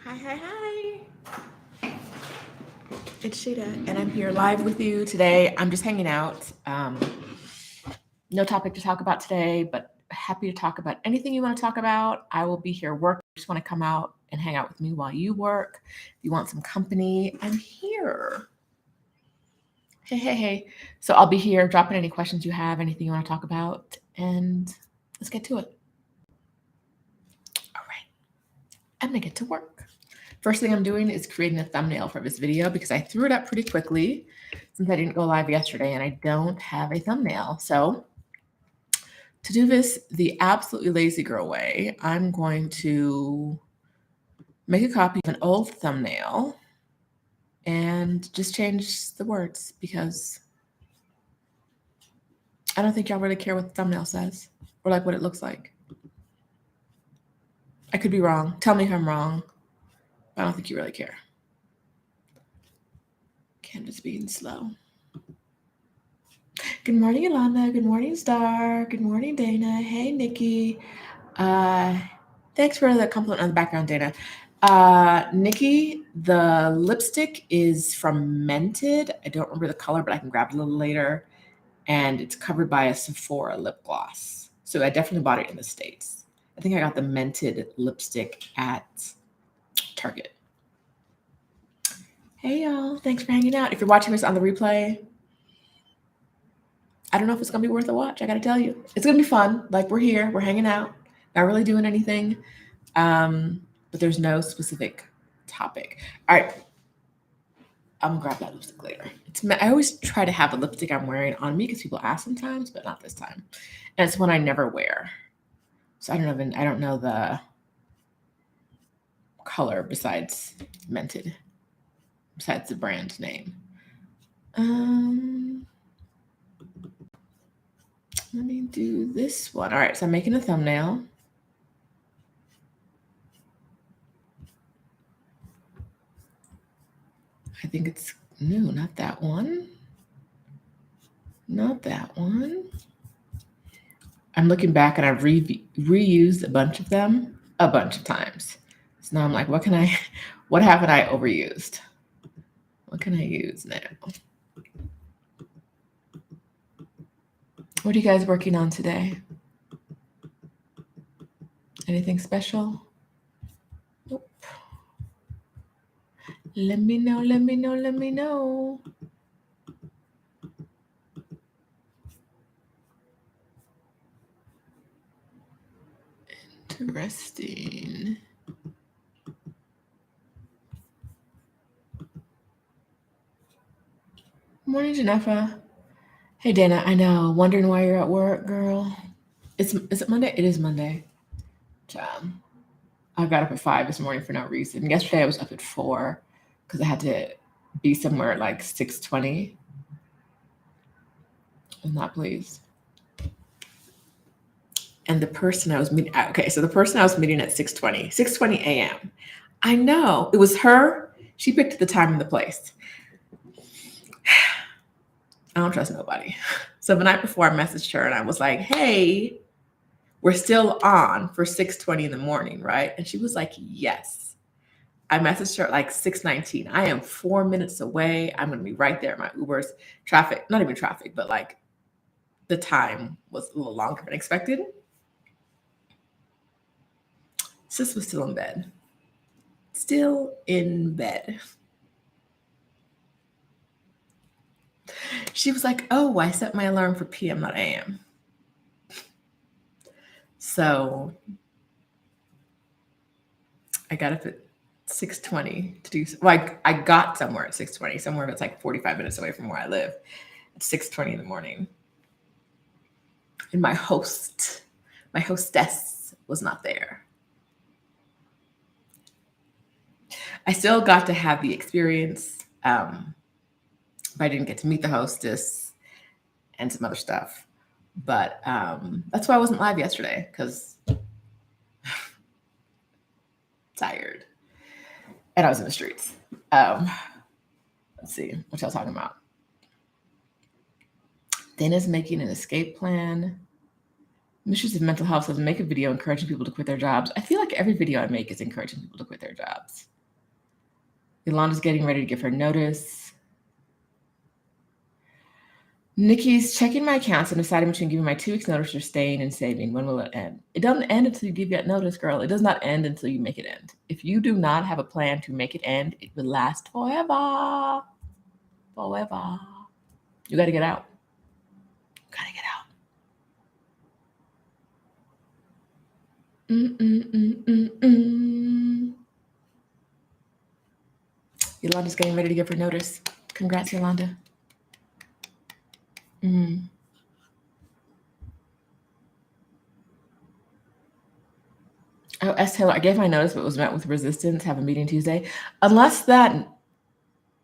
Hi, hi, hi. It's Sheeta, and I'm here live with you today. I'm just hanging out. No topic to talk about today, but happy to talk about anything you want to talk about. I will be here working. Just want to come out and hang out with me while you work. If you want some company, I'm here. Hey, hey, hey. So I'll be here dropping any questions you have, anything you want to talk about, and let's get to it. All right. I'm going to get to work. First thing I'm doing is creating a thumbnail for this video because I threw it up pretty quickly since I didn't go live yesterday and I don't have a thumbnail. So to do this the absolutely lazy girl way, I'm going to make a copy of an old thumbnail and just change the words because I don't think y'all really care what the thumbnail says or like what it looks like. I could be wrong. Tell me if I'm wrong. I don't think you really care. Canvas being slow. Good morning, Yolanda. Good morning, Star. Good morning, Dana. Hey, Nikki. Thanks for the compliment on the background, Dana. Nikki, the lipstick is from Mented. I don't remember the color, but I can grab it a little later. And it's covered by a Sephora lip gloss. So I definitely bought it in the States. I think I got the Mented lipstick at Target. Hey, y'all. Thanks for hanging out. If you're watching this on the replay, I don't know if it's going to be worth a watch. I got to tell you. It's going to be fun. Like, we're here. We're hanging out. Not really doing anything. But there's no specific topic. All right. I'm going to grab that lipstick later. I always try to have the lipstick I'm wearing on me because people ask sometimes, but not this time. And it's one I never wear. So I don't know the color besides Mented, besides the brand name. Let me do this one. All right, so I'm making a thumbnail. I think it's no, not that one. Not that one. I'm looking back and I've reused a bunch of them a bunch of times. So now I'm like, what haven't I overused? What can I use now? What are you guys working on today? Anything special? Nope. Let me know, let me know, let me know. Interesting. Morning, Janefa. Hey, Dana, I know. Wondering why you're at work, girl. Is it Monday? It is Monday. I got up at 5 this morning for no reason. Yesterday I was up at 4 because I had to be somewhere at like 6:20. I'm not pleased. And the person I was meeting, the person I was meeting at 6:20 a.m. I know. It was her. She picked the time and the place. I don't trust nobody. So the night before I messaged her and I was like, hey, we're still on for 6:20 in the morning, right? And she was like, yes. I messaged her at like 6:19. I am 4 minutes away. I'm going to be right there. My Uber's traffic, not even traffic, but like the time was a little longer than expected. Sis was still in bed. Still in bed. She was like, oh, I set my alarm for PM, not AM. So I got up at 6:20 to do, like, I got somewhere at 6:20, somewhere that's like 45 minutes away from where I live at 6:20 in the morning. And my hostess was not there. I still got to have the experience, but I didn't get to meet the hostess and some other stuff. But that's why I wasn't live yesterday, because tired. And I was in the streets. Let's see, what y'all talking about? Dana's making an escape plan. Mistress of Mental Health says, make a video encouraging people to quit their jobs. I feel like every video I make is encouraging people to quit their jobs. Yolanda's getting ready to give her notice. Nikki's checking my accounts and deciding between giving my 2 weeks notice or staying and saving. When will it end? It doesn't end until you give that notice, girl. It does not end until you make it end. If you do not have a plan to make it end, it will last forever. Forever. You got to get out. You got to get out. Yolanda's getting ready to give her notice. Congrats, Yolanda. Oh, S. Taylor, I gave my notice, but was met with resistance. Have a meeting Tuesday. Unless that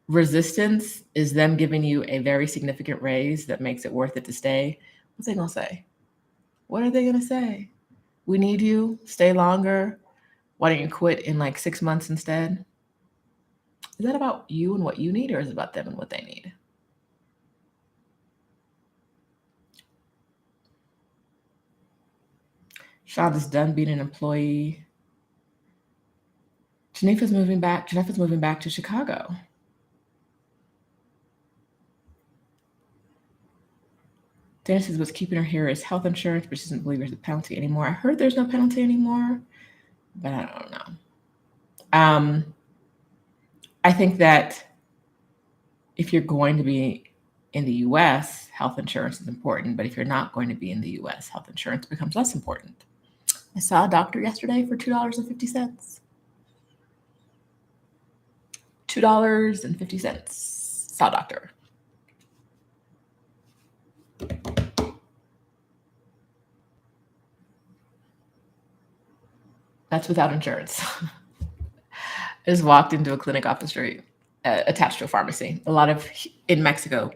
resistance is them giving you a very significant raise that makes it worth it to stay, what's they going to say? What are they going to say? We need you. Stay longer. Why don't you quit in like 6 months instead? Is that about you and what you need, or is it about them and what they need? Shonda's done being an employee. Janifa's moving back to Chicago. Dana says what's keeping her here is health insurance, but she doesn't believe there's a penalty anymore. I heard there's no penalty anymore, but I don't know. I think that if you're going to be in the U.S., health insurance is important, but if you're not going to be in the U.S., health insurance becomes less important. I saw a doctor yesterday for $2.50. $2.50. Saw a doctor. That's without insurance. I just walked into a clinic off the street attached to a pharmacy. In Mexico,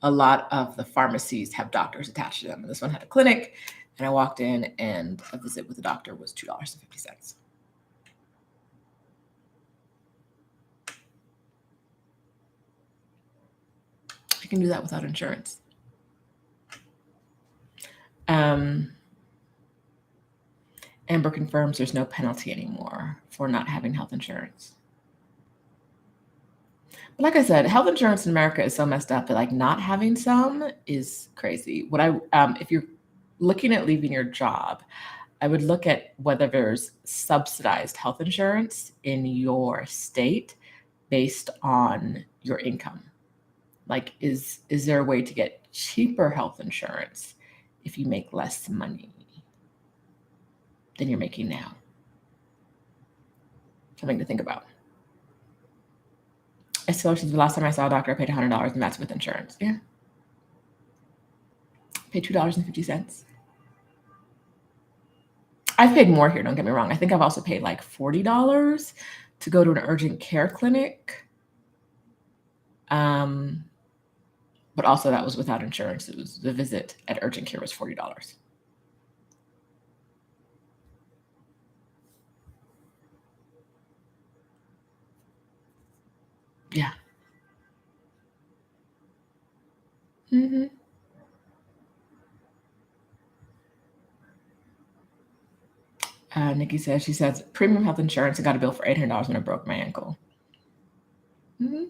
a lot of the pharmacies have doctors attached to them. And this one had a clinic, and I walked in, and a visit with the doctor was $2.50. I can do that without insurance. Amber confirms there's no penalty anymore for not having health insurance. But like I said, health insurance in America is so messed up that like not having some is crazy. If you're looking at leaving your job, I would look at whether there's subsidized health insurance in your state based on your income. Like, is there a way to get cheaper health insurance if you make less money than you're making now? Something to think about. I still, the last time I saw a doctor, I paid $100, and that's with insurance. Yeah. Paid $2.50. I've paid more here, don't get me wrong. I think I've also paid like $40 to go to an urgent care clinic. But also that was without insurance. It was the visit at urgent care was $40. Yeah. Mm-hmm. Nikki says, she says, premium health insurance, I got a bill for $800 when I broke my ankle. Mm-hmm.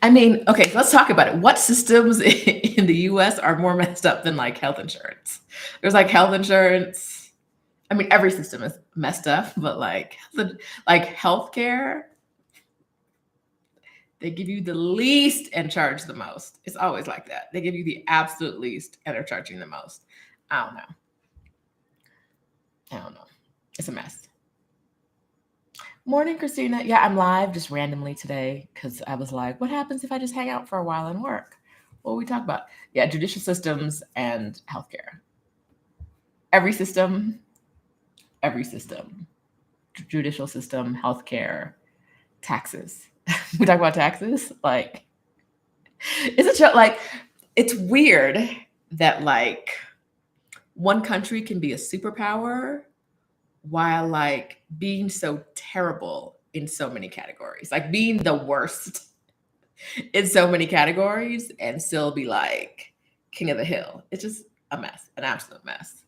I mean, okay, so let's talk about it. What systems in the US are more messed up than like health insurance? There's like health insurance. I mean, every system is messed up, but like healthcare, they give you the least and charge the most. It's always like that. They give you the absolute least and are charging the most. I don't know. It's a mess. Morning, Christina. Yeah, I'm live just randomly today because I was like, what happens if I just hang out for a while and work? What we talk about? Yeah, judicial systems and healthcare. Every system, judicial system, healthcare, taxes. We talk about taxes. Like, it's weird that like one country can be a superpower while like being so terrible in so many categories, like being the worst in so many categories and still be like king of the hill. It's just a mess, an absolute mess.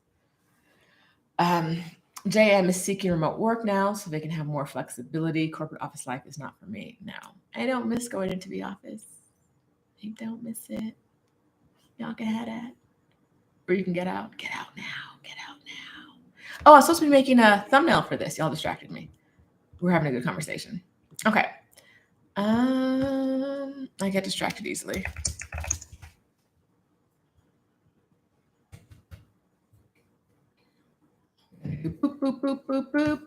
JM is seeking remote work now so they can have more flexibility. Corporate office life is not for me. No, I don't miss going into the office. I don't miss it. Y'all can have that. Or you can get out. Get out now. Get out now. Oh, I was supposed to be making a thumbnail for this. Y'all distracted me. We're having a good conversation. Okay. I get distracted easily. Boop, boop, boop, boop, boop.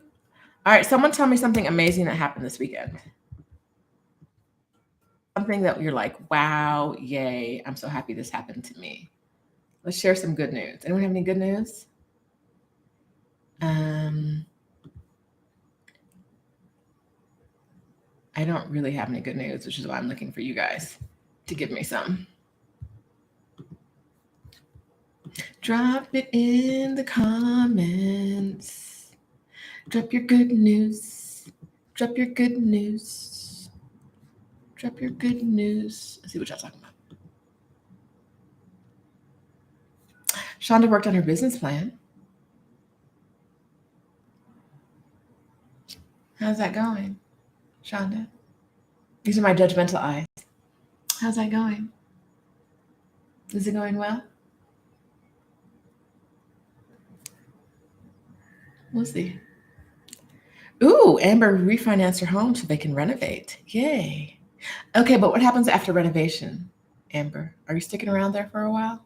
All right, someone tell me something amazing that happened this weekend. Something that you're like, wow, yay, I'm so happy this happened to me. Let's share some good news. Anyone have any good news? I don't really have any good news, which is why I'm looking for you guys to give me some. Drop it in the comments. Drop your good news. Drop your good news. Drop your good news. Let's see what y'all talking about. Shonda worked on her business plan. How's that going, Shonda? These are my judgmental eyes. How's that going? Is it going well? We'll see. Ooh, Amber refinanced her home so they can renovate. Yay. Okay, but what happens after renovation, Amber? Are you sticking around there for a while?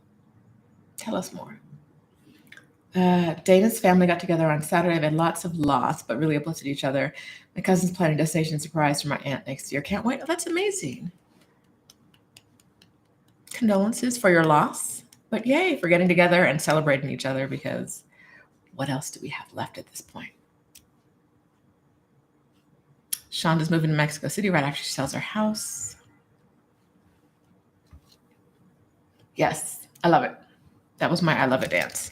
Tell us more. Dana's family got together on Saturday. I've had lots of loss, but really uplifted each other. My cousin's planning a destination surprise for my aunt next year. Can't wait. Oh, that's amazing. Condolences for your loss, but yay for getting together and celebrating each other, because what else do we have left at this point? Shonda's moving to Mexico City right after she sells her house. Yes, I love it. That was my I love it dance.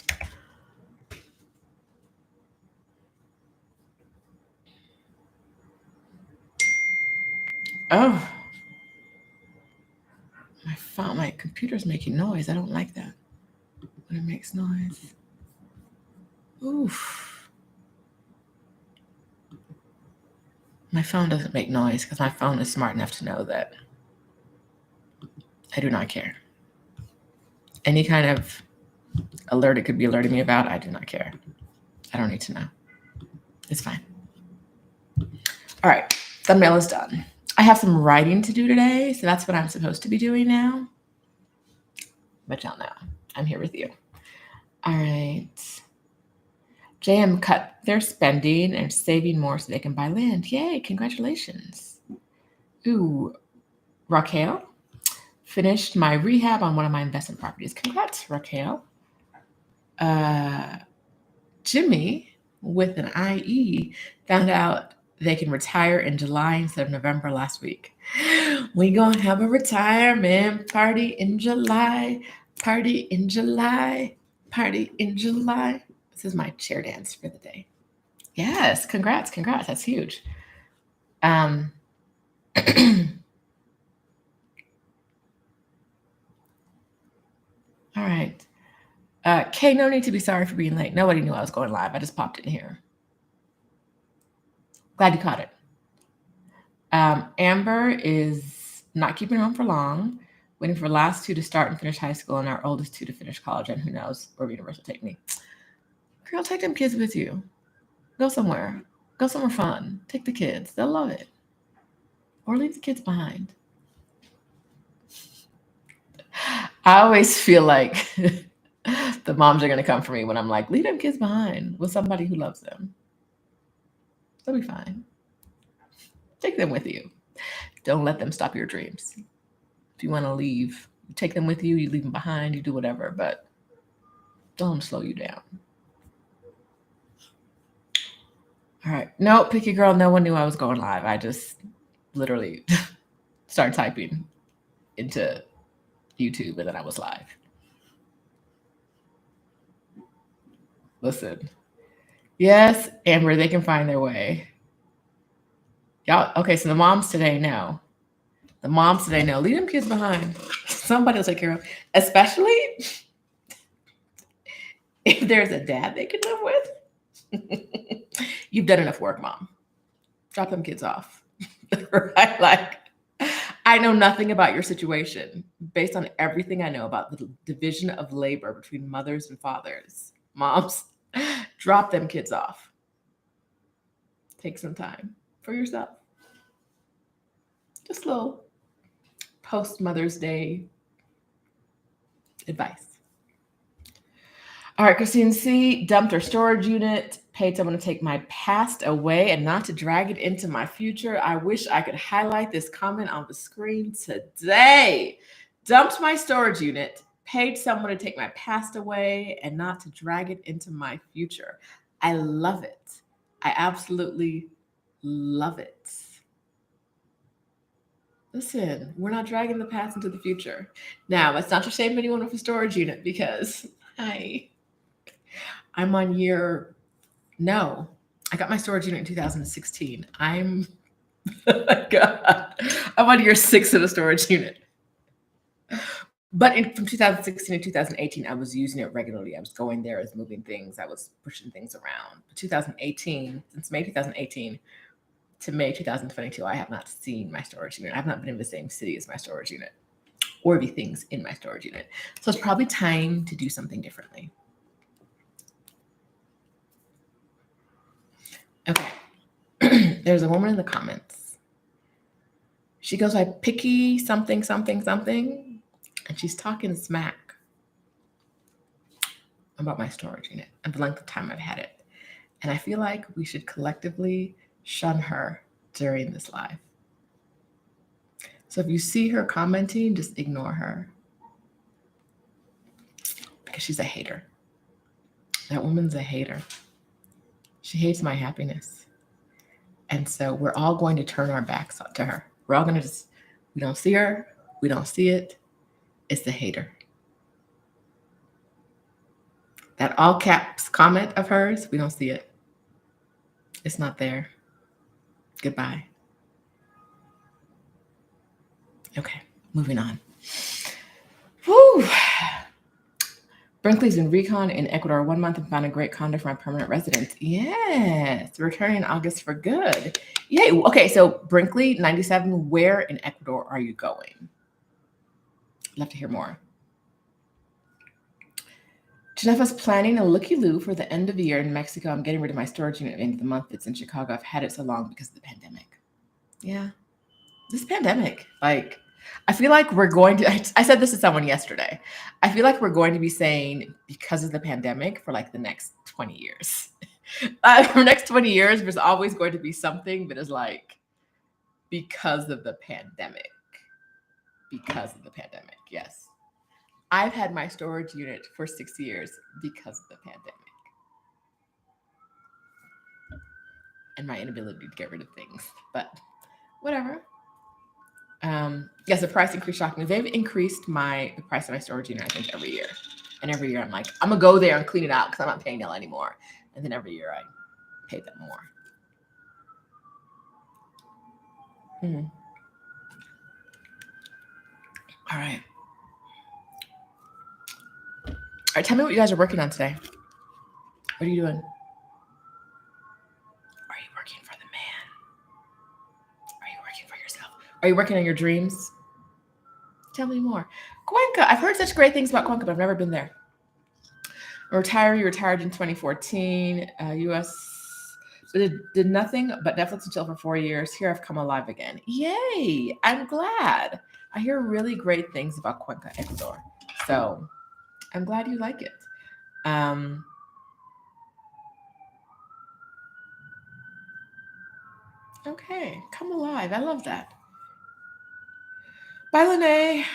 Oh, my computer's making noise. I don't like that when it makes noise. Oof. My phone doesn't make noise because my phone is smart enough to know that I do not care. Any kind of alert it could be alerting me about, I do not care. I don't need to know. It's fine. All right, thumbnail is done. I have some writing to do today, so that's what I'm supposed to be doing now. But y'all know, I'm here with you. All right. JM cut their spending and saving more so they can buy land. Yay, congratulations. Ooh, Raquel finished my rehab on one of my investment properties. Congrats, Raquel. Jimmy, with an IE, found out they can retire in July instead of November last week. We gonna have a retirement party in July. Party in July. Party in July. This is my chair dance for the day. Yes, congrats. That's huge. All right. Kay, no need to be sorry for being late. Nobody knew I was going live. I just popped in here. Glad you caught it. Amber is not keeping home for long, waiting for the last two to start and finish high school and our oldest two to finish college, and who knows where university will take me. Girl, take them kids with you. Go somewhere. Go somewhere fun. Take the kids. They'll love it. Or leave the kids behind. I always feel like the moms are going to come for me when I'm like, leave them kids behind with somebody who loves them. They'll be fine. Take them with you. Don't let them stop your dreams. If you want to leave, you take them with you, you leave them behind, you do whatever, but don't let them slow you down. All right. No, picky girl, no one knew I was going live. I just literally started typing into YouTube and then I was live. Listen. Yes, Amber, they can find their way. Y'all, okay, so the moms today know. The moms today know. Leave them kids behind. Somebody will take care of them. Especially if there's a dad they can live with. You've done enough work, Mom. Drop them kids off. Right? Like, I know nothing about your situation. Based on everything I know about the division of labor between mothers and fathers, moms, drop them kids off. Take some time for yourself. Just a little post Mother's Day advice. All right, Christine C. dumped her storage unit, paid someone to take my past away and not to drag it into my future. I wish I could highlight this comment on the screen today. Dumped my storage unit, paid someone to take my past away and not to drag it into my future. I love it. I absolutely love it. Listen, we're not dragging the past into the future. Now, that's not to shame anyone with a storage unit because I'm on no, I got my storage unit in 2016. I'm on year 6 of a storage unit. But from 2016 to 2018, I was using it regularly. I was going there, I was moving things, I was pushing things around. But 2018, since May 2018 to May 2022, I have not seen my storage unit. I've not been in the same city as my storage unit or the things in my storage unit. So it's probably time to do something differently. Okay. There's a woman in the comments. She goes by Picky something, something, something, and she's talking smack about my storage unit and the length of time I've had it. And I feel like we should collectively shun her during this live. So if you see her commenting, just ignore her because she's a hater. That woman's a hater. She hates my happiness. And so we're all going to turn our backs to her. We're all going to we don't see her. We don't see it. It's the hater. That all caps comment of hers, we don't see it. It's not there. Goodbye. Okay, moving on. Woo! Brinkley's in recon in Ecuador 1 month and found a great condo for my permanent residence. Yes, returning in August for good. Yay. Okay, so Brinkley 97, where in Ecuador are you going? I'd love to hear more. Geneva's planning a looky-loo for the end of the year in Mexico. I'm getting rid of my storage unit at the end of the month. It's in Chicago. I've had it so long because of the pandemic. Yeah, this pandemic, like, I feel like we're going to, I said this to someone yesterday. I feel like we're going to be saying because of the pandemic for like the next 20 years. For the next 20 years, there's always going to be something that is like, because of the pandemic. Because of the pandemic, yes. I've had my storage unit for 6 years because of the pandemic. And my inability to get rid of things. But whatever. Yes, the price increase shocked me. They've increased the price of my storage unit, I think, every year. And every year I'm like, I'm going to go there and clean it out because I'm not paying y'all anymore. And then every year I pay them more. All right. All right, tell me what you guys are working on today. What are you doing? Are you working for the man? Are you working for yourself? Are you working on your dreams? Tell me more. Cuenca. I've heard such great things about Cuenca, but I've never been there. A retiree retired in 2014. U.S. did nothing but Netflix and chill for 4 years. Here I've come alive again. Yay! I'm glad. I hear really great things about Cuenca, Ecuador. So I'm glad you like it. Okay, come alive. I love that. Bye, Lene.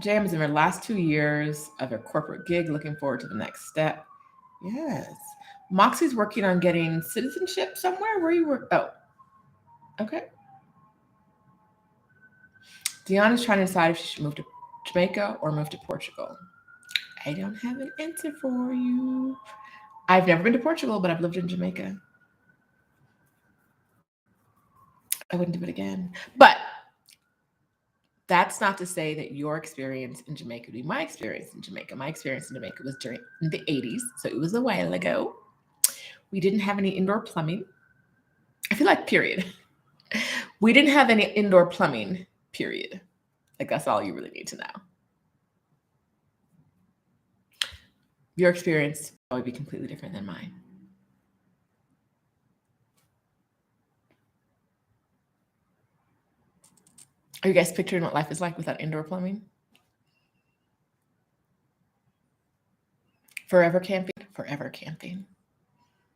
Jam is in her last 2 years of her corporate gig, looking forward to the next step. Yes. Moxie's working on getting citizenship somewhere. Where you work? Oh, okay. Deanna's trying to decide if she should move to Jamaica or move to Portugal. I don't have an answer for you. I've never been to Portugal, but I've lived in Jamaica. I wouldn't do it again. But that's not to say that your experience in Jamaica would be my experience in Jamaica. My experience in Jamaica was during the 80s, so it was a while ago. We didn't have any indoor plumbing. I feel like period. We didn't have any indoor plumbing, period. Like that's all you really need to know. Your experience would be completely different than mine. Are you guys picturing what life is like without indoor plumbing? Forever camping? Forever camping.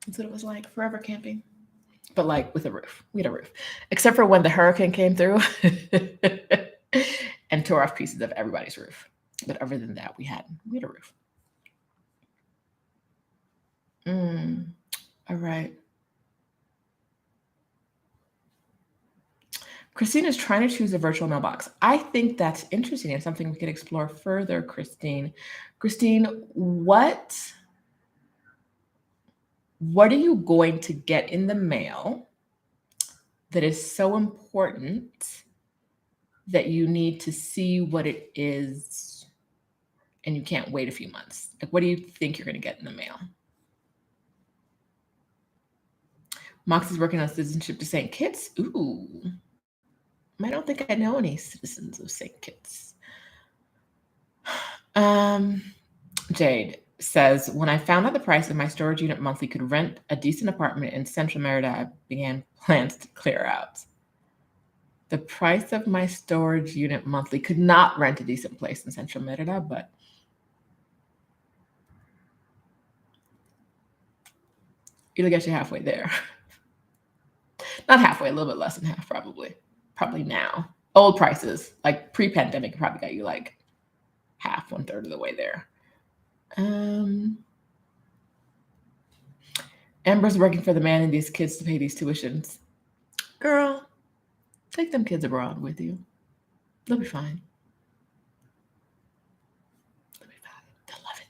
That's what it was like, forever camping. But like with a roof. We had a roof. Except for when the hurricane came through and tore off pieces of everybody's roof. But other than that, we had a roof. All right. Christine is trying to choose a virtual mailbox. I think that's interesting and something we could explore further, Christine. Christine, what are you going to get in the mail that is so important that you need to see what it is and you can't wait a few months? Like, what do you think you're going to get in the mail? Mox is working on citizenship to St. Kitts. Ooh. I don't think I know any citizens of St. Kitts. Jade says, when I found out the price of my storage unit monthly could rent a decent apartment in Central Merida, I began plans to clear out. The price of my storage unit monthly could not rent a decent place in Central Merida, but it'll get you halfway there. Not halfway, a little bit less than half, probably. Probably now. Old prices, like pre-pandemic, probably got you like half, 1/3 of the way there. Amber's working for the man and these kids to pay these tuitions. Girl, take them kids abroad with you. They'll be fine. They'll be fine. They'll love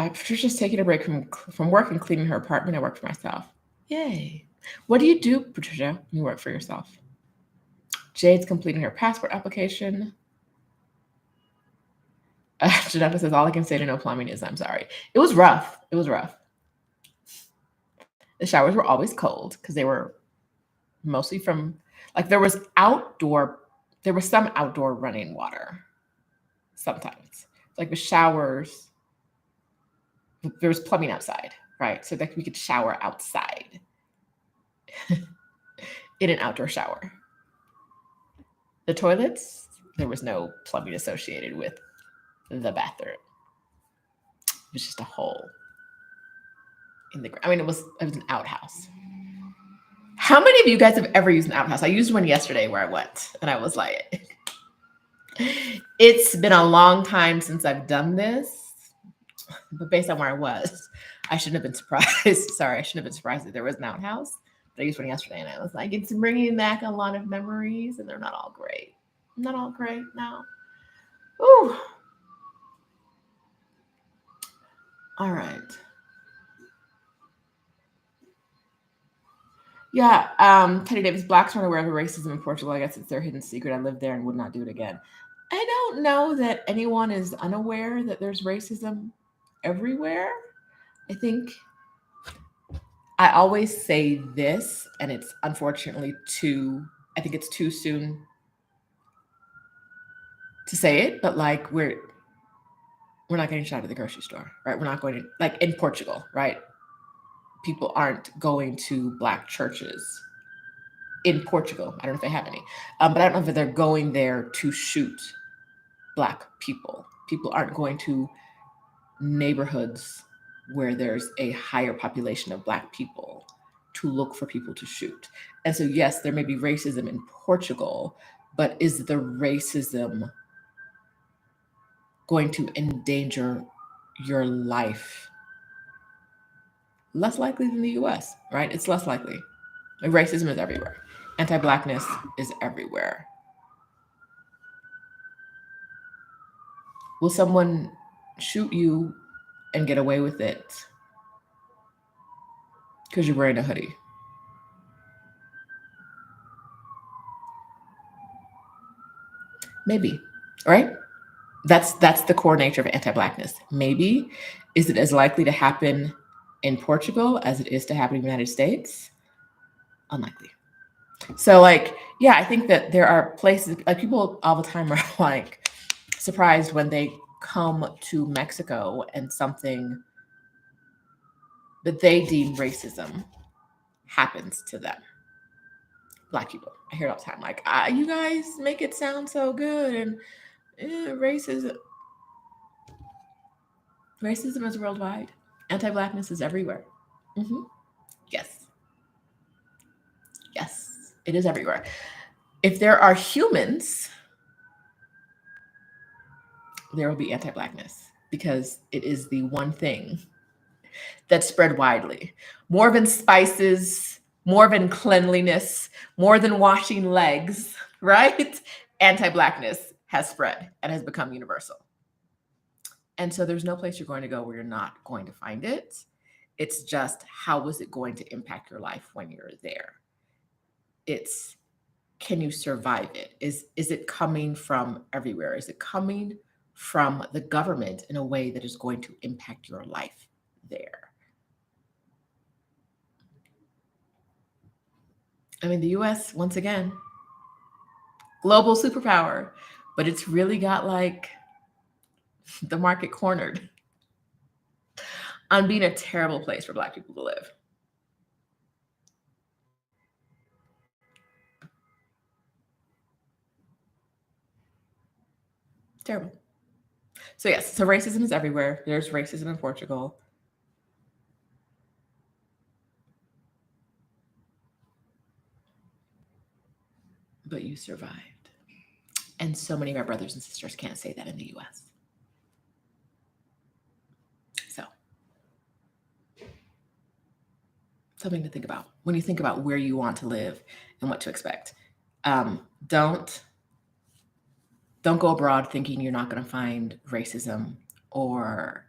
it. Patricia's taking a break from work and cleaning her apartment. I work for myself. Yay. What do you do, Patricia, when you work for yourself? Jade's completing her passport application. Janetta says, all I can say to no plumbing is I'm sorry. It was rough. It was rough. The showers were always cold because they were mostly from, like there was some outdoor running water sometimes. Like the showers, there was plumbing outside, right? So that we could shower outside in an outdoor shower. The toilets, there was no plumbing associated with the bathroom. It was just a hole in the ground. I mean, it was an outhouse. How many of you guys have ever used an outhouse? I used one yesterday where I went, and I was like, it's been a long time since I've done this, but based on where I was, I shouldn't have been surprised. Sorry, I shouldn't have been surprised that there was an outhouse. But I used one yesterday, and I was like, it's bringing back a lot of memories, and they're not all great. Not all great now. Ooh. All right. Yeah, Teddy Davis, blacks aren't aware of the racism in Portugal. I guess it's their hidden secret. I lived there and would not do it again. I don't know that anyone is unaware that there's racism everywhere. I think I always say this, and it's unfortunately I think it's too soon to say it, but like we're not getting shot at the grocery store, right? We're not going to, like in Portugal, right? People aren't going to black churches in Portugal. I don't know if they have any, but I don't know if they're going there to shoot black people. People aren't going to neighborhoods where there's a higher population of black people to look for people to shoot. And so, yes, there may be racism in Portugal, but is the racism going to endanger your life? Less likely than the US, right? It's less likely. Like, racism is everywhere. Anti-blackness is everywhere. Will someone shoot you and get away with it because you're wearing a hoodie? Maybe, right? That's the core nature of anti-blackness. Maybe is it as likely to happen in Portugal as it is to happen in the United States? Unlikely. So like, yeah, I think that there are places like people all the time are like surprised when they come to Mexico and something that they deem racism happens to them. Black people. I hear it all the time. Like, you guys make it sound so good, and racism is worldwide. Anti-blackness is everywhere. Mm-hmm. Yes, it is everywhere. If there are humans, there will be anti-blackness because it is the one thing that's spread widely. More than spices, more than cleanliness, more than washing legs, right? Anti-blackness has spread and has become universal. And so there's no place you're going to go where you're not going to find it. It's just how is it going to impact your life when you're there? It's can you survive it? Is it coming from everywhere? Is it coming from the government in a way that is going to impact your life there? I mean, the US, once again, global superpower, but it's really got like the market cornered on being a terrible place for Black people to live. Terrible. So yes, so racism is everywhere. There's racism in Portugal. But you survived. And so many of our brothers and sisters can't say that in the US. So something to think about when you think about where you want to live and what to expect. Don't go abroad thinking you're not going to find racism or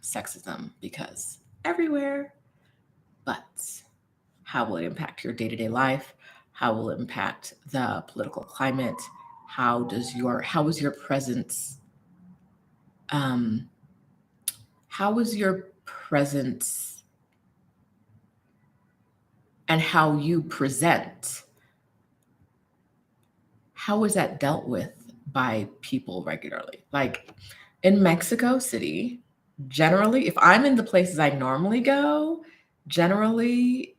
sexism because everywhere. But how will it impact your day-to-day life? How will it impact the political climate? How is your presence? How is your presence and how you present? How is that dealt with by people regularly? Like in Mexico City, generally, if I'm in the places I normally go, generally,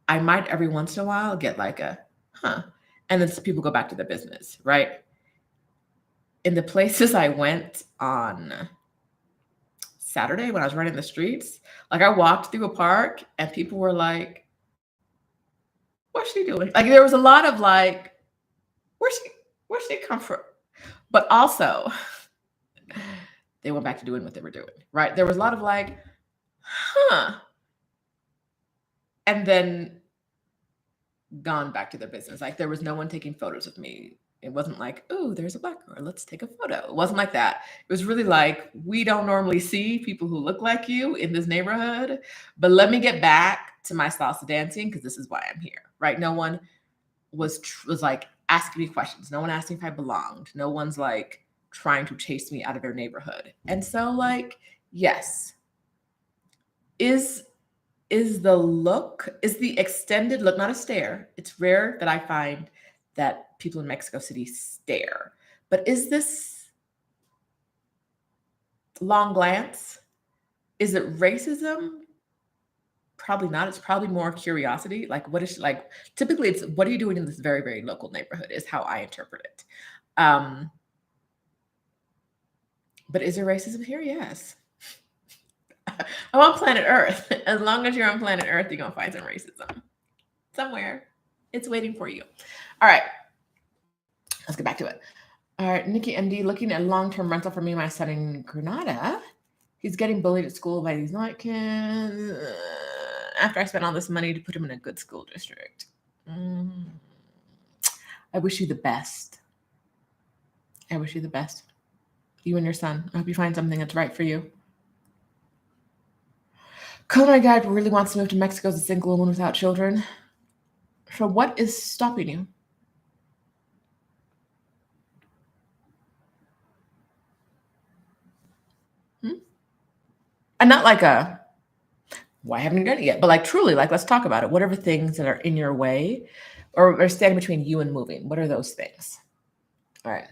I might every once in a while get like a, huh. And then people go back to their business, right? In the places I went on Saturday when I was running the streets, like I walked through a park and people were like, what's she doing? Like there was a lot of like, where's she come from? But also, they went back to doing what they were doing, right? There was a lot of like, huh. And then gone back to their business. Like there was no one taking photos of me. It wasn't like, oh, there's a Black girl, let's take a photo. It wasn't like that. It was really like, we don't normally see people who look like you in this neighborhood, but let me get back to my salsa dancing because this is why I'm here, right? No one was like asking me questions. No one asked me if I belonged. No one's like trying to chase me out of their neighborhood. And so like, yes, is the extended look, not a stare. It's rare that I find that people in Mexico City stare, but is this long glance? Is it racism? Probably not. It's probably more curiosity. Like, what is like? Typically, it's what are you doing in this very, very local neighborhood? Is how I interpret it. But is there racism here? Yes. I'm on planet Earth. As long as you're on planet Earth, you're gonna find some racism somewhere. It's waiting for you. All right, let's get back to it. All right, Nikki MD, looking at long-term rental for me and my son in Granada. He's getting bullied at school by these night kids. After I spent all this money to put him in a good school district. I wish you the best. I wish you the best. You and your son. I hope you find something that's right for you. Culinary guy really wants to move to Mexico as a single woman without children. So what is stopping you? And not like a, why haven't you done it yet? But like truly, like let's talk about it. Whatever things that are in your way or standing between you and moving, what are those things? All right.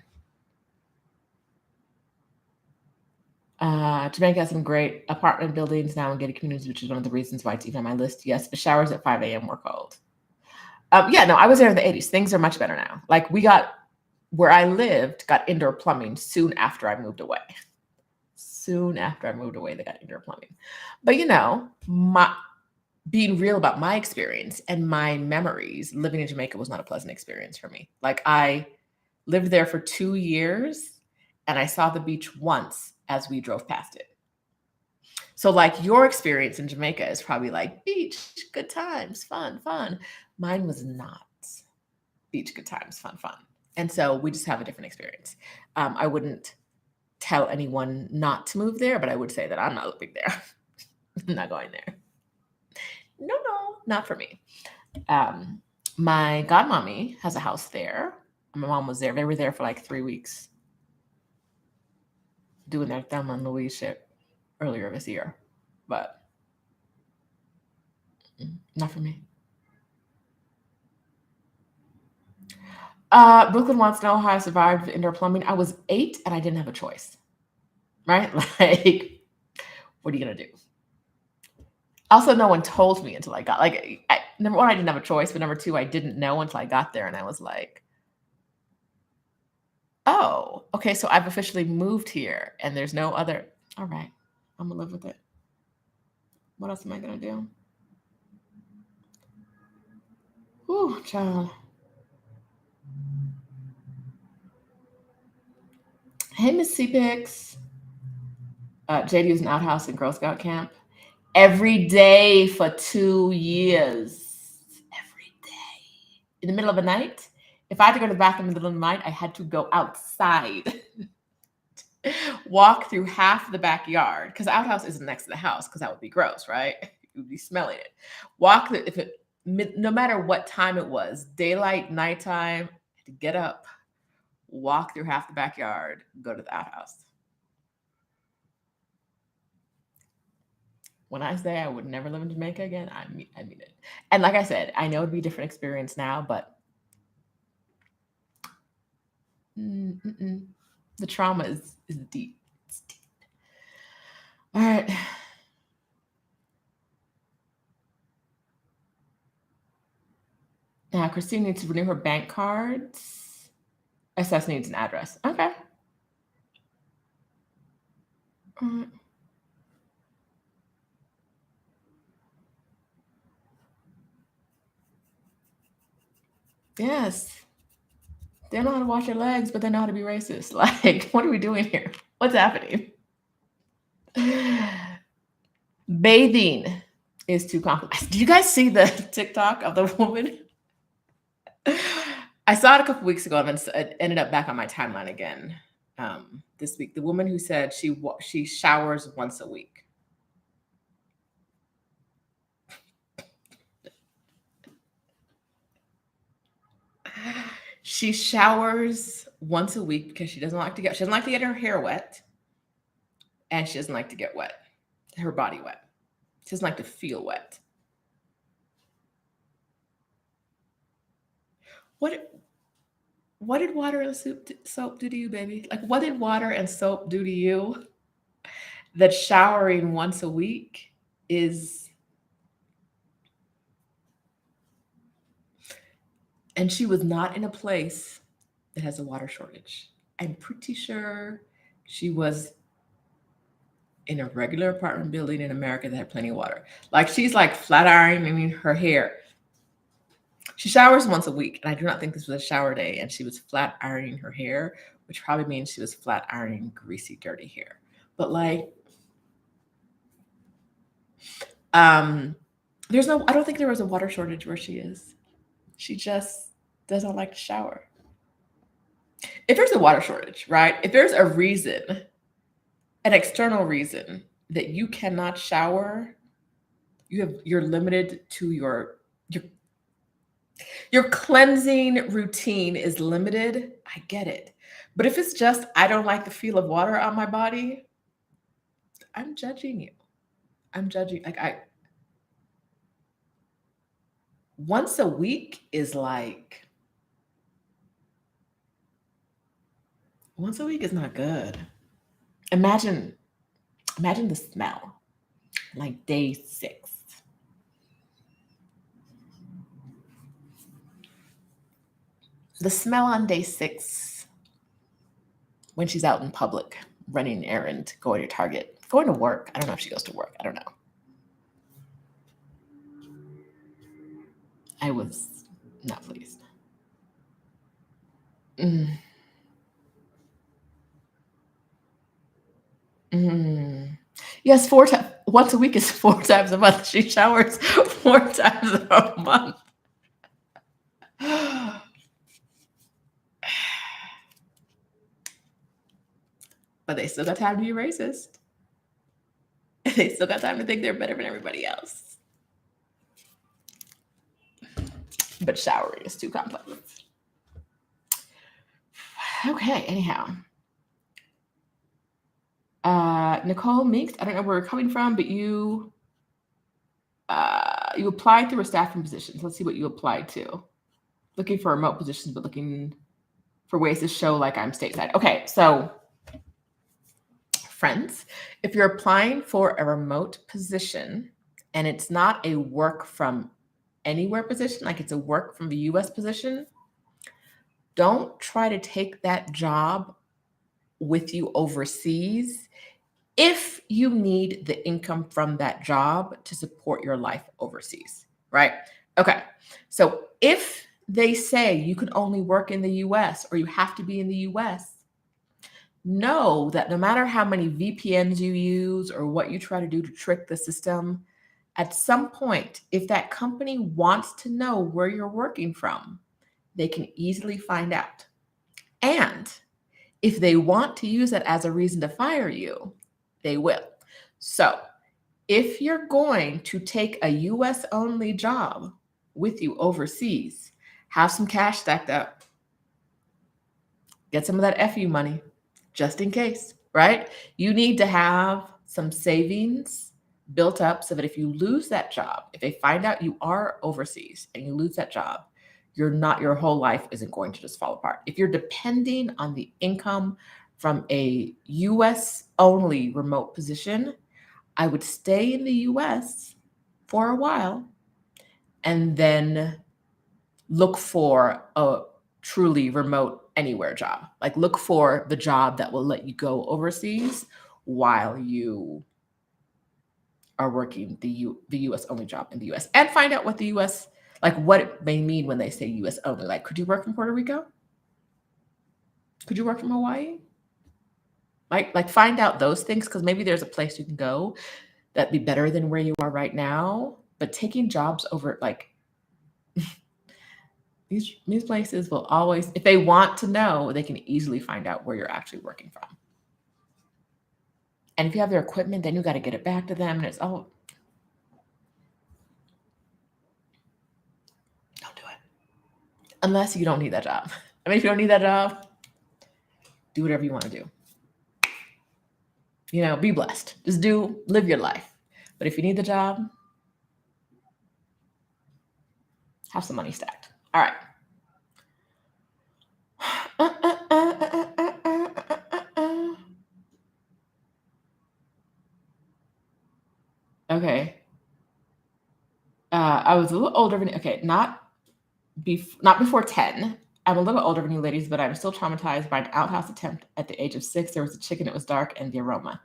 Jamaica has some great apartment buildings now in gated communities, which is one of the reasons why it's even on my list. Yes, but showers at 5 a.m. were cold. Yeah, no, I was there in the 80s. Things are much better now. Like we got where I lived, got indoor plumbing soon after I moved away. Soon after I moved away, they got indoor plumbing. But you know, my being real about my experience and my memories, living in Jamaica was not a pleasant experience for me. Like I lived there for 2 years and I saw the beach once as we drove past it. So like your experience in Jamaica is probably like beach, good times, fun, fun. Mine was not beach, good times, fun, fun. And so we just have a different experience. I wouldn't tell anyone not to move there, but I would say that I'm not living there. I'm not going there. No, not for me. My godmommy has a house there. My mom was there. They were there for like 3 weeks doing their Thelma and Louise shit earlier this year, but not for me. Brooklyn wants to know how I survived indoor plumbing. I was 8 and I didn't have a choice, right? Like, what are you gonna do? Also, no one told me until I got number one, I didn't have a choice, but number two, I didn't know until I got there, and I was like, oh, okay, so I've officially moved here, and there's no other. All right, I'm gonna live with it. What else am I gonna do? Whew, child. Hey, Miss CPix. JD was an outhouse in Girl Scout camp every day for 2 years. Every day. In the middle of the night, if I had to go to the bathroom in the middle of the night, I had to go outside. Walk through half the backyard because the outhouse isn't next to the house because that would be gross, right? You'd be smelling it. No matter what time it was, daylight, nighttime, I had to get up, walk through half the backyard, go to the outhouse. When I say I would never live in Jamaica again, I mean it. And like I said, I know it'd be a different experience now, but the trauma is deep. It's deep. All right. Now, Christine needs to renew her bank cards. SS needs an address. Okay. Yes. They know how to wash their legs, but they know how to be racist. Like, what are we doing here? What's happening? Bathing is too complicated. Do you guys see the TikTok of the woman? I saw it a couple weeks ago and it ended up back on my timeline again this week. The woman who said she showers once a week. She showers once a week because she doesn't like to get her hair wet, and she doesn't like to get wet, her body wet. She doesn't like to feel wet. What did water and soap do to you, baby? Like, what did water and soap do to you? That showering once a week is. And she was not in a place that has a water shortage. I'm pretty sure she was in a regular apartment building in America that had plenty of water. Like she's like flat ironing her hair. She showers once a week, and I do not think this was a shower day. And she was flat ironing her hair, which probably means she was flat ironing greasy, dirty hair. But like, I don't think there was a water shortage where she is. She just doesn't like to shower. If there's a water shortage, right? If there's a reason, an external reason that you cannot shower, you're limited to your cleansing routine is limited. I get it. But if it's just I don't like the feel of water on my body, I'm judging you. I'm judging. Once a week is like, once a week is not good. Imagine, imagine the smell, like day 6. The smell on day 6 when she's out in public, running an errand, going to Target, going to work. I don't know if she goes to work. I don't know. I was not pleased. Mm. Mm. Yes, 4 times. Once a week is 4 times a month. She showers 4 times a month. But they still got time to be racist. They still got time to think they're better than everybody else. But showering is too complex. Okay, anyhow. Nicole Meeks, I don't know where you're coming from, but you applied through a staffing position. Let's see what you applied to. Looking for remote positions, but looking for ways to show like I'm stateside. Okay, so friends, if you're applying for a remote position and it's not a work from anywhere position, like it's a work from the US position, don't try to take that job with you overseas if you need the income from that job to support your life overseas, right? Okay. So if they say you can only work in the US or you have to be in the US, know that no matter how many VPNs you use or what you try to do to trick the system, at some point, if that company wants to know where you're working from, they can easily find out. And if they want to use it as a reason to fire you, they will. So if you're going to take a US only job with you overseas, have some cash stacked up. Get some of that FU money just in case, right? You need to have some savings built up so that if you lose that job, if they find out you are overseas and you lose that job, your whole life isn't going to just fall apart. If you're depending on the income from a US only remote position, I would stay in the US for a while and then look for a truly remote anywhere job. Like look for the job that will let you go overseas while you are working the US only job in the US, and find out what the US, like what it may mean when they say US only. Like, could you work from Puerto Rico? Could you work from Hawaii? Like find out those things, because maybe there's a place you can go that'd be better than where you are right now. But taking jobs over, like these places will always, if they want to know, they can easily find out where you're actually working from. And if you have their equipment, then you got to get it back to them. And it's, oh, don't do it. Unless you don't need that job. I mean, if you don't need that job, do whatever you want to do. You know, be blessed. Just live your life. But if you need the job, have some money stacked. All right. Okay. I was a little older than, okay, not before 10. I'm a little older than you ladies, but I'm still traumatized by an outhouse attempt at the age of 6. There was a chicken, it was dark, and the aroma.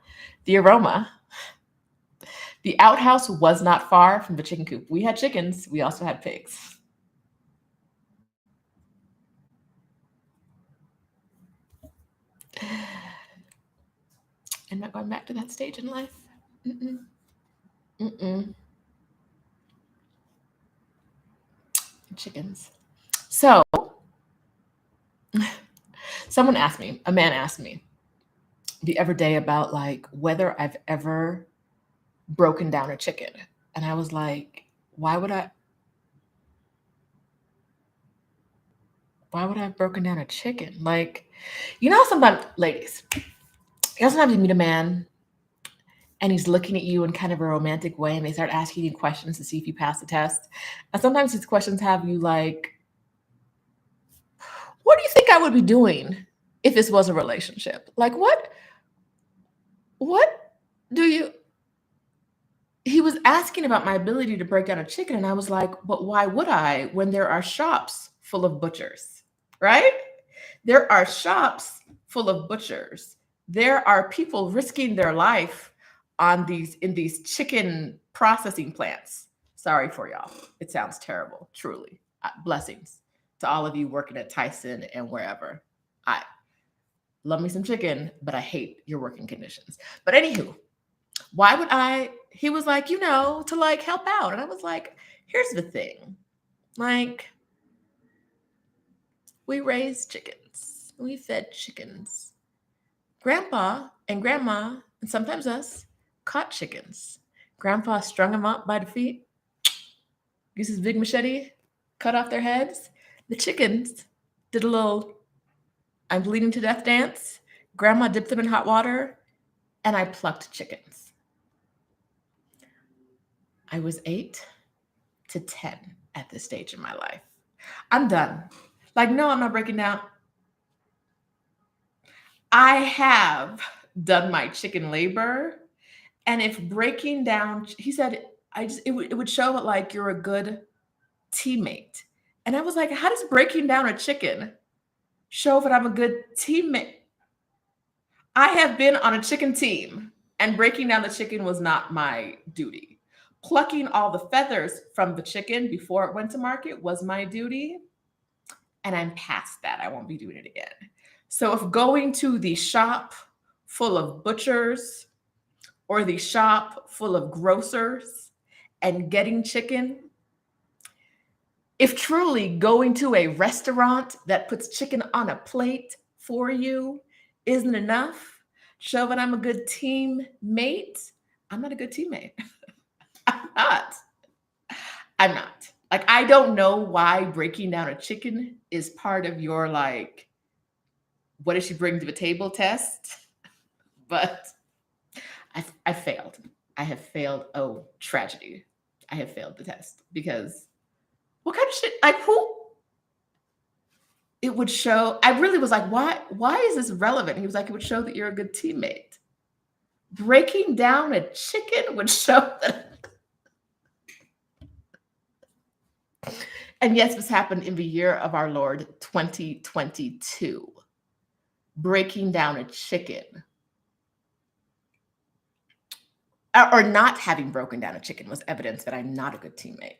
The outhouse was not far from the chicken coop. We had chickens, we also had pigs. I'm not going back to that stage in life. Mm-mm. Mm-mm. Chickens. So, a man asked me the other day about like whether I've ever broken down a chicken. And I was like, why would I have broken down a chicken? Like, sometimes, ladies, sometimes you meet a man and he's looking at you in kind of a romantic way, and they start asking you questions to see if you pass the test. And sometimes these questions have you like, what do you think I would be doing if this was a relationship? Like, what do you, he was asking about my ability to break down a chicken, and I was like, but why would I when there are shops full of butchers, right? There are shops full of butchers. There are people risking their life on these in these chicken processing plants. Sorry for y'all. It sounds terrible, truly. Blessings to all of you working at Tyson and wherever. I love me some chicken, but I hate your working conditions. But anywho, why would I? He was like, to like help out. And I was like, here's the thing. Like, we raised chickens. We fed chickens. Grandpa and grandma, and sometimes us, caught chickens. Grandpa strung them up by the feet, used his big machete, cut off their heads. The chickens did a little I'm bleeding to death dance. Grandma dipped them in hot water, and I plucked chickens. I was 8 to 10 at this stage in my life. I'm done. Like, no, I'm not breaking down. I have done my chicken labor. And if breaking down, he said, it would show that like you're a good teammate. And I was like, how does breaking down a chicken show that I'm a good teammate? I have been on a chicken team, and breaking down the chicken was not my duty. Plucking all the feathers from the chicken before it went to market was my duty. And I'm past that. I won't be doing it again. So if going to the shop full of butchers or the shop full of grocers and getting chicken, if truly going to a restaurant that puts chicken on a plate for you isn't enough, show that I'm a good teammate, I'm not a good teammate. I'm not. Like, I don't know why breaking down a chicken is part of your, like, what does she bring to the table test? But I failed. I have failed. Oh, tragedy. I have failed the test because what kind of shit? Like, who? It would show. I really was like, why is this relevant? He was like, it would show that you're a good teammate. Breaking down a chicken would show that. And yes, this happened in the year of our Lord, 2022. Breaking down a chicken. Or not having broken down a chicken was evidence that I'm not a good teammate.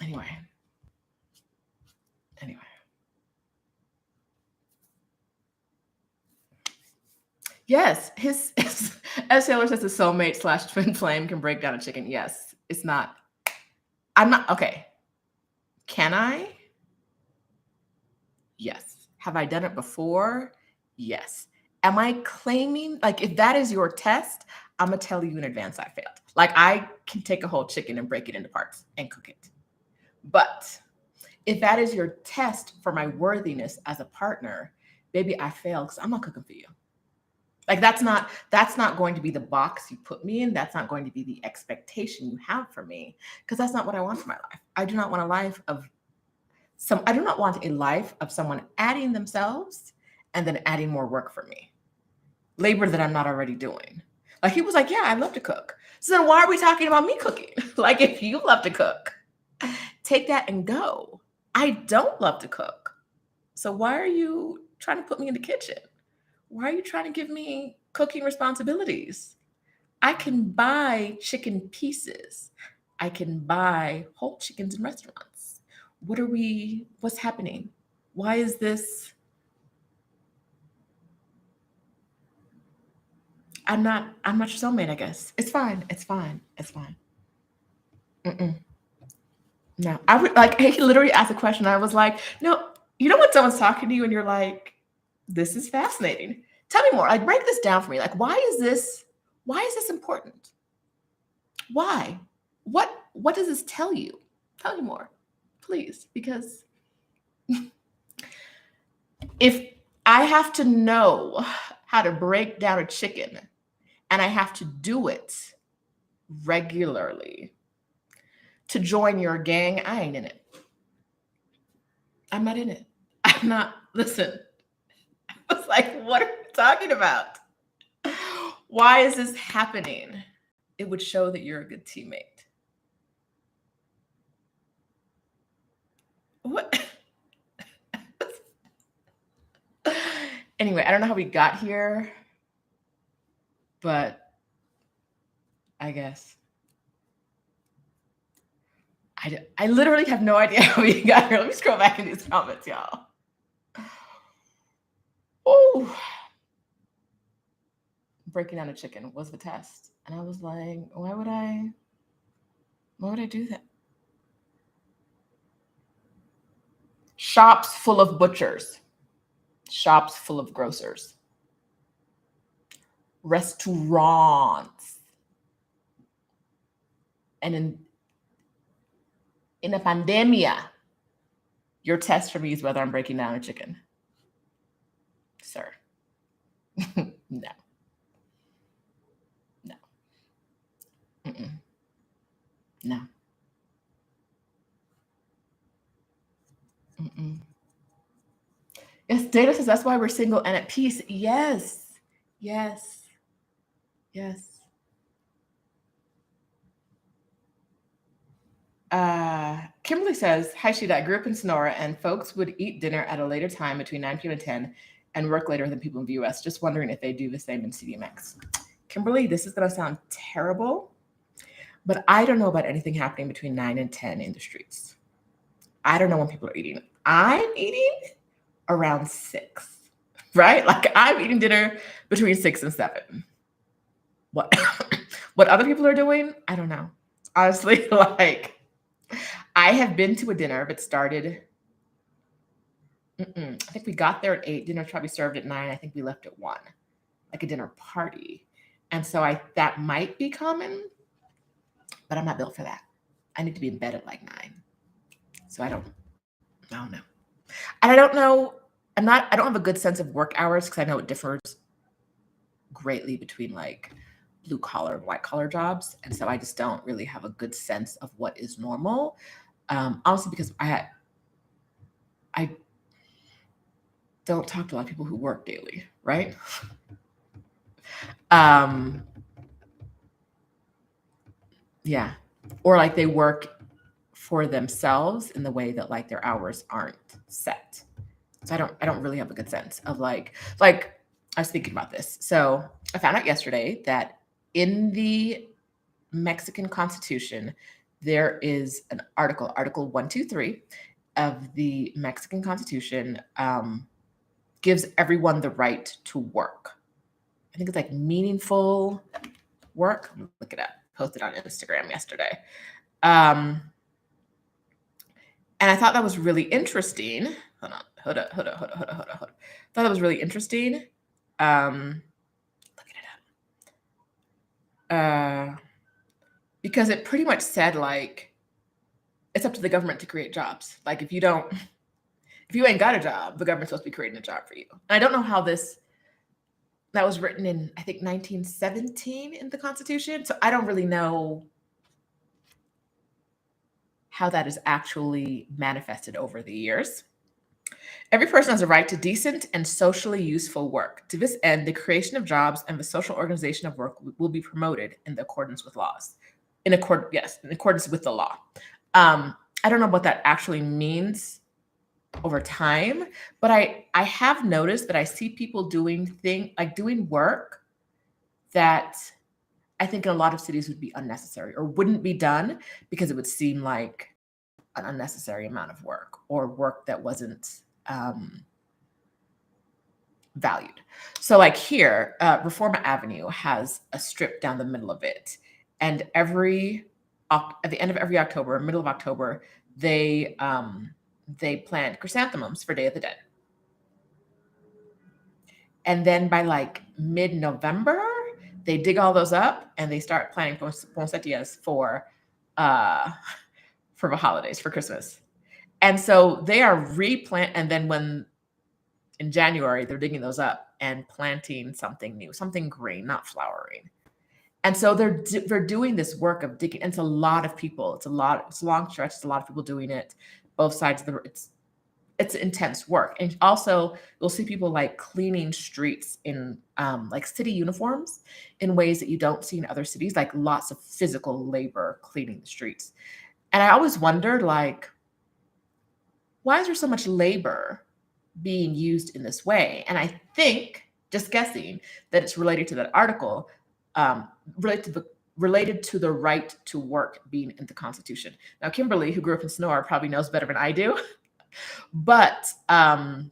Anyway. Yes, as Taylor says, a soulmate / twin flame can break down a chicken. Yes, it's not. I'm not, okay. Can I? Yes. Have I done it before? Yes. Am I claiming, like, if that is your test, I'm going to tell you in advance I failed. Like, I can take a whole chicken and break it into parts and cook it. But if that is your test for my worthiness as a partner, baby, I failed because I'm not cooking for you. Like, that's not going to be the box you put me in. That's not going to be the expectation you have for me, because that's not what I want for my life. I do not want a life of someone adding themselves and then adding more work for me. Labor that I'm not already doing. Like, he was like, yeah, I love to cook. So then why are we talking about me cooking? Like, if you love to cook, take that and go. I don't love to cook. So why are you trying to put me in the kitchen? Why are you trying to give me cooking responsibilities? I can buy chicken pieces. I can buy whole chickens in restaurants. What's happening? Why is this? I'm not your soulmate, I guess. It's fine. No, I would like, he literally asked a question. I was like, no, you know when someone's talking to you and you're like, this is fascinating. Tell me more. Like, break this down for me. Like, why is this important? Why? What does this tell you? Tell me more, please. Because if I have to know how to break down a chicken, and I have to do it regularly to join your gang, I ain't in it. I'm not in it. I'm not, listen, I was like, what are you talking about? Why is this happening? It would show that you're a good teammate. What? Anyway, I don't know how we got here, but I guess. I literally have no idea how we got here. Let me scroll back in these comments, y'all. Oh, breaking down a chicken was the test. And I was like, why would I do that? Shops full of butchers. Shops full of grocers. Restaurants. And in a pandemia, your test for me is whether I'm breaking down a chicken. Sir. No. No. Mm-mm. No. Mm-mm. Yes, Data says that's why we're single and at peace. Yes. Yes. Yes. Kimberly says, hi, Sheeta. I grew up in Sonora and folks would eat dinner at a later time between 9 p.m. and 10 and work later than people in the US. Just wondering if they do the same in CDMX. Kimberly, this is going to sound terrible, but I don't know about anything happening between 9 and 10 in the streets. I don't know when people are eating. I'm eating around 6, right? Like I'm eating dinner between 6 and 7. What other people are doing, I don't know. Honestly, like I have been to a dinner that started, I think we got there at 8, dinner probably served at 9, I think we left at 1, like a dinner party. And so that might be common, but I'm not built for that. I need to be in bed at like 9. So I don't know. And I don't know, I don't have a good sense of work hours because I know it differs greatly between like blue collar and white collar jobs. And so I just don't really have a good sense of what is normal. Honestly, because I don't talk to a lot of people who work daily, right? Yeah. Or like they work for themselves in the way that like their hours aren't set. So I don't really have a good sense of like I was thinking about this. So I found out yesterday that in the Mexican Constitution, there is an article 123 of the Mexican Constitution, gives everyone the right to work. I think it's like meaningful work. Look it up. Posted on Instagram yesterday. And I thought that was really interesting. Hold up. Thought that was really interesting. Looking it up. Because it pretty much said like, it's up to the government to create jobs. Like if you ain't got a job, the government's supposed to be creating a job for you. And I don't know how that was written in, I think 1917 in the Constitution. So I don't really know how that is actually manifested over the years. Every person has a right to decent and socially useful work. To this end, the creation of jobs and the social organization of work will be promoted in accordance with laws. In accordance with the law. I don't know what that actually means over time, but I have noticed that I see people doing work that I think in a lot of cities would be unnecessary or wouldn't be done because it would seem like an unnecessary amount of work or work that wasn't valued. So like here, Reforma Avenue has a strip down the middle of it. And at the end of every October, middle of October, they plant chrysanthemums for Day of the Dead. And then by like mid-November, they dig all those up and they start planting poinsettias for the holidays, for Christmas. And so they are replant. And then in January, they're digging those up and planting something new, something green, not flowering. And so they're doing this work of digging. And it's a lot of people. It's a long stretch. It's a lot of people doing it. Both sides of it's intense work. And also you'll see people like cleaning streets in like city uniforms in ways that you don't see in other cities, like lots of physical labor cleaning the streets. And I always wondered, like, why is there so much labor being used in this way? And I think, just guessing, that it's related to that article, related to the right to work being in the Constitution. Now, Kimberly, who grew up in Sonora, probably knows better than I do, but I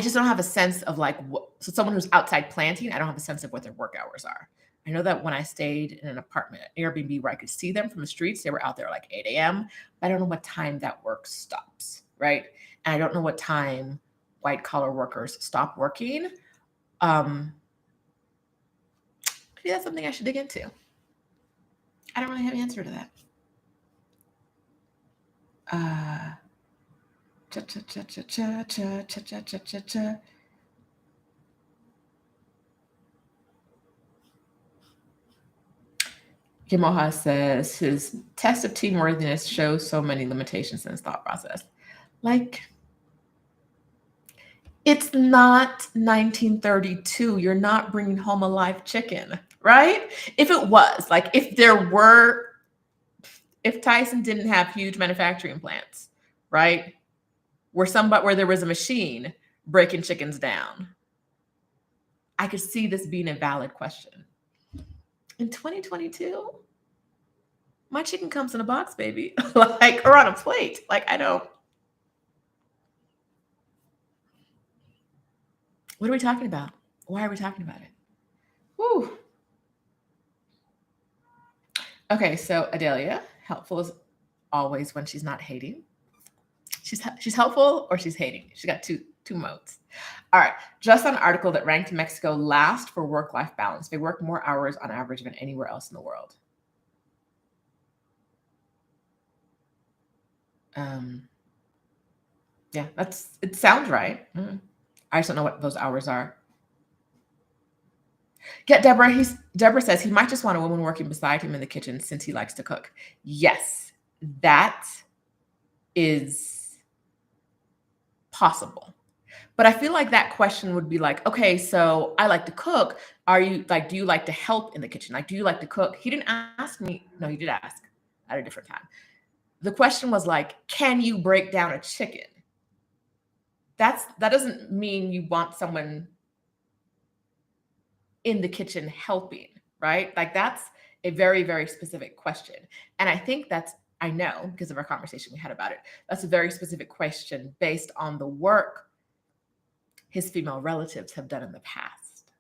just don't have a sense of like, so someone who's outside planting, I don't have a sense of what their work hours are. I know that when I stayed in an apartment at Airbnb where I could see them from the streets, they were out there like 8 a.m. But I don't know what time that work stops, right? And I don't know what time white collar workers stop working. Maybe that's something I should dig into. I don't really have an answer to that. Kimoha says his test of teamworthiness shows so many limitations in his thought process. Like, it's not 1932. You're not bringing home a live chicken, right? If it was, like, if Tyson didn't have huge manufacturing plants, right? Where there was a machine breaking chickens down, I could see this being a valid question. In 2022, my chicken comes in a box, baby, like, or on a plate. Like, I don't. What are we talking about? Why are we talking about it? Whew. Okay, so Adelia, helpful as always when she's not hating. She's helpful or she's hating. She's got two modes. All right, just an article that ranked Mexico last for work-life balance. They work more hours on average than anywhere else in the world. Yeah, it sounds right. I just don't know what those hours are. Yeah, Deborah says he might just want a woman working beside him in the kitchen since he likes to cook. Yes, that is possible. But I feel like that question would be like, okay, so I like to cook. Do you like to help in the kitchen? Like, do you like to cook? He didn't ask me. No, he did ask at a different time. The question was like, can you break down a chicken? That doesn't mean you want someone in the kitchen helping, right? Like, that's a very, very specific question. And I think I know because of our conversation we had about it, that's a very specific question based on the work his female relatives have done in the past.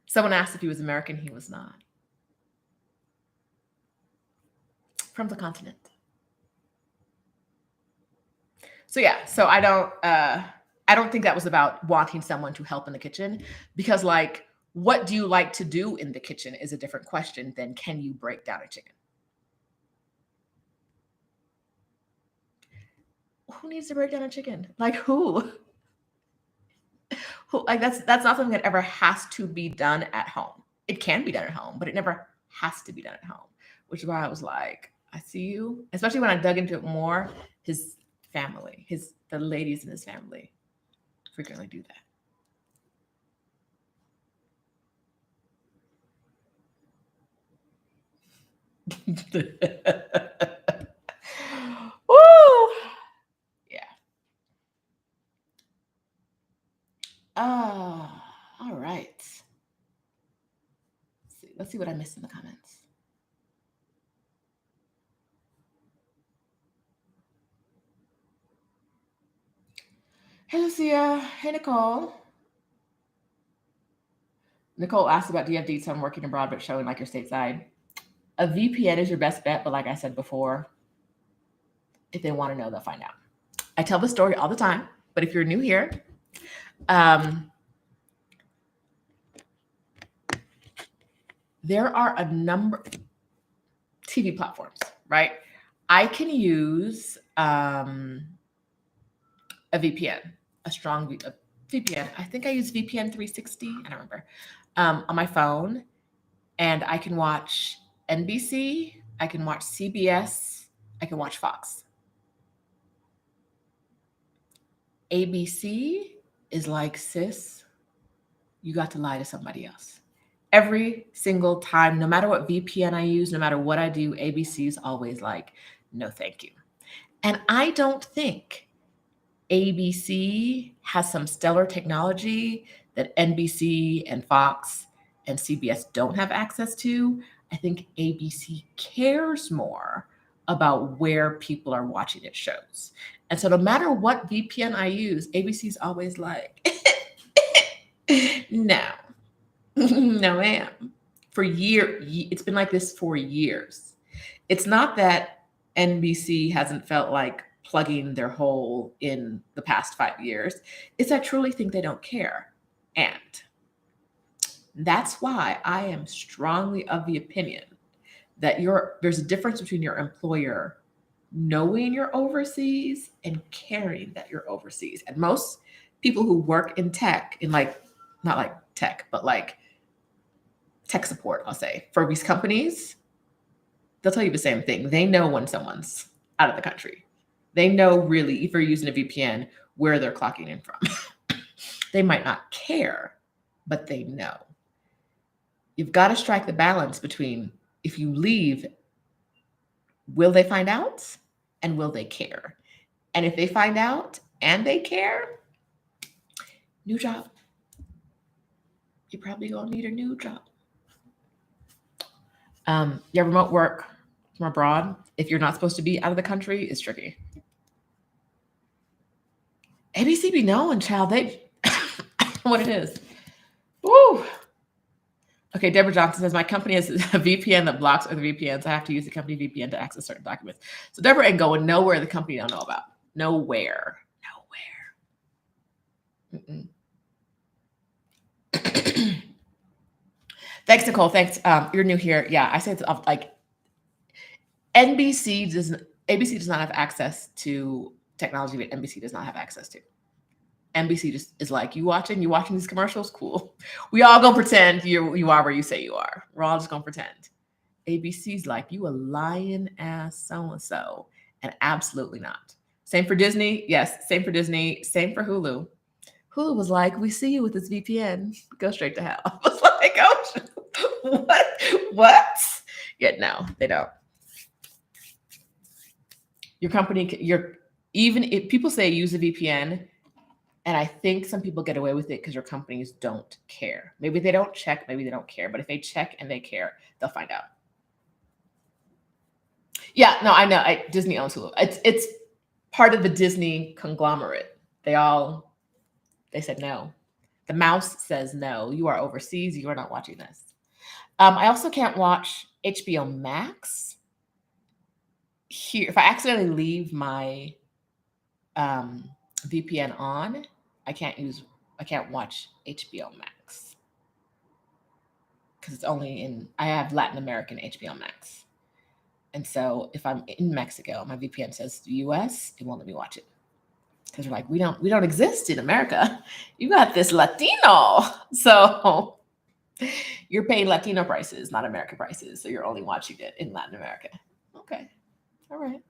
Someone asked if he was American. He was not. From the continent. So yeah, so I don't think that was about wanting someone to help in the kitchen, because like, what do you like to do in the kitchen is a different question than can you break down a chicken? Who needs to break down a chicken? Like, who? Like, that's not something that ever has to be done at home. It can be done at home, but it never has to be done at home, which is why I was like, I see you. Especially when I dug into it more, his family, the ladies in his family frequently do that. Woo! Yeah. All right. Let's see what I missed in the comments. Hey, Lucia. Hey, Nicole. Nicole asked about, do you have deets on working abroad but showing like your stateside? A VPN is your best bet, but like I said before, if they want to know, they'll find out. I tell the story all the time, but if you're new here, there are a number of TV platforms, right? I can use a VPN, a strong VPN. I think I use VPN 360. I don't remember. On my phone, and I can watch NBC. I can watch CBS. I can watch Fox. ABC is like, sis, you got to lie to somebody else. Every single time, no matter what VPN I use, no matter what I do, ABC is always like, no, thank you. And I don't think ABC has some stellar technology that NBC and Fox and CBS don't have access to. I think ABC cares more about where people are watching its shows. And so no matter what VPN I use, ABC's always like, no, no, ma'am. For years, it's been like this for years. It's not that NBC hasn't felt like plugging their hole in the past 5 years. It's I truly think they don't care. And that's why I am strongly of the opinion that there's a difference between your employer knowing you're overseas and caring that you're overseas. And most people who work in tech, in like, not like tech, but like tech support, I'll say, for these companies, they'll tell you the same thing. They know when someone's out of the country. They know really, if you're using a VPN, where they're clocking in from. They might not care, but they know. You've got to strike the balance between, if you leave, will they find out and will they care? And if they find out and they care, new job. You're probably going to need a new job. Yeah, remote work from abroad, if you're not supposed to be out of the country, is tricky. ABC be knowing, child. They what it is. Woo. Okay, Deborah Johnson says, my company has a VPN that blocks other VPNs. I have to use the company VPN to access certain documents. So Deborah ain't going nowhere the company don't know about. Nowhere. Thanks, Nicole. Thanks. You're new here. Yeah, I say it's like ABC does not have access to technology that NBC does not have access to. NBC just is like, you watching these commercials? Cool. We all gonna pretend you are where you say you are. We're all just gonna pretend. ABC's like, you a lying ass so-and-so. And absolutely not. Same for Disney. Yes, same for Disney. Same for Hulu. Hulu was like, we see you with this VPN. Go straight to hell. I was like, oh, what? Yeah, no, they don't. Your company, even if people say use a VPN, and I think some people get away with it because your companies don't care. Maybe they don't check, maybe they don't care. But if they check and they care, they'll find out. Yeah, no, I know. Disney owns Hulu. It's part of the Disney conglomerate. They said no. The mouse says no. You are overseas. You are not watching this. I also can't watch HBO Max here. If I accidentally leave my VPN on, I can't watch HBO Max because it's only I have Latin American HBO Max. And so if I'm in Mexico, my VPN says US, it won't let me watch it. Because we're like, we don't exist in America. You got this Latino. So you're paying Latino prices, not American prices. So you're only watching it in Latin America. Okay. All right.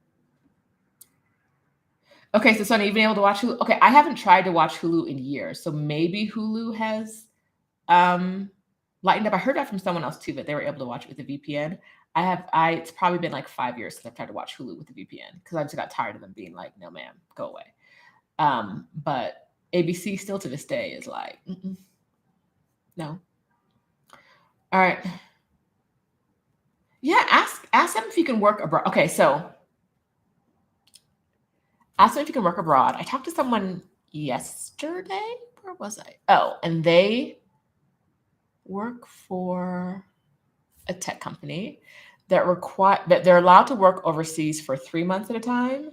Okay, so Sonia, you've been able to watch Hulu? Okay, I haven't tried to watch Hulu in years. So maybe Hulu has lightened up. I heard that from someone else too, that they were able to watch it with a VPN. It's probably been like 5 years since I've tried to watch Hulu with a VPN because I just got tired of them being like, no, ma'am, go away. But ABC still to this day is like, no. All right. Yeah, ask them if you can work abroad. Okay, so ask them if you can work abroad. I talked to someone yesterday. Where was I? Oh, and they work for a tech company that they're allowed to work overseas for 3 months at a time.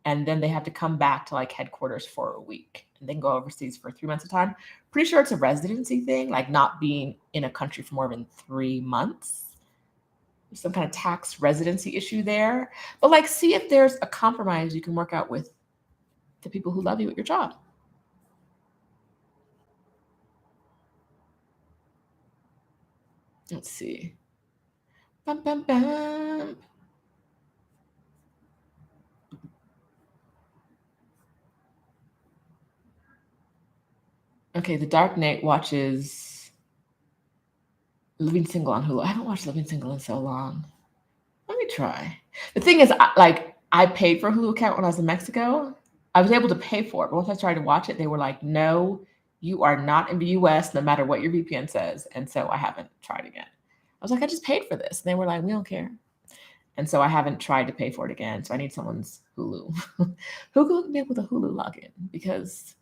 And then they have to come back to like headquarters for a week and then go overseas for 3 months at a time. Pretty sure it's a residency thing, like not being in a country for more than 3 months. There's some kind of tax residency issue there. But like, see if there's a compromise you can work out with the people who love you at your job. Let's see. Bum, bum, bum. Okay, the Dark Knight watches Living Single on Hulu. I haven't watched Living Single in so long. Let me try. The thing is, I paid for a Hulu account when I was in Mexico. I was able to pay for it, but once I tried to watch it, they were like, "No, you are not in the U.S. no matter what your VPN says." And so I haven't tried again. I was like, "I just paid for this." And they were like, "We don't care." And so I haven't tried to pay for it again. So I need someone's Hulu. Who can hook me up with a Hulu login? Because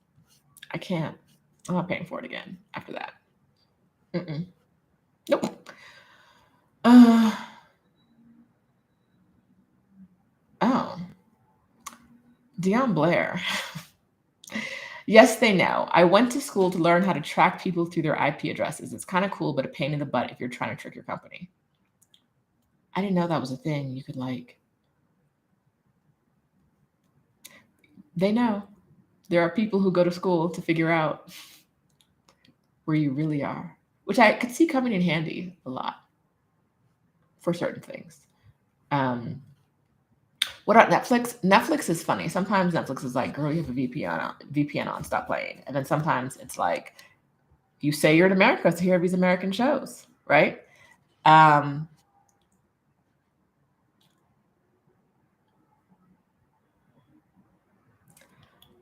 I can't. I'm not paying for it again after that. Mm-mm. Nope. Oh, Dion Blair. Yes, they know. I went to school to learn how to track people through their IP addresses. It's kind of cool, but a pain in the butt if you're trying to trick your company. I didn't know that was a thing. You could they know. There are people who go to school to figure out where you really are, which I could see coming in handy a lot for certain things. What about Netflix? Netflix is funny. Sometimes Netflix is like, girl, you have a VPN on, stop playing. And then sometimes it's like, you say you're in America, so here are these American shows, right? Um,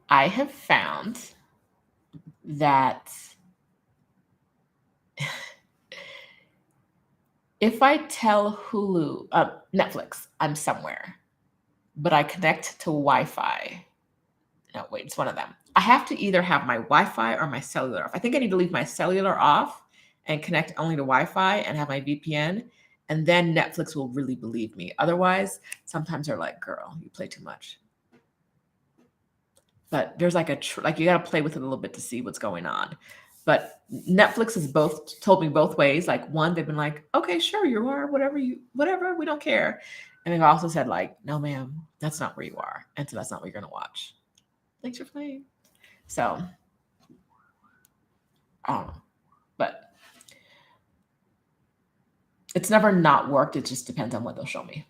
I have found that if I tell Netflix, I'm somewhere, but I connect to Wi-Fi. No, wait, it's one of them. I have to either have my Wi-Fi or my cellular off. I think I need to leave my cellular off and connect only to Wi-Fi and have my VPN, and then Netflix will really believe me. Otherwise, sometimes they're like, "Girl, you play too much." But there's like you got to play with it a little bit to see what's going on. But Netflix has both told me both ways. Like one, they've been like, "Okay, sure, you are whatever, we don't care," and they've also said like, "No, ma'am, that's not where you are, and so that's not what you're gonna watch." Thanks for playing. So I don't know, but it's never not worked. It just depends on what they'll show me.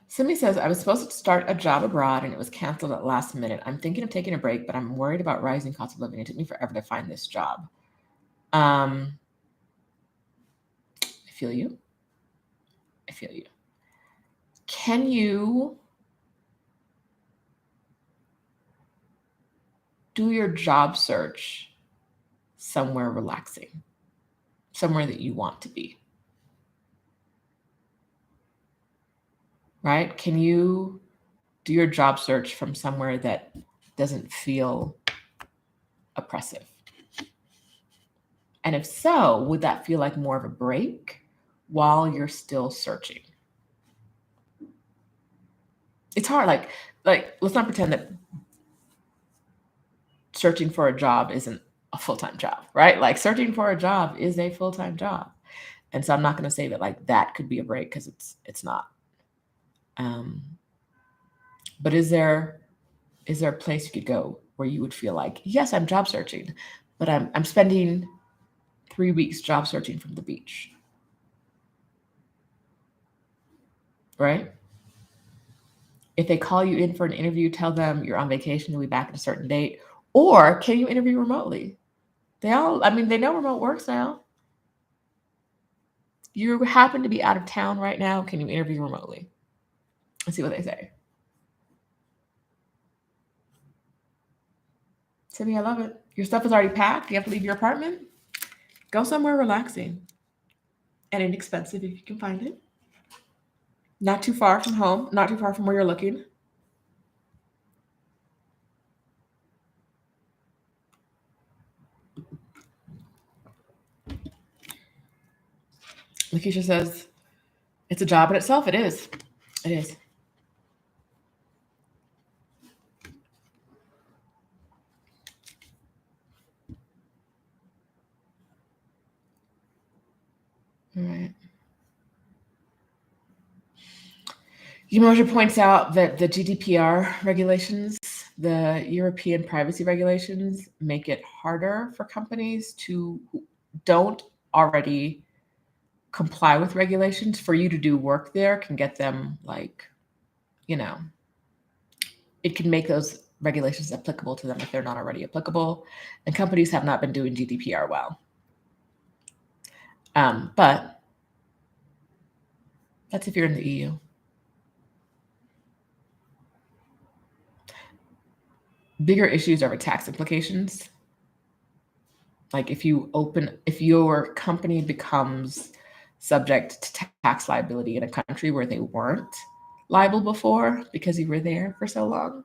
Simi says, I was supposed to start a job abroad and it was canceled at last minute. I'm thinking of taking a break, but I'm worried about rising cost of living. It took me forever to find this job. I feel you. I feel you. Can you do your job search somewhere relaxing, somewhere that you want to be? Right? Can you do your job search from somewhere that doesn't feel oppressive? And if so, would that feel like more of a break while you're still searching? It's hard. Like let's not pretend that searching for a job isn't a full-time job, right? Like searching for a job is a full-time job. And so I'm not going to say that like that could be a break because it's not. But is there a place you could go where you would feel like, yes, I'm job searching, but I'm spending 3 weeks job searching from the beach, right? If they call you in for an interview, tell them you're on vacation, you'll be back at a certain date. Or can you interview remotely? They know remote works now. You happen to be out of town right now. Can you interview remotely? And see what they say. Timmy, I love it. Your stuff is already packed. You have to leave your apartment. Go somewhere relaxing and inexpensive if you can find it. Not too far from home, not too far from where you're looking. Lakeisha says, it's a job in itself. It is. It is. All right. Yamosha points out that the GDPR regulations, the European privacy regulations, make it harder for companies who don't already comply with regulations. For you to do work there can get them it can make those regulations applicable to them if they're not already applicable. And companies have not been doing GDPR well. But that's if you're in the EU. Bigger issues are with tax implications. Like if your company becomes subject to tax liability in a country where they weren't liable before because you were there for so long,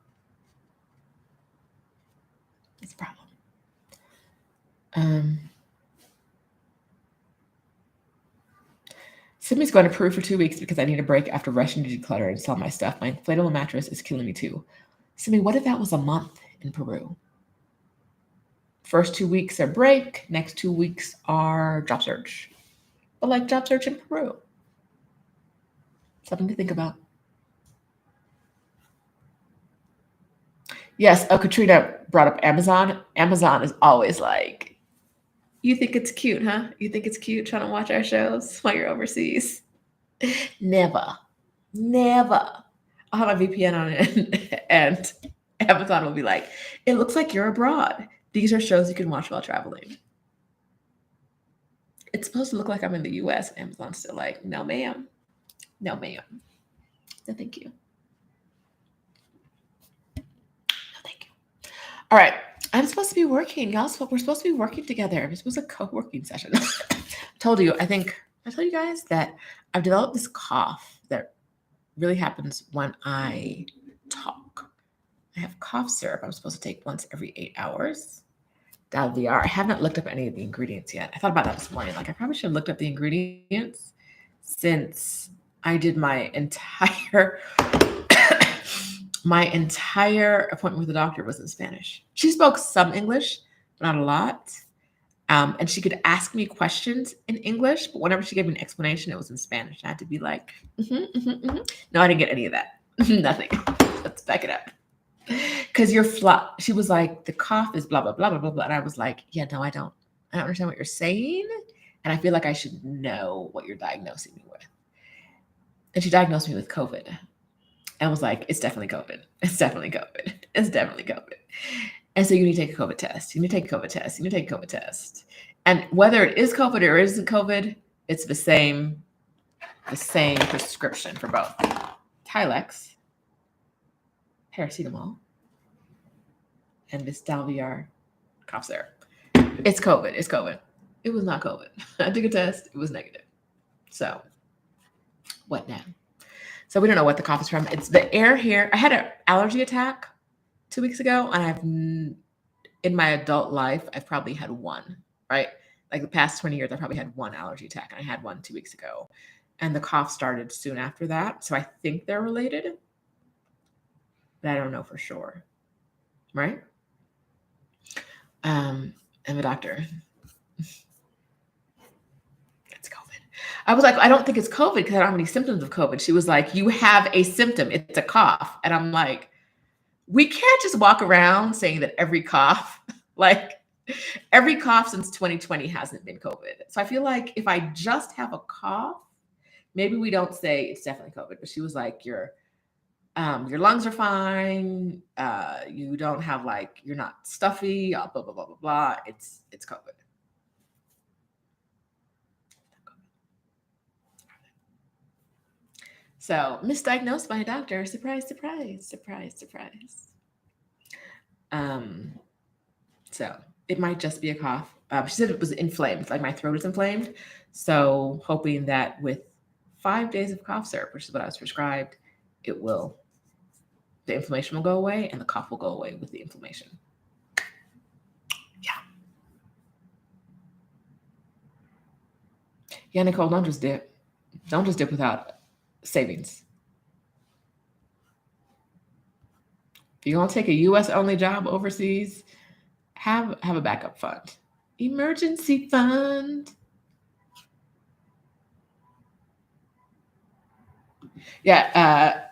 it's a problem. Simi's going to Peru for 2 weeks because I need a break after rushing to declutter and sell my stuff. My inflatable mattress is killing me too. Simi, what if that was a month in Peru? First 2 weeks are break, next 2 weeks are job search. But like job search in Peru. Something to think about. Yes, Katrina brought up Amazon. Amazon is always like, you think it's cute, huh? You think it's cute trying to watch our shows while you're overseas? Never. I'll have my VPN on it and Amazon will be like, it looks like you're abroad. These are shows you can watch while traveling. It's supposed to look like I'm in the US. Amazon's still like, no, ma'am. No, ma'am. No, thank you. No, thank you. All right. I'm supposed to be working. Y'all, we're supposed to be working together. This was a co-working session. I told you guys that I've developed this cough that really happens when I talk. I have cough syrup I'm supposed to take once every 8 hours. VR. I haven't looked up any of the ingredients yet. I thought about that this morning. Like I probably should have looked up the ingredients since I did my entire appointment with the doctor was in Spanish. She spoke some English, but not a lot. And she could ask me questions in English, but whenever she gave me an explanation, it was in Spanish. I had to be like, No, I didn't get any of that. Nothing. Let's back it up. Because she was like, the cough is blah, blah, blah, blah, blah, blah. And I was like, yeah, no, I don't understand what you're saying. And I feel like I should know what you're diagnosing me with. And she diagnosed me with COVID. And was like, it's definitely COVID. It's definitely COVID. It's definitely COVID. And so you need to take a COVID test. You need to take a COVID test. You need to take a COVID test. And whether it is COVID or isn't COVID, it's the same prescription for both. Tylex, paracetamol, and this Dalviar cough syrup. It's COVID. It's COVID. It was not COVID. I took a test. It was negative. So what now? So we don't know what the cough is from. It's the air here. I had an allergy attack 2 weeks ago, and in my adult life, I've probably had one, right? Like the past 20 years, I probably had one allergy attack, and I had one 2 weeks ago. And the cough started soon after that. So I think they're related, but I don't know for sure, right? And the doctor, it's COVID. I was like, I don't think it's COVID because I don't have any symptoms of COVID. She was like, you have a symptom. It's a cough. And I'm like, we can't just walk around saying that every cough since 2020 hasn't been COVID. So I feel like if I just have a cough, maybe we don't say it's definitely COVID. But she was like, your lungs are fine. You don't have you're not stuffy, blah, blah, blah, blah, blah. It's COVID. So misdiagnosed by a doctor. Surprise, surprise, surprise, surprise. So it might just be a cough. She said it was inflamed, like my throat is inflamed. So hoping that with 5 days of cough syrup, which is what I was prescribed, the inflammation will go away and the cough will go away with the inflammation. Yeah, Nicole, don't just dip. Don't just dip without savings. If you're going to take a U.S. only job overseas, have a backup fund. Emergency fund. Yeah,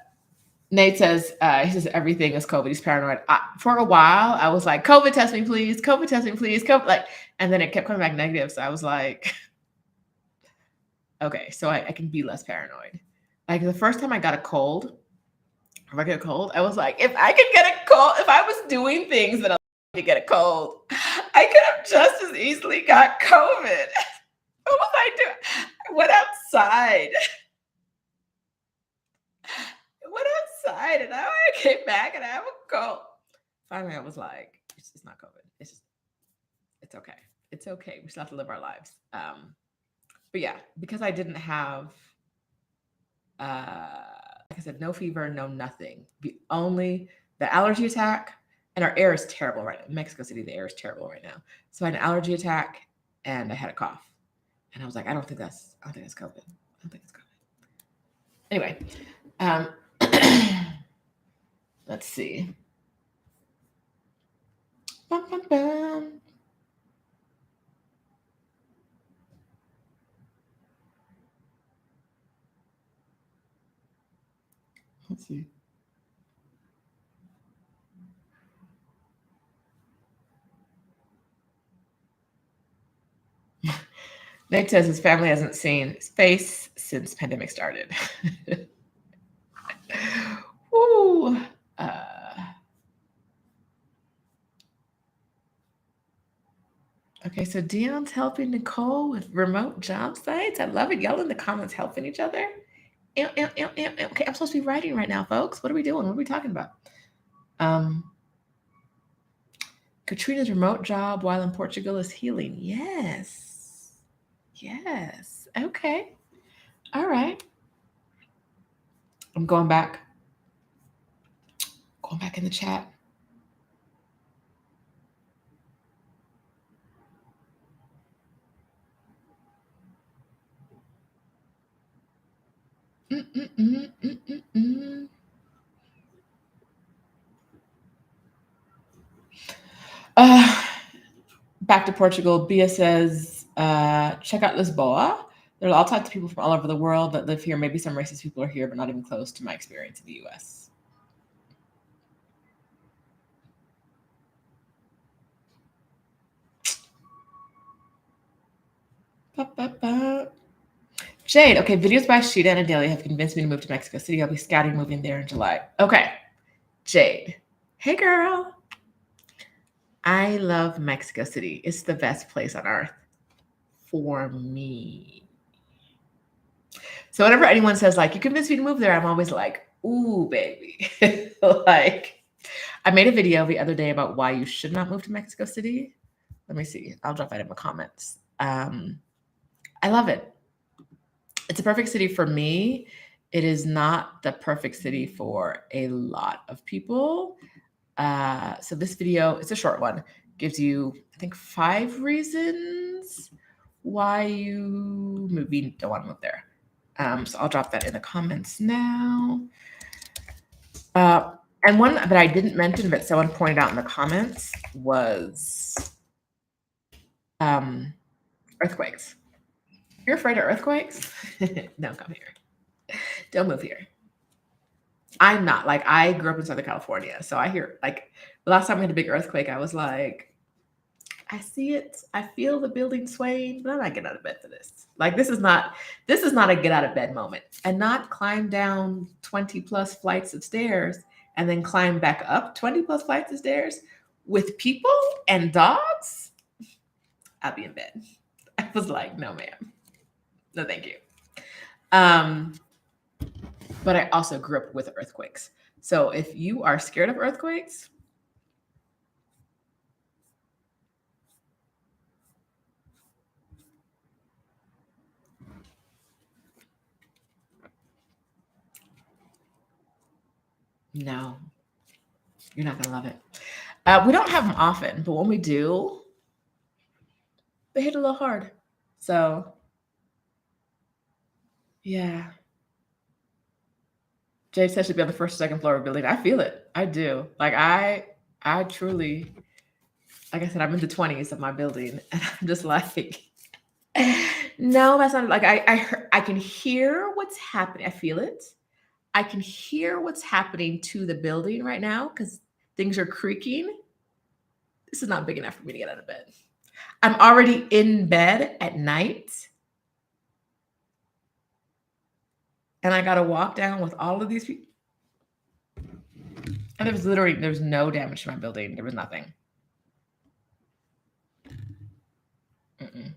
Nate says, he says everything is COVID. He's paranoid. For a while, I was like, COVID test me, please. COVID test me, please. COVID, like, and then it kept coming back negative. So I was like, okay, so I can be less paranoid. Like the first time I got a cold, if I get a cold, I was like, if I could get a cold, if I was doing things that I to get a cold, I could have just as easily got COVID. What was I doing? I went outside. And now I came back and I have a cold. Finally, I was like, it's just not COVID. It's okay. It's okay. We still have to live our lives. But yeah, because I didn't have, like I said, no fever, no nothing. The allergy attack, and our air is terrible right now. In Mexico City, the air is terrible right now. So I had an allergy attack and I had a cough. And I was like, I don't think that's COVID. I don't think it's COVID. Anyway, let's see. Bum, bum, bum. Let's see. Nick says his family hasn't seen his face since pandemic started. Ooh. Okay, so Dion's helping Nicole with remote job sites. I love it. Y'all in the comments helping each other. Okay, I'm supposed to be writing right now, folks. What are we doing? What are we talking about? Katrina's remote job while in Portugal is healing. Yes. Okay. All right. I'm going back in the chat. Back to Portugal. Bia says, check out Lisboa. There are all types of people from all over the world that live here. Maybe some racist people are here, but not even close to my experience in the US. Jade, okay, videos by Sheeta and Adelia have convinced me to move to Mexico City. I'll be scouting moving there in July. Okay, Jade. Hey, girl. I love Mexico City. It's the best place on earth for me. So whenever anyone says, like, you convinced me to move there, I'm always like, ooh, baby. Like, I made a video the other day about why you should not move to Mexico City. Let me see. I'll drop that in the comments. I love it. It's a perfect city for me. It is not the perfect city for a lot of people. So this video, it's a short one, gives you, I think, 5 reasons why you maybe don't want to move there. So I'll drop that in the comments now. And one that I didn't mention, but someone pointed out in the comments was earthquakes. You're afraid of earthquakes? No, come here. Don't move here. I'm not. Like, I grew up in Southern California, so I hear, like, the last time we had a big earthquake, I was like, I see it. I feel the building swaying, but I'm not getting out of bed for this. Like, this is not a get out of bed moment. And not climb down 20 plus flights of stairs and then climb back up 20 plus flights of stairs with people and dogs. I'll be in bed. I was like, no, ma'am. No, thank you. But I also grew up with earthquakes. So if you are scared of earthquakes, no, you're not going to love it. We don't have them often, but when we do, they hit a little hard. So, yeah. Jade said she'd be on the first or second floor of a building. I feel it. I do. Like, I truly, like I said, I'm in the 20s of my building, and I'm just like, no, that's not, like, I can hear what's happening. I feel it. I can hear what's happening to the building right now because things are creaking. This is not big enough for me to get out of bed. I'm already in bed at night, and I got to walk down with all of these people. And there's no damage to my building. There was nothing. Mm-mm.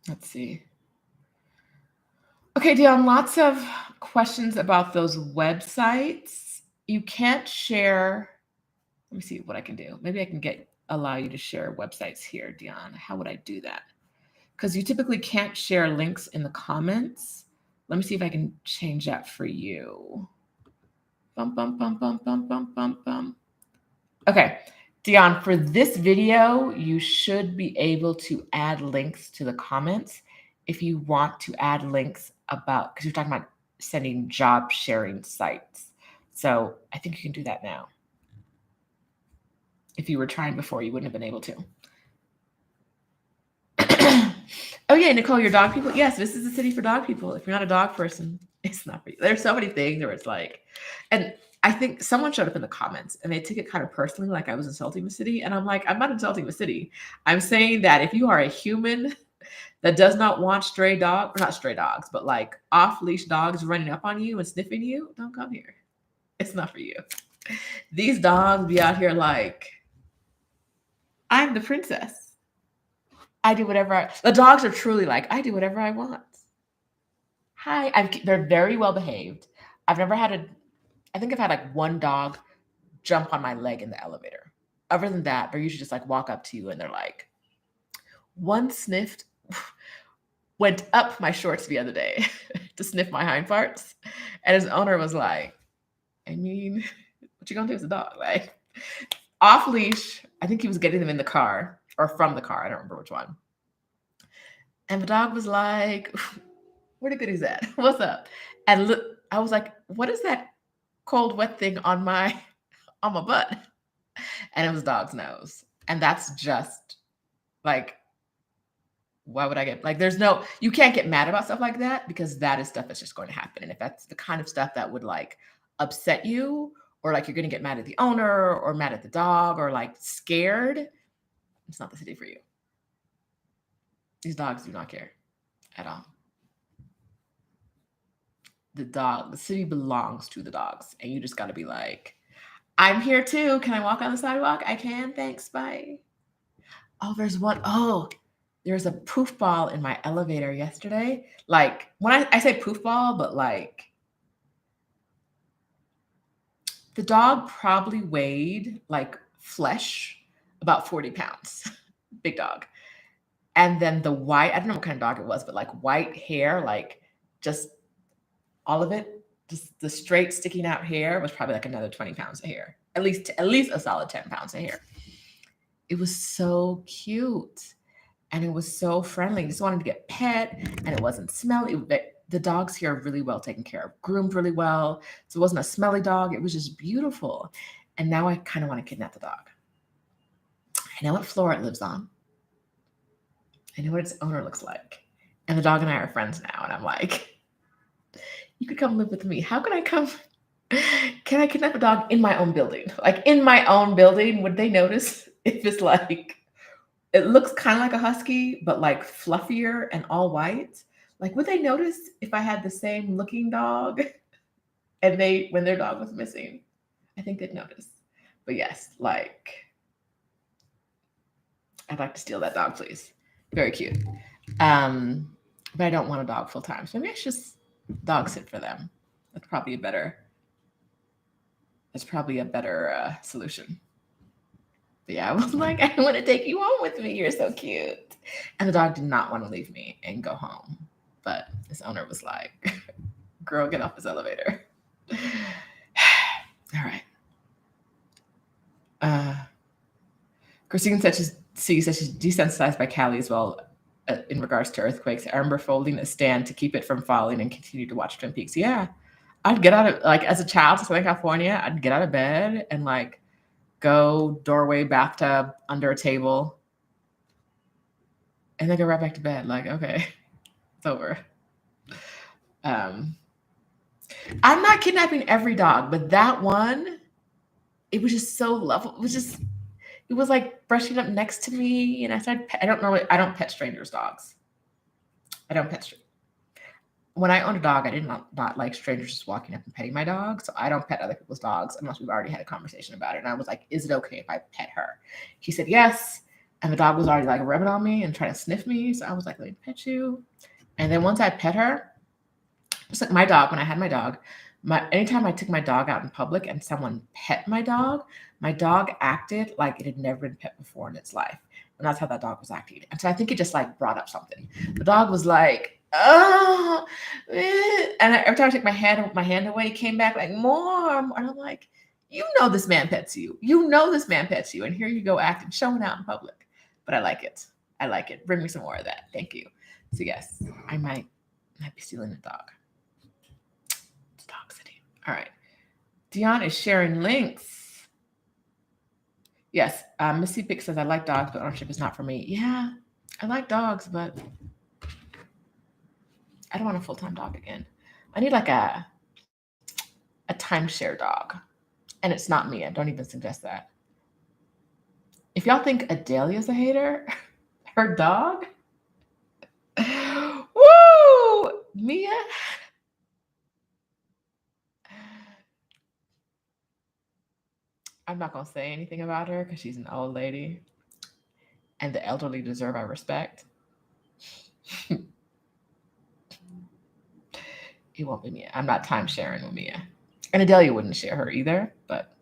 Let's see. Okay, Dion, lots of questions about those websites. You can't share. Let me see what I can do. Maybe I can allow you to share websites here, Dion. How would I do that? Because you typically can't share links in the comments. Let me see if I can change that for you. Bum, bum, bum, bum, bum, bum, bum, bum. Okay, Dion, for this video, you should be able to add links to the comments if you want to add links about, because you're talking about sending job sharing sites. So I think you can do that now. If you were trying before, you wouldn't have been able to. Oh yeah, Nicole, you're dog people? Yes, this is a city for dog people. If you're not a dog person, it's not for you. There's so many things where it's like, and I think someone showed up in the comments and they took it kind of personally, like I was insulting the city. And I'm like, I'm not insulting the city. I'm saying that if you are a human that does not want stray dogs, or not stray dogs, but like off-leash dogs running up on you and sniffing you, don't come here. It's not for you. These dogs be out here like, I'm the princess. I do whatever the dogs are truly like, I do whatever I want. Hi, they're very well behaved. I've never had I think I've had like one dog jump on my leg in the elevator. Other than that, they're usually just like walk up to you and they're like, one sniffed, went up my shorts the other day to sniff my hind parts. And his owner was like, I mean, what you gonna do as a dog? Like off leash, I think he was getting them in the car or from the car. I don't remember which one. And the dog was like, where the goodies at? What's up? And look, I was like, what is that cold, wet thing on my butt? And it was dog's nose. And that's just like, why would I get like you can't get mad about stuff like that because that is stuff that's just going to happen. And if that's the kind of stuff that would like upset you, or like you're going to get mad at the owner or mad at the dog or like scared, it's not the city for you. These dogs do not care at all. The city belongs to the dogs. And you just got to be like, I'm here too. Can I walk on the sidewalk? I can. Thanks. Bye. Oh, there's a poof ball in my elevator yesterday. Like when I say poof ball, but like the dog probably weighed like flesh about 40 pounds. Big dog. And then the white, I don't know what kind of dog it was, but like white hair, like just all of it, just the straight sticking out hair was probably like another 20 pounds of hair. At least a solid 10 pounds of hair. It was so cute. And it was so friendly. Just wanted to get pet and it wasn't smelly. The dogs here are really well taken care of, groomed really well. So it wasn't a smelly dog. It was just beautiful. And now I kind of want to kidnap the dog. I know what floor it lives on. I know what its owner looks like. And the dog and I are friends now. And I'm like, you could come live with me. How can I come? Can I kidnap a dog in my own building? Like in my own building, would they notice if it's like, it looks kind of like a husky, but like fluffier and all white? Like, would they notice if I had the same looking dog and when their dog was missing? I think they'd notice. But yes, like, I'd like to steal that dog, please. Very cute. But I don't want a dog full time. So maybe I should just dog sit for them. That's probably a better solution. But yeah, I was like, I want to take you home with me. You're so cute. And the dog did not want to leave me and go home. But his owner was like, girl, get off this elevator. All right. Christine says she's desensitized by Cali as well in regards to earthquakes. I remember folding a stand to keep it from falling and continue to watch Twin Peaks. Yeah. I'd get out of, like, as a child to Southern California, I'd get out of bed and like go doorway, bathtub, under a table, and then go right back to bed. Like, okay, it's over. Um, I'm not kidnapping every dog, but that one, it was just so lovely. It was like brushing up next to me, and I said, I don't pet strangers' dogs. I don't pet strangers. When I owned a dog, I did not like strangers just walking up and petting my dog. So I don't pet other people's dogs unless we've already had a conversation about it. And I was like, is it okay if I pet her? He said yes. And the dog was already like rubbing on me and trying to sniff me. So I was like, let me pet you. And then once I pet her, just like my dog, when I had my dog, anytime I took my dog out in public and someone pet my dog acted like it had never been pet before in its life. And that's how that dog was acting. And so I think it just like brought up something. The dog was like, oh, and every time I took my hand away, it came back like more. And I'm like, you know, this man pets you. You know, this man pets you. And here you go acting, showing out in public. But I like it. I like it. Bring me some more of that. Thank you. So yes, I might be stealing a dog. It's dog city. All right. Dion is sharing links. Yes. Missy Pick says, I like dogs, but ownership is not for me. Yeah, I like dogs, but I don't want a full-time dog again. I need like a timeshare dog. And it's not Mia. Don't even suggest that. If y'all think Adelia's a hater, her dog, woo! Mia. I'm not going to say anything about her because she's an old lady. And the elderly deserve our respect. It won't be Mia. I'm not time sharing with Mia. And Adelia wouldn't share her either, but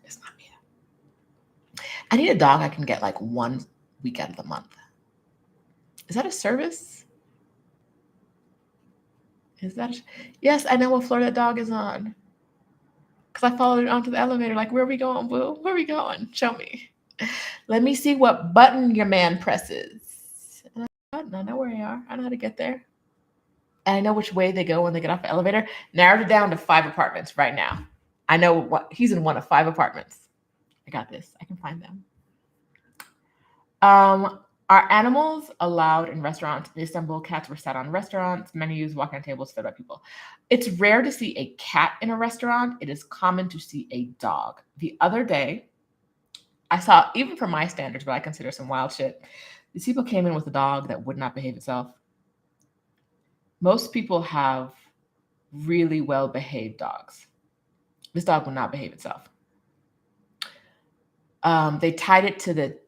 it's not Mia. I need a dog I can get like 1 week out of the month. Is that a service? Yes, I know what floor that dog is on. Because I followed it onto the elevator. Like, where are we going, boo? Where are we going? Show me. Let me see what button your man presses. And I know where they are. I know how to get there. And I know which way they go when they get off the elevator. Narrowed it down to 5 apartments right now. I know he's in one of 5 apartments. I got this. I can find them. Are animals allowed in restaurants? In Istanbul, cats were set on restaurants, menus, walking on tables fed by people. It's rare to see a cat in a restaurant. It is common to see a dog. The other day, I saw, even for my standards, but I consider some wild shit, these people came in with a dog that would not behave itself. Most people have really well-behaved dogs. This dog would not behave itself. They tied it to the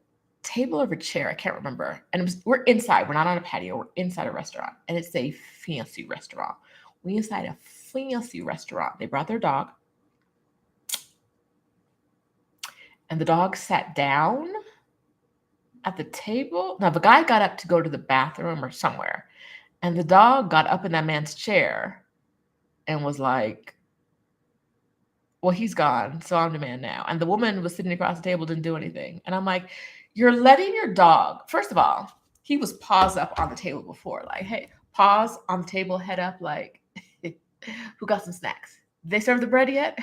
table or a chair, I can't remember. And we're inside. We're not on a patio. We're inside a restaurant. And it's a fancy restaurant. We're inside a fancy restaurant. They brought their dog. And the dog sat down at the table. Now, the guy got up to go to the bathroom or somewhere. And the dog got up in that man's chair and was like, well, he's gone, so I'm the man now. And the woman was sitting across the table, didn't do anything. And I'm like, you're letting your dog, first of all, he was paws up on the table before, like, hey, paws on the table, head up, like, who got some snacks? They serve the bread yet?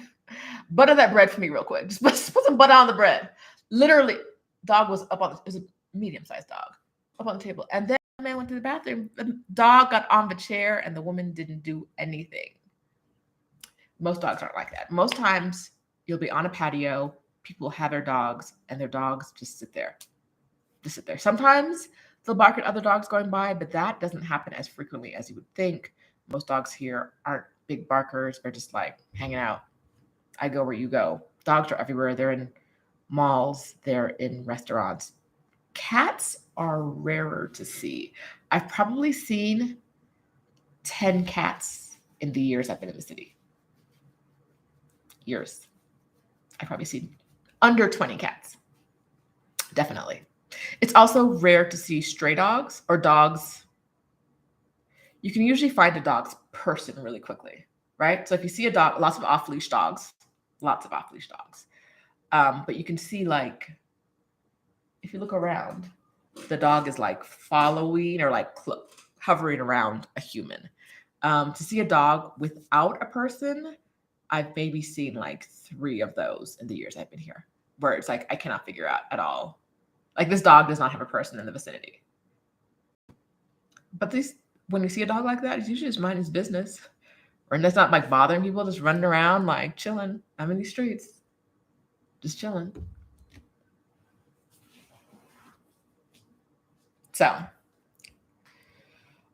Butter that bread for me real quick. Just put some butter on the bread. Literally, dog was up on, it was a medium-sized dog, up on the table. And then the man went to the bathroom. The dog got on the chair and the woman didn't do anything. Most dogs aren't like that. Most times you'll be on a patio, people have their dogs, and their dogs just sit there. Sometimes they'll bark at other dogs going by, but that doesn't happen as frequently as you would think. Most dogs here aren't big barkers. They're just like hanging out. I go where you go. Dogs are everywhere. They're in malls. They're in restaurants. Cats are rarer to see. I've probably seen 10 cats in the years I've been in the city. Years. I've probably seen under 20 cats. Definitely. It's also rare to see stray dogs or dogs. You can usually find a dog's person really quickly, right? So if you see a dog, lots of off-leash dogs. But you can see, like, if you look around, the dog is like following or like hovering around a human. To see a dog without a person, I've maybe seen like 3 of those in the years I've been here, where it's like, I cannot figure out at all. Like, this dog does not have a person in the vicinity. But when you see a dog like that, it's usually just mind his business. Or that's not like bothering people, just running around like chilling. I'm in these streets, just chilling. So,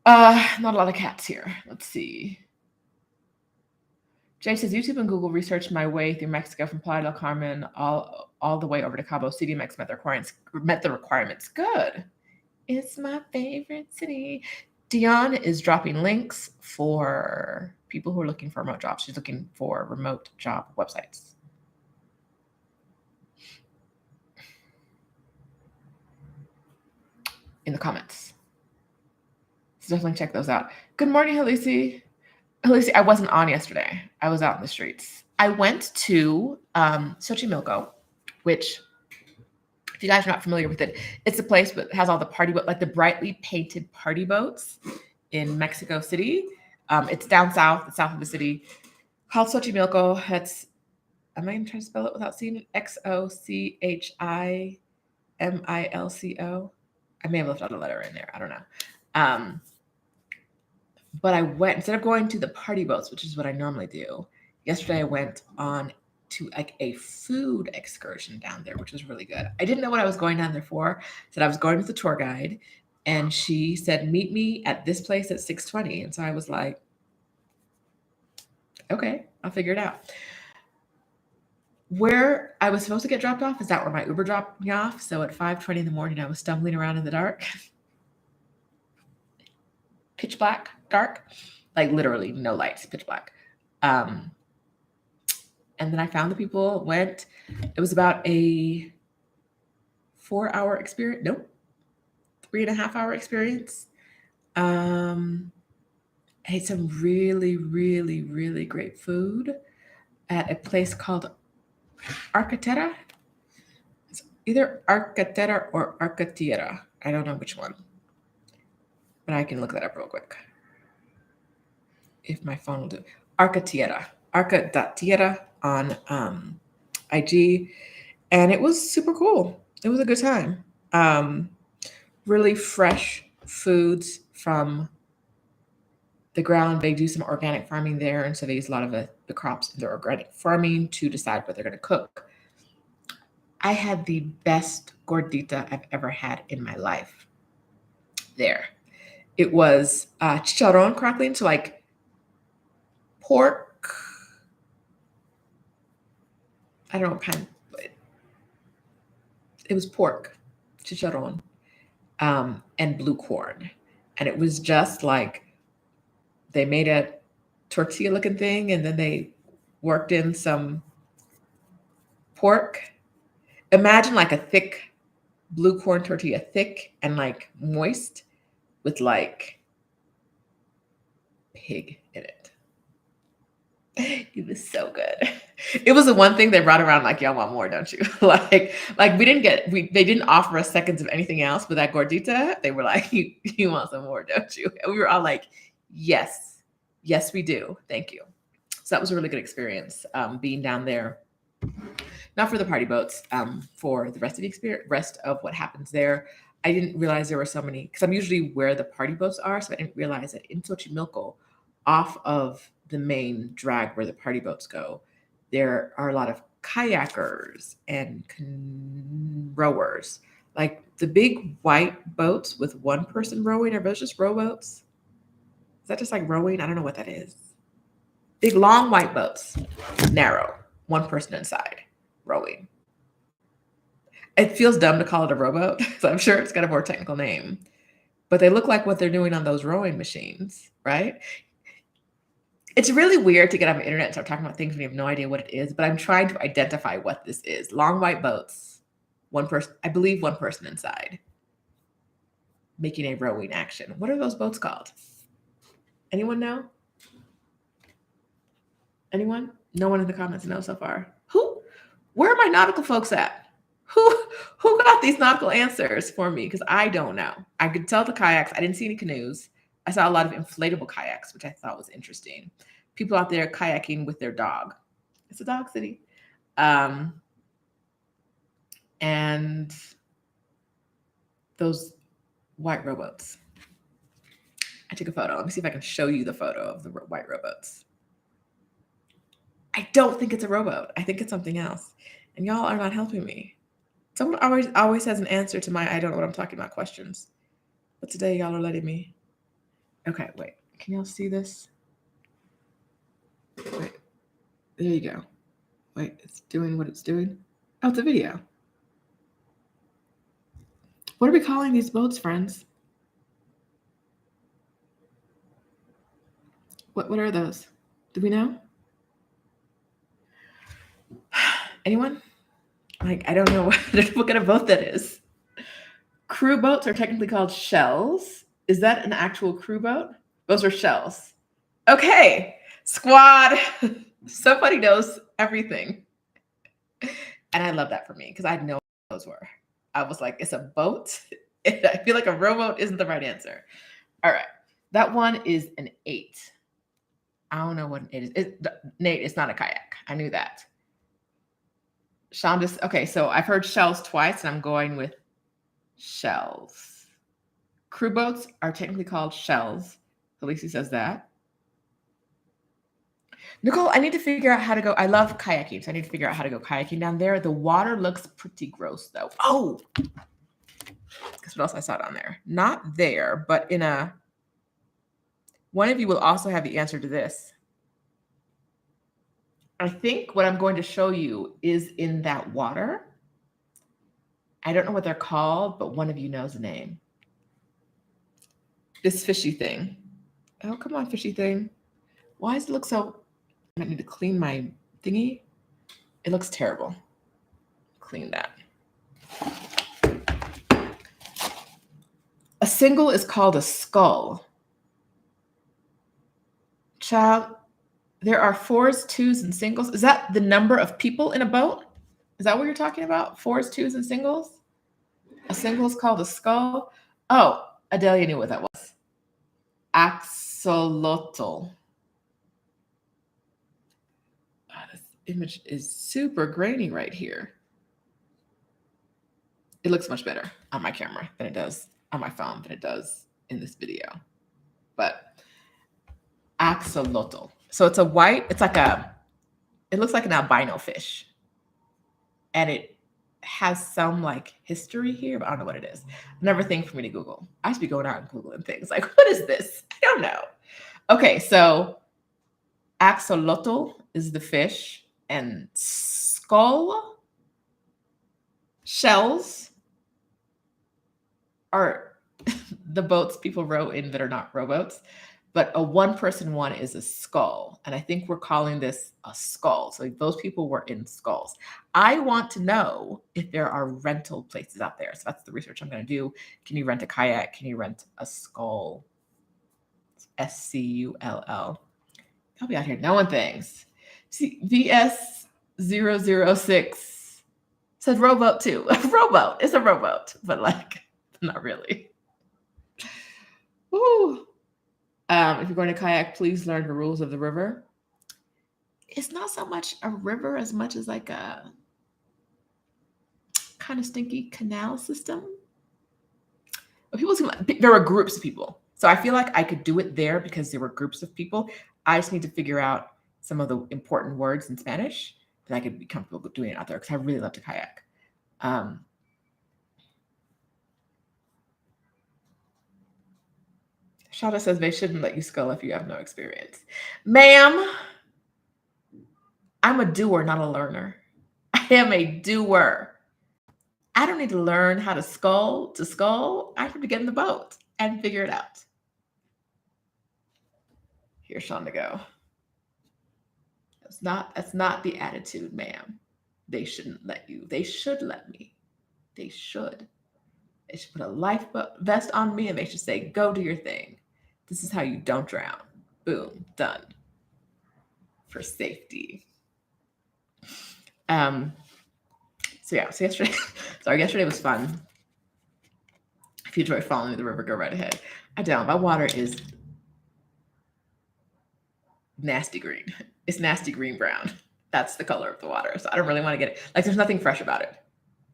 not a lot of cats here. Let's see. Jay says YouTube and Google researched my way through Mexico from Playa del Carmen all the way over to Cabo. CDMX met the requirements. Good. It's my favorite city. Dion is dropping links for people who are looking for remote jobs. She's looking for remote job websites. In the comments. So definitely check those out. Good morning, Halisi. Halisi, I wasn't on yesterday. I was out in the streets. I went to Xochimilco, which, if you guys are not familiar with it, it's a place that has all the party boat, like the brightly painted party boats in Mexico City. It's down south, the south of the city, called Xochimilco. Am I going to try to spell it without seeing it? Xochimilco. I may have left out a letter in there. I don't know. But I went, instead of going to the party boats, which is what I normally do, yesterday I went on to like a food excursion down there, which was really good. I didn't know what I was going down there for. Said I was going with the tour guide, and she said, meet me at this place at 6:20. And so I was like, okay, I'll figure it out. Where I was supposed to get dropped off is that where my Uber dropped me off. So at 5:20 in the morning, I was stumbling around in the dark. Pitch black, dark, like literally no lights, pitch black. And then I found the people, went. It was about a 4-hour experience. Nope, 3.5-hour experience. I ate some really, really, really great food at a place called Arcatera. It's either Arcatera or Arcatira. I don't know which one, but I can look that up real quick if my phone will do. Arcatira on IG, and it was super cool. It was a good time. Really fresh foods from the ground. They do some organic farming there, and so they use a lot of the crops in their organic farming to decide what they're going to cook. I had the best gordita I've ever had in my life there. It was chicharron crackling, so like pork. I don't know what kind, but it was pork, chicharron, and blue corn. And it was just like they made a tortilla looking thing and then they worked in some pork. Imagine like a thick blue corn tortilla, thick and like moist with like pig in it. It was so good. It was the one thing they brought around like, y'all want more, don't you? like they didn't offer us seconds of anything else, but that gordita, they were like, you want some more, don't you? And we were all like, yes, we do. Thank you. So that was a really good experience being down there. Not for the party boats, for the rest of the experience, rest of what happens there. I didn't realize there were so many, because I'm usually where the party boats are, so I didn't realize that in Xochimilco, off of the main drag where the party boats go, there are a lot of kayakers and rowers. Like the big white boats with one person rowing, are those just rowboats? Is that just like rowing? I don't know what that is. Big long white boats, narrow, one person inside, rowing. It feels dumb to call it a rowboat, so I'm sure it's got a more technical name. But they look like what they're doing on those rowing machines, right? It's really weird to get on the internet and start talking about things when you have no idea what it is, but I'm trying to identify what this is. Long white boats, one person, I believe one person inside, making a rowing action. What are those boats called? Anyone know? Anyone? No one in the comments knows so far. Where are my nautical folks at? Who got these nautical answers for me? Because I don't know. I could tell the kayaks. I didn't see any canoes. I saw a lot of inflatable kayaks, which I thought was interesting. People out there kayaking with their dog. It's a dog city. And those white rowboats. I took a photo. Let me see if I can show you the photo of the white rowboats. I don't think it's a rowboat. I think it's something else. And y'all are not helping me. Someone always has an answer to my I don't know what I'm talking about questions. But today y'all are letting me. Okay, wait. Can y'all see this? Wait. There you go. Wait, it's doing what it's doing. Oh, it's a video. What are we calling these boats, friends? What are those? Do we know? Anyone? Like, I don't know what kind of boat that is. Crew boats are technically called shells. Is that an actual crew boat? Those are shells. Okay, squad. Somebody knows everything. And I love that for me because I know what those were. I was like, it's a boat. And I feel like a rowboat isn't the right answer. All right. That one is an 8. I don't know what an 8 is. Nate, it's not a kayak. I knew that. Shonda, okay, so I've heard shells twice, and I'm going with shells. Crew boats are technically called shells. Felicia says that. Nicole, I need to figure out how to go. I love kayaking, so I need to figure out how to go kayaking down there. The water looks pretty gross, though. Oh, guess what else I saw down there? Not there, but in a. One of you will also have the answer to this. I think what I'm going to show you is in that water. I don't know what they're called, but one of you knows the name. This fishy thing. Oh, come on, fishy thing. Why does it look so... I might need to clean my thingy. It looks terrible. Clean that. A single is called a scull. Child, there are 4s, 2s, and singles. Is that the number of people in a boat? Is that what you're talking about? 4s, 2s, and singles? A single is called a scull. Oh, Adelia knew what that was. Axolotl. Oh, this image is super grainy right here. It looks much better on my camera than it does on my phone than it does in this video. But axolotl. So it's a white, it looks like an albino fish. And it has some like history here, but I don't know what it is. Another thing for me to Google. I should be going out and Googling things. Like, what is this? I don't know. Okay, so axolotl is the fish, and skull shells are the boats people row in that are not rowboats. But a one-person one is a scull. And I think we're calling this a scull. So those people were in skulls. I want to know if there are rental places out there. So that's the research I'm going to do. Can you rent a kayak? Can you rent a scull? SCULL. I'll be out here knowing things. See, VS006 said rowboat too. Rowboat. It's a rowboat, but like, not really. Woo. If you're going to kayak, please learn the rules of the river. It's not so much a river as much as like a kind of stinky canal system. But people seem like there were groups of people. So I feel like I could do it there because there were groups of people. I just need to figure out some of the important words in Spanish that I could be comfortable doing it out there because I really love to kayak. Shada says they shouldn't let you scull if you have no experience. Ma'am, I'm a doer, not a learner. I am a doer. I don't need to learn how to scull. I have to get in the boat and figure it out. Here's Shonda go. That's not the attitude, ma'am. They shouldn't let you. They should let me. They should. They should put a life vest on me and they should say, go do your thing. This is how you don't drown. Boom, done. For safety. So yesterday was fun. If you enjoy following the river, go right ahead. I don't. My water is nasty green. It's nasty green brown. That's the color of the water. So I don't really want to get it. Like, there's nothing fresh about it.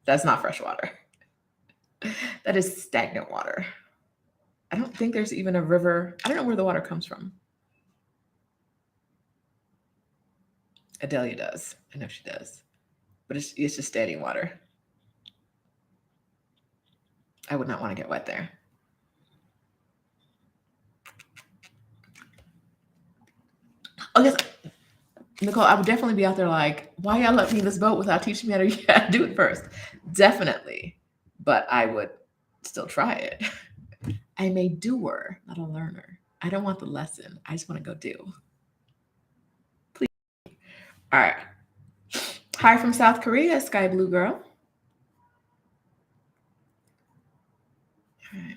That's not fresh water. That is stagnant water. I don't think there's even a river. I don't know where the water comes from. Adelia does. I know she does. But it's just standing water. I would not want to get wet there. Oh, yes. Nicole, I would definitely be out there like, why y'all let me in this boat without teaching me how to do it first? Definitely. But I would still try it. I'm a doer, not a learner. I don't want the lesson. I just want to go do. Please. All right. Hi from South Korea, Sky Blue Girl. All right.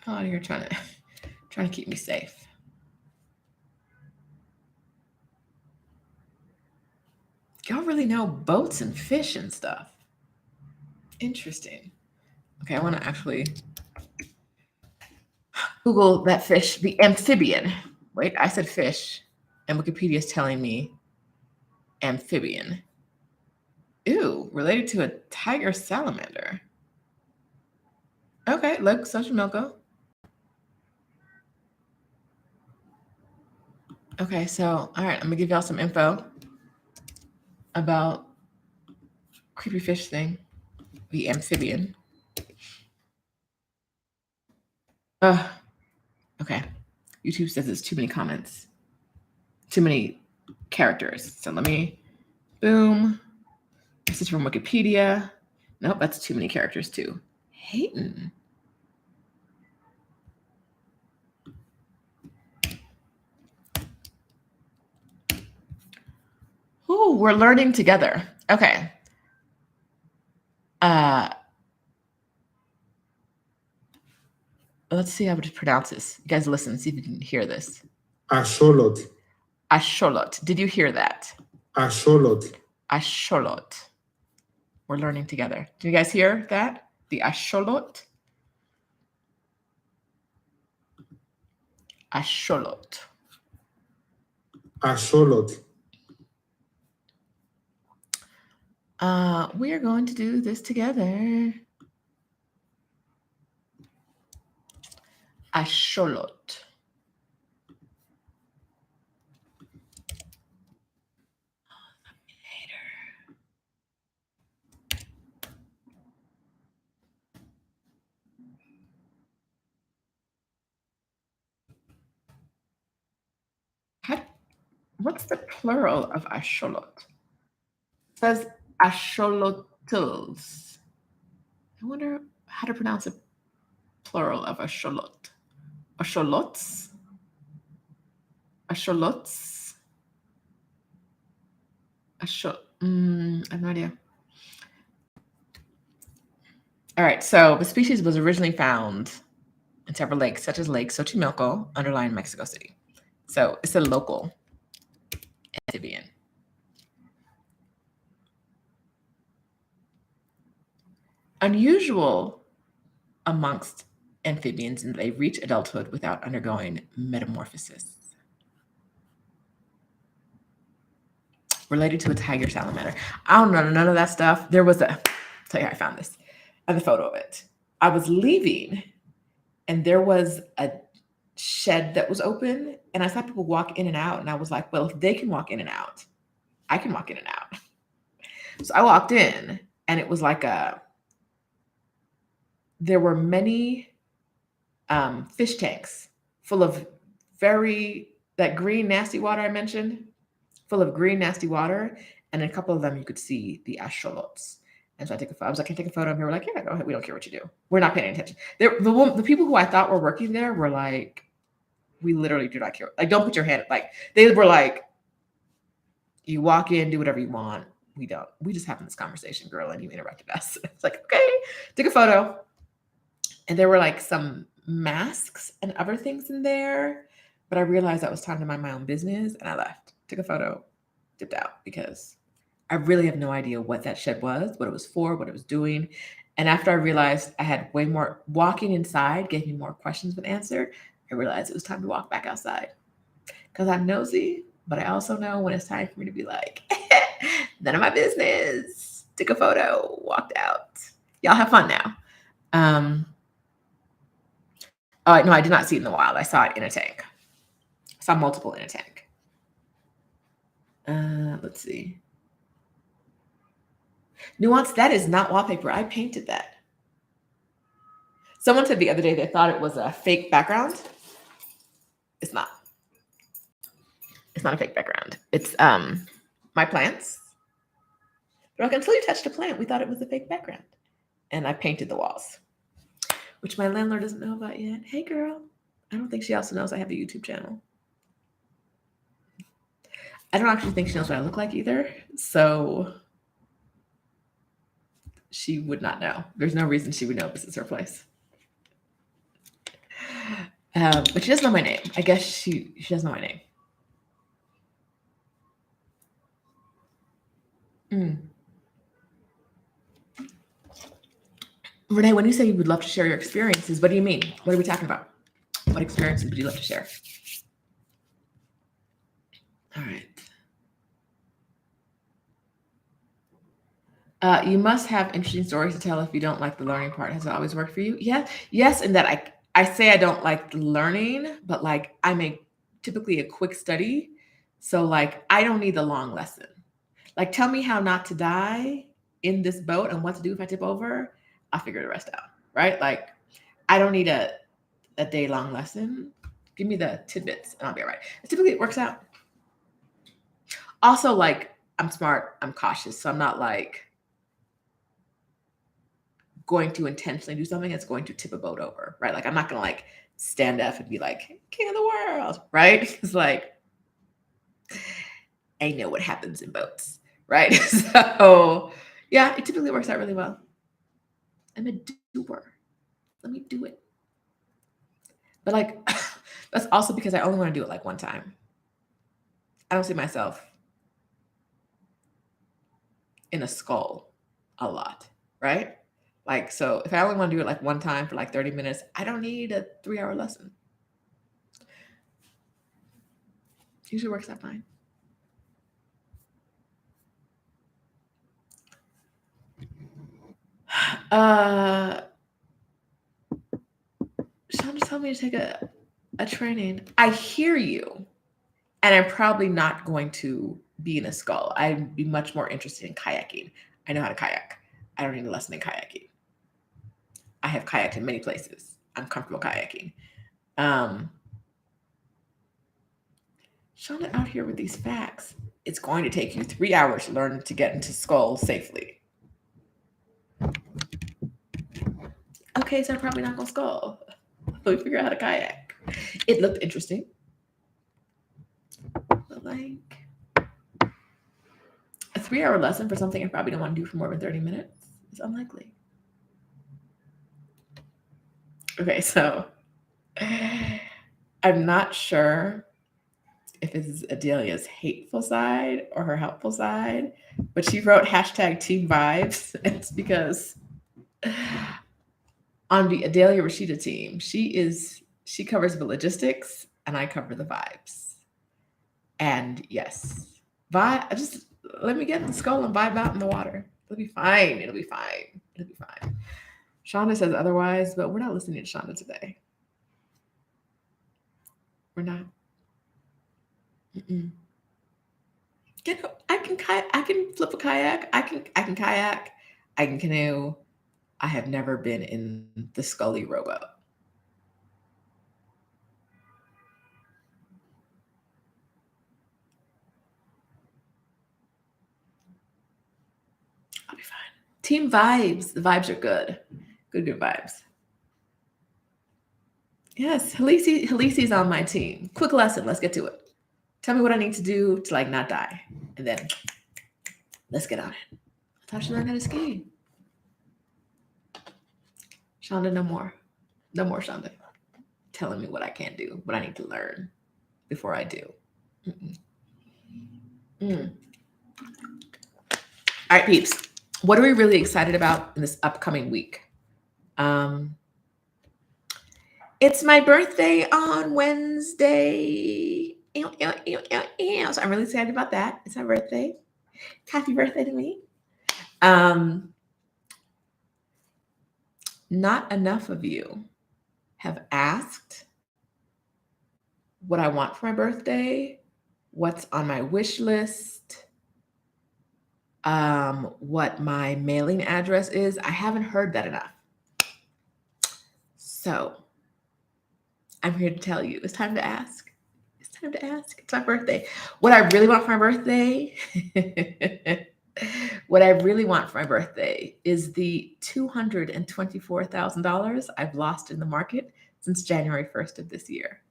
I'm out here trying to keep me safe. Y'all really know boats and fish and stuff. Interesting. Okay, I want to actually Google that fish, the amphibian. Wait, I said fish, and Wikipedia is telling me amphibian. Ew, related to a tiger salamander. Okay, look, Xochimilco. Okay, so all right, I'm gonna give y'all some info about creepy fish thing, the amphibian. Okay. YouTube says it's too many comments, too many characters. So let me, boom. This is from Wikipedia. Nope, that's too many characters too. Hayden. Ooh, we're learning together. Okay. Let's see how to pronounce this. You guys listen, see if you can hear this. Axolot. Axolot. Did you hear that? Axolot. Axolot. We're learning together. Do you guys hear that? The axolot? Axolot. Axolot. We are going to do this together. Axolot. What's the plural of axolot? It says axolotls. I wonder how to pronounce a plural of axolot. Axolots? Axolots? I have no idea. All right, so the species was originally found in several lakes, such as Lake Xochimilco, underlying Mexico City. So it's a local amphibian. Unusual amongst amphibians in that they reach adulthood without undergoing metamorphosis. Related to a tiger salamander. I don't know none of that stuff. There was a, tell you how I found this, and the photo of it. I was leaving, and there was a shed that was open, and I saw people walk in and out, and I was like, well, if they can walk in and out, I can walk in and out. So I walked in, and it was like there were many fish tanks full of that green nasty water I mentioned, full of green nasty water, and in a couple of them you could see the axolots. And so I took a photo. I was like, can I take a photo? And they were like, yeah, go ahead. We don't care what you do. We're not paying any attention. The people who I thought were working there were like, we literally do not care. Like, don't put your hand, like, they were like, you walk in, do whatever you want. We don't. We just having this conversation, girl, and you interrupted us. It's like, okay, took a photo. And there were like some masks and other things in there. But I realized that was time to mind my own business, and I left. Took a photo, dipped out, because I really have no idea what that shed was, what it was for, what it was doing. And after I realized I had way more, walking inside gave me more questions than answered, I realized it was time to walk back outside. Because I'm nosy, but I also know when it's time for me to be like, none of my business. Took a photo, walked out. Y'all have fun now. Oh, no, I did not see it in the wild. I saw it in a tank. I saw multiple in a tank. Let's see. Nuance, that is not wallpaper. I painted that. Someone said the other day they thought it was a fake background. It's not. It's not a fake background. It's my plants. But like, until you touched a plant, we thought it was a fake background. And I painted the walls, which my landlord doesn't know about yet. Hey, girl. I don't think she also knows I have a YouTube channel. I don't actually think she knows what I look like either. So she would not know. There's no reason she would know this is her place. But she doesn't know my name. I guess she doesn't know my name. Renee, when you say you would love to share your experiences, what do you mean? What are we talking about? What experiences would you love to share? All right. You must have interesting stories to tell if you don't like the learning part. Has it always worked for you? Yeah. Yes, in that I say I don't like the learning, but like I'm typically a quick study. So like I don't need the long lesson. Like tell me how not to die in this boat and what to do if I tip over. I'll figure the rest out. Right? Like I don't need a day-long lesson. Give me the tidbits and I'll be all right. Typically it works out. Also, like I'm smart, I'm cautious. So I'm not like going to intentionally do something that's going to tip a boat over, right? Like I'm not gonna like stand up and be like king of the world, right? It's like I know what happens in boats, right? So yeah, it typically works out really well. I'm a doer. Let me do it. But like that's also because I only want to do it like one time. I don't see myself in a skull a lot, right? Like, so if I only want to do it like one time for like 30 minutes, I don't need a 3-hour lesson. Usually works out fine. Shonda told me to take a training. I hear you. And I'm probably not going to be in a skull. I'd be much more interested in kayaking. I know how to kayak. I don't need a lesson in kayaking. I have kayaked in many places. I'm comfortable kayaking. Shonda out here with these facts. It's going to take you 3 hours to learn to get into skull safely. Okay, so I'm probably not going to skull. Let me figure out how to kayak. It looked interesting. But like a 3-hour lesson for something I probably don't want to do for more than 30 minutes is unlikely. Okay, so I'm not sure if it's Adelia's hateful side or her helpful side, but she wrote hashtag team vibes. It's because on the Adelia Rashida team, she covers the logistics and I cover the vibes. And yes, just let me get in the skull and vibe out in the water. It'll be fine. It'll be fine. It'll be fine. Shonda says otherwise, but we're not listening to Shonda today. We're not. Mm-mm. I can flip a kayak. I can kayak. I can canoe. I have never been in the Scully rowboat. I'll be fine. Team vibes. The vibes are good. Good vibes. Yes, Halisi's on my team. Quick lesson. Let's get to it. Tell me what I need to do to like not die. And then let's get on it. I thought you learned how to ski. Shonda, no more. No more, Shonda. Telling me what I can't do, what I need to learn before I do. All right, peeps. What are we really excited about in this upcoming week? It's my birthday on Wednesday. So I'm really excited about that. It's my birthday. Happy birthday to me. Not enough of you have asked what I want for my birthday, what's on my wish list, what my mailing address is. I haven't heard that enough. So I'm here to tell you, it's time to ask. It's time to ask. It's my birthday. What I really want for my birthday, what I really want for my birthday is the $224,000 I've lost in the market since January 1st of this year.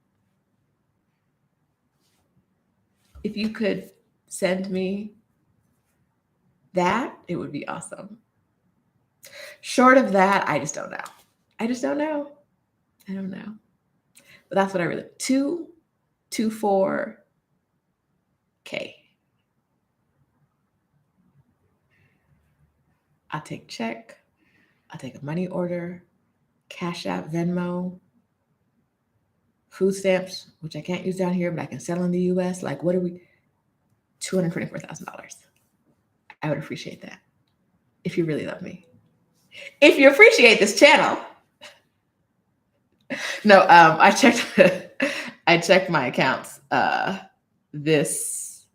If you could send me that, it would be awesome. Short of that, I just don't know. I don't know. But that's what I really, 224K. I'll take check. I'll take a money order, Cash App, Venmo, food stamps, which I can't use down here, but I can sell in the US. Like, what are we? $224,000. I would appreciate that if you really love me. If you appreciate this channel. No, I checked my accounts this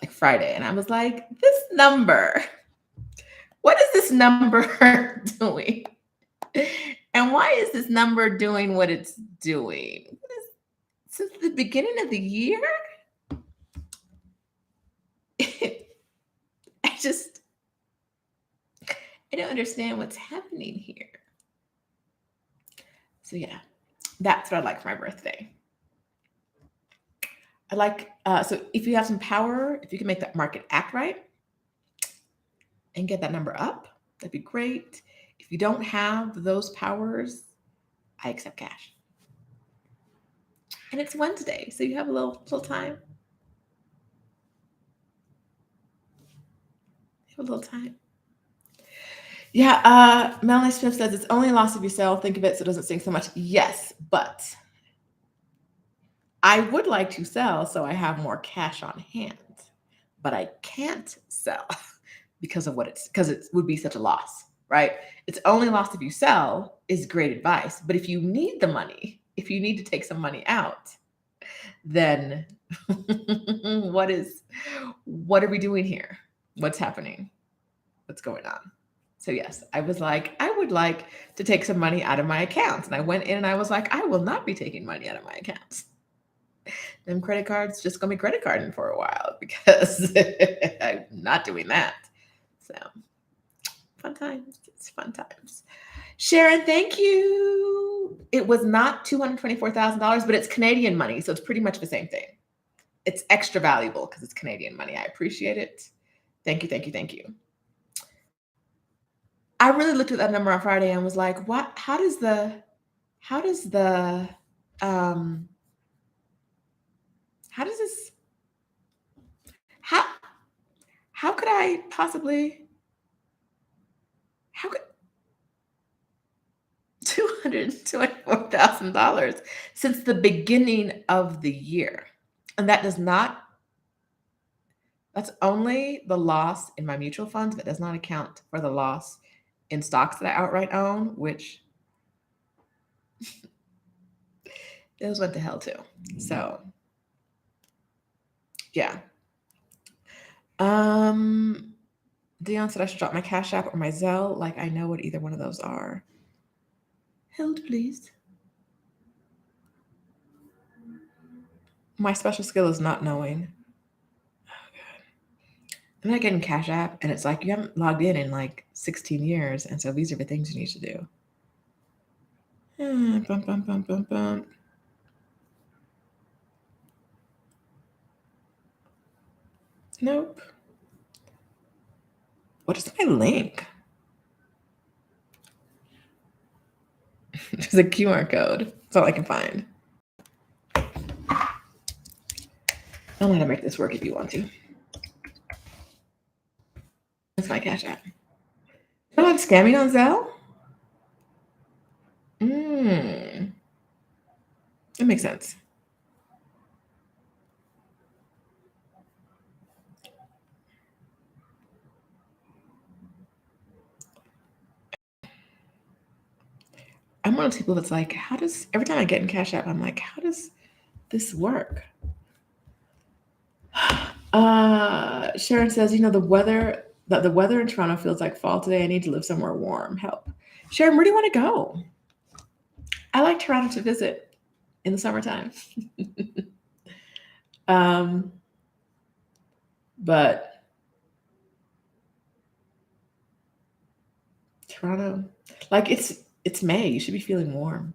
like Friday, and I was like, this number, what is this number doing? And why is this number doing what it's doing? Since the beginning of the year? I don't understand what's happening here. So yeah, that's what I'd like for my birthday. I'd like, so if you have some power, if you can make that market act right and get that number up, that'd be great. If you don't have those powers, I accept cash. And it's Wednesday, so you have a little time. You have a little time. Yeah, Melanie Smith says it's only a loss if you sell. Think of it so it doesn't sink so much. Yes, but I would like to sell so I have more cash on hand, but I can't sell because it would be such a loss, right? It's only loss if you sell is great advice. But if you need the money, if you need to take some money out, then what are we doing here? What's happening? What's going on? So yes, I was like, I would like to take some money out of my accounts. And I went in and I was like, I will not be taking money out of my accounts. Them credit cards just gonna be credit carding for a while because I'm not doing that. So fun times. It's fun times. Sharon, thank you. It was not $224,000, but it's Canadian money. So it's pretty much the same thing. It's extra valuable because it's Canadian money. I appreciate it. Thank you, thank you, thank you. I really looked at that number on Friday and was like, what? How does this, how could I possibly, how could $224,000 since the beginning of the year? And that's only the loss in my mutual funds, but does not account for the loss in stocks that I outright own, which those went to hell too. So yeah. Dion said I should drop my Cash App or my Zelle. Like I know what either one of those are. Held, please. My special skill is not knowing. Oh God. I'm not getting Cash App, and it's like you haven't logged in like 16 years, and so these are the things you need to do. Bum, bum, bum, bum, bum. Nope. What is my link? There's a QR code. That's all I can find. I don't know how to make this work if you want to. That's my Cash App. You know what? Scamming on Zelle? That makes sense. I'm one of those people that's like, every time I get in Cash App, I'm like, how does this work? Sharon says, the weather in Toronto feels like fall today. I need to live somewhere warm. Help. Sharon, where do you want to go? I like Toronto to visit in the summertime. But Toronto, like it's May. You should be feeling warm.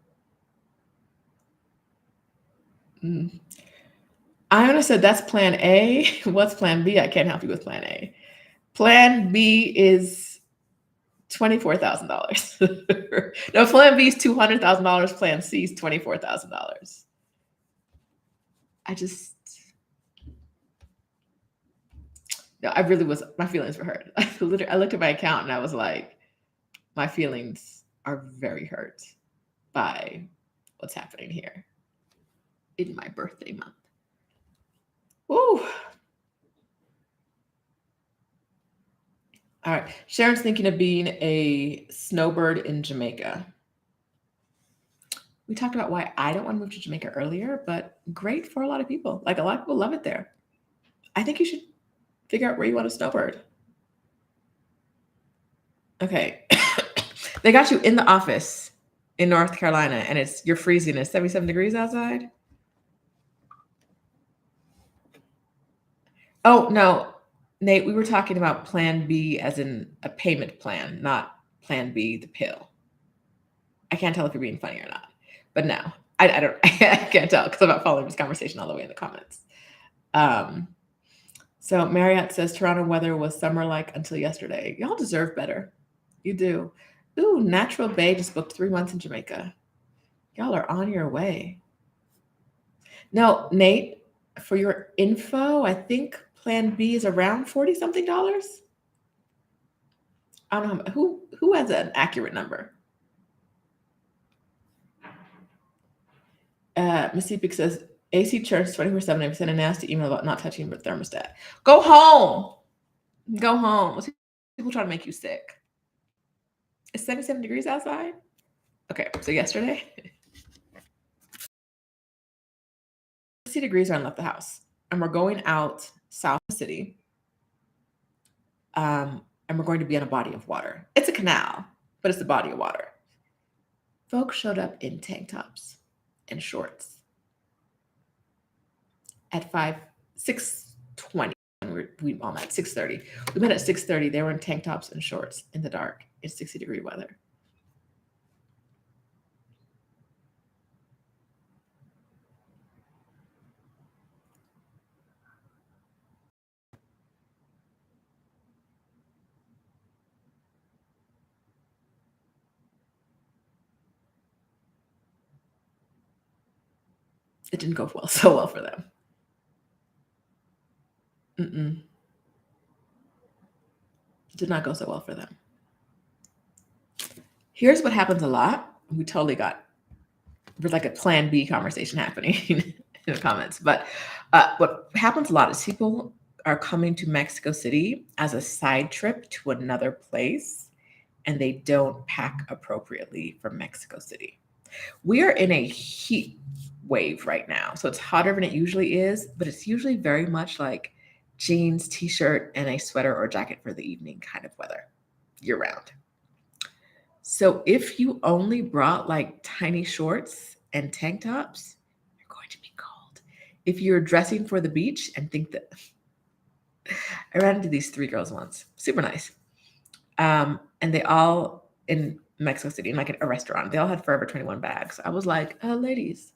Iona said that's plan A. What's plan B? I can't help you with plan A. Plan B is $24,000. No, plan B is $200,000. Plan C is $24,000. I really was, my feelings were hurt. I looked at my account and I was like, my feelings are very hurt by what's happening here in my birthday month. Woo. All right. Sharon's thinking of being a snowbird in Jamaica. We talked about why I don't want to move to Jamaica earlier, but great for a lot of people. Like a lot of people love it there. I think you should figure out where you want to snowbird. Okay. They got you in the office in North Carolina and you're freezing. It's 77 degrees outside. Oh, no, Nate, we were talking about plan B as in a payment plan, not plan B, the pill. I can't tell if you're being funny or not, but no, I don't, I can't tell because I'm not following this conversation all the way in the comments. So Marriott says Toronto weather was summer-like until yesterday. Y'all deserve better. You do. Ooh, Natural Bay just booked 3 months in Jamaica. Y'all are on your way. No, Nate, for your info, I think plan B is around $40-something. I don't know who has an accurate number. Miss Epic says AC church 24/7. I've sent a nasty email about not touching the thermostat. Go home. Go home. People trying to make you sick. It's 77 degrees outside. Okay, so yesterday, 60 degrees when I left the house, and we're going out south of the city. And we're going to be on a body of water. It's a canal, but it's a body of water. Folks showed up in tank tops and shorts at 6:20. We all met at 6:30. We met at 6:30. They were in tank tops and shorts in the dark in 60-degree weather. It didn't go so well for them. It did not go so well for them. Here's what happens a lot. There's like a plan B conversation happening in the comments. But what happens a lot is people are coming to Mexico City as a side trip to another place, and they don't pack appropriately for Mexico City. We are in a heat wave right now. So it's hotter than it usually is, but it's usually very much like jeans, t-shirt, and a sweater or jacket for the evening kind of weather year round. So if you only brought like tiny shorts and tank tops, you're going to be cold. If you're dressing for the beach and think that I ran into these 3 girls once, super nice. And they all in Mexico City, like at a restaurant, they all had Forever 21 bags. I was like, ladies,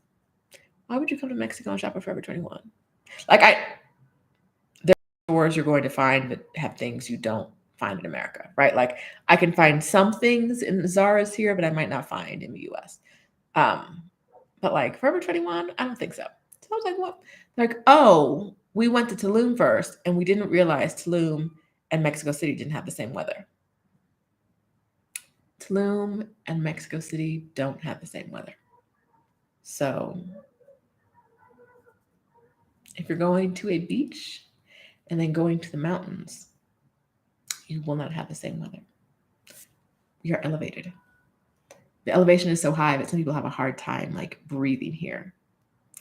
why would you come to Mexico and shop at Forever 21? Like there are stores you're going to find that have things you don't find in America, right? Like I can find some things in Zara's here, but I might not find in the US. But like Forever 21, I don't think so. So I was like, what? Like, oh, we went to Tulum first and we didn't realize Tulum and Mexico City didn't have the same weather. Tulum and Mexico City don't have the same weather. So if you're going to a beach and then going to the mountains, you will not have the same weather. We are elevated. The elevation is so high that some people have a hard time like breathing here.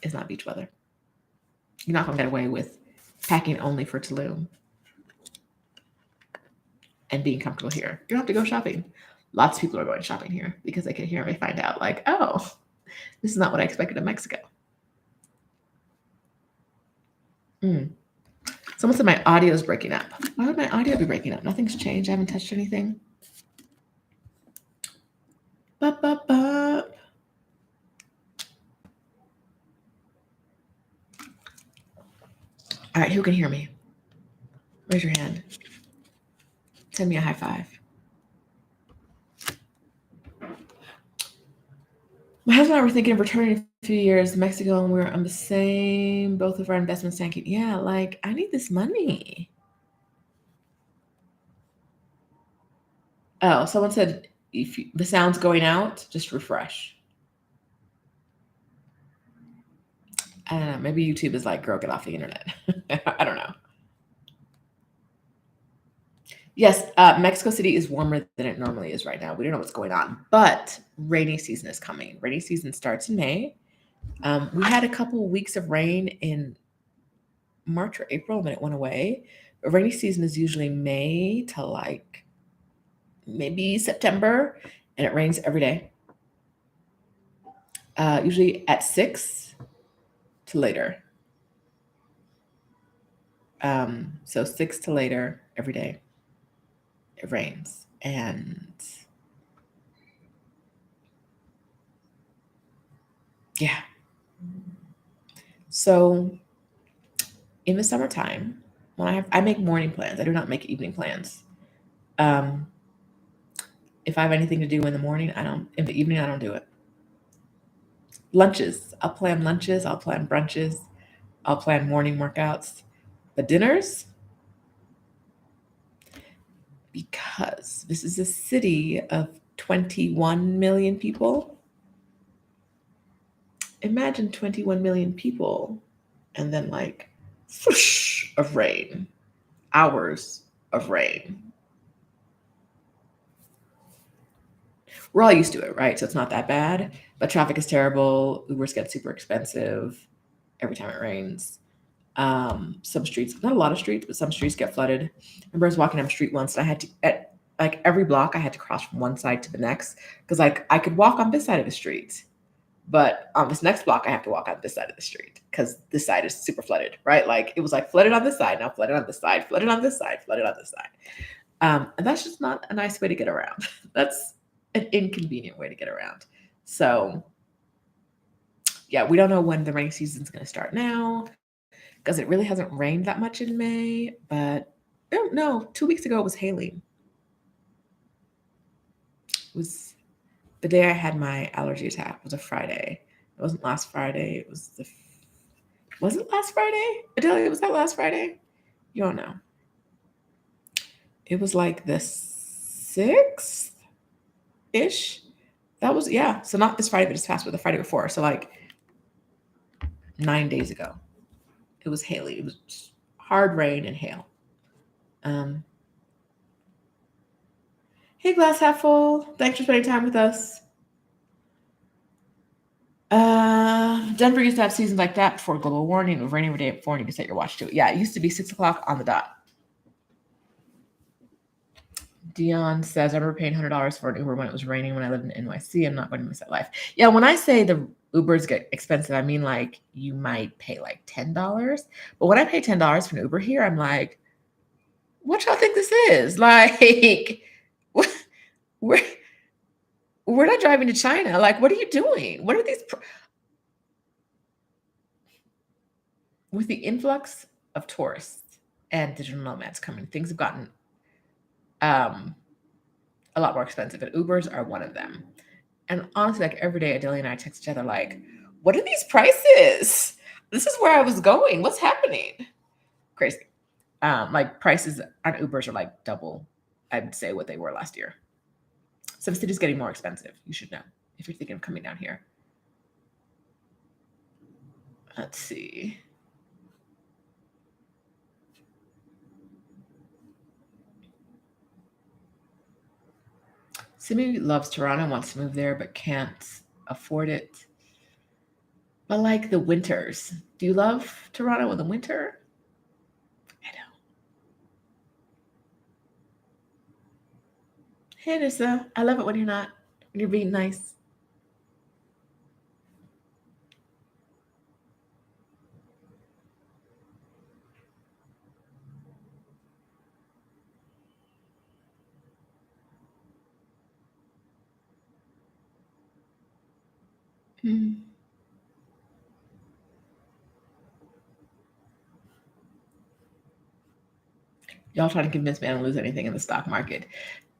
It's not beach weather. You're not gonna get away with packing only for Tulum and being comfortable here. You don't have to go shopping. Lots of people are going shopping here because they can hear me find out like, oh, this is not what I expected in Mexico. Someone said my audio is breaking up. Why would my audio be breaking up? Nothing's changed. I haven't touched anything. Bup, bup, bup. All right, who can hear me? Raise your hand. Send me a high five. My husband and I were thinking of returning in a few years to Mexico, and we're on the same, both of our investments tanking. Yeah, like, I need this money. Oh, someone said if the sound's going out, just refresh. I don't know. Maybe YouTube is like, girl, get off the internet. I don't know. Yes, Mexico City is warmer than it normally is right now. We don't know what's going on, but rainy season is coming. Rainy season starts in May. We had a couple weeks of rain in March or April, and then it went away. But rainy season is usually May to like maybe September, and it rains every day. Usually at 6 to later. So 6 to later every day. It rains, and yeah. So in the summertime, when I make morning plans, I do not make evening plans. If I have anything to do in the morning, in the evening, I don't do it. Lunches, I'll plan lunches, I'll plan brunches, I'll plan morning workouts. But dinners, because this is a city of 21 million people. Imagine 21 million people and then like whoosh of rain, hours of rain. We're all used to it, right? So it's not that bad, but traffic is terrible. Ubers get super expensive every time it rains. Some streets, not a lot of streets, but some streets get flooded. I remember I was walking down the street once and I had to, at like every block, I had to cross from one side to the next because like I could walk on this side of the street, but on this next block, I have to walk on this side of the street because this side is super flooded, right? Like it was like flooded on this side, now flooded on this side, flooded on this side, flooded on this side. And that's just not a nice way to get around. That's an inconvenient way to get around. So yeah, we don't know when the rainy season is going to start now because it really hasn't rained that much in May, but I don't know. 2 weeks ago, it was hailing. It was the day I had my allergy attack. It was a Friday. It wasn't last Friday. Was it last Friday? Adelia, was that last Friday? You don't know. It was like the 6th-ish. That was, yeah. So not this Friday, but this past, but the Friday before. So like 9 days ago. It was hailing. It was hard rain and hail. Hey, glass half full. Thanks for spending time with us. Denver used to have seasons like that before global warming. It was raining every day at 4 and you can set your watch to it. Yeah, it used to be 6 o'clock on the dot. Dion says, I remember paying $100 for an Uber when it was raining when I lived in NYC. I'm not going to miss that life. Yeah, when I say the Ubers get expensive, I mean like you might pay like $10. But when I pay $10 for an Uber here, I'm like, what y'all think this is? Like, we're not driving to China. Like, what are you doing? What are these? With the influx of tourists and digital nomads coming, things have gotten a lot more expensive, and Ubers are one of them. And honestly, like every day, Adelia and I text each other like, what are these prices? This is where I was going. What's happening? Crazy. Like prices on Ubers are like double, I'd say, what they were last year. So the city's getting more expensive. You should know if you're thinking of coming down here. Let's see. Simi loves Toronto, wants to move there, but can't afford it. But like the winters. Do you love Toronto in the winter? I don't. Hey, Nissa. I love it when you're being nice. Hmm. Y'all trying to convince me I don't lose anything in the stock market.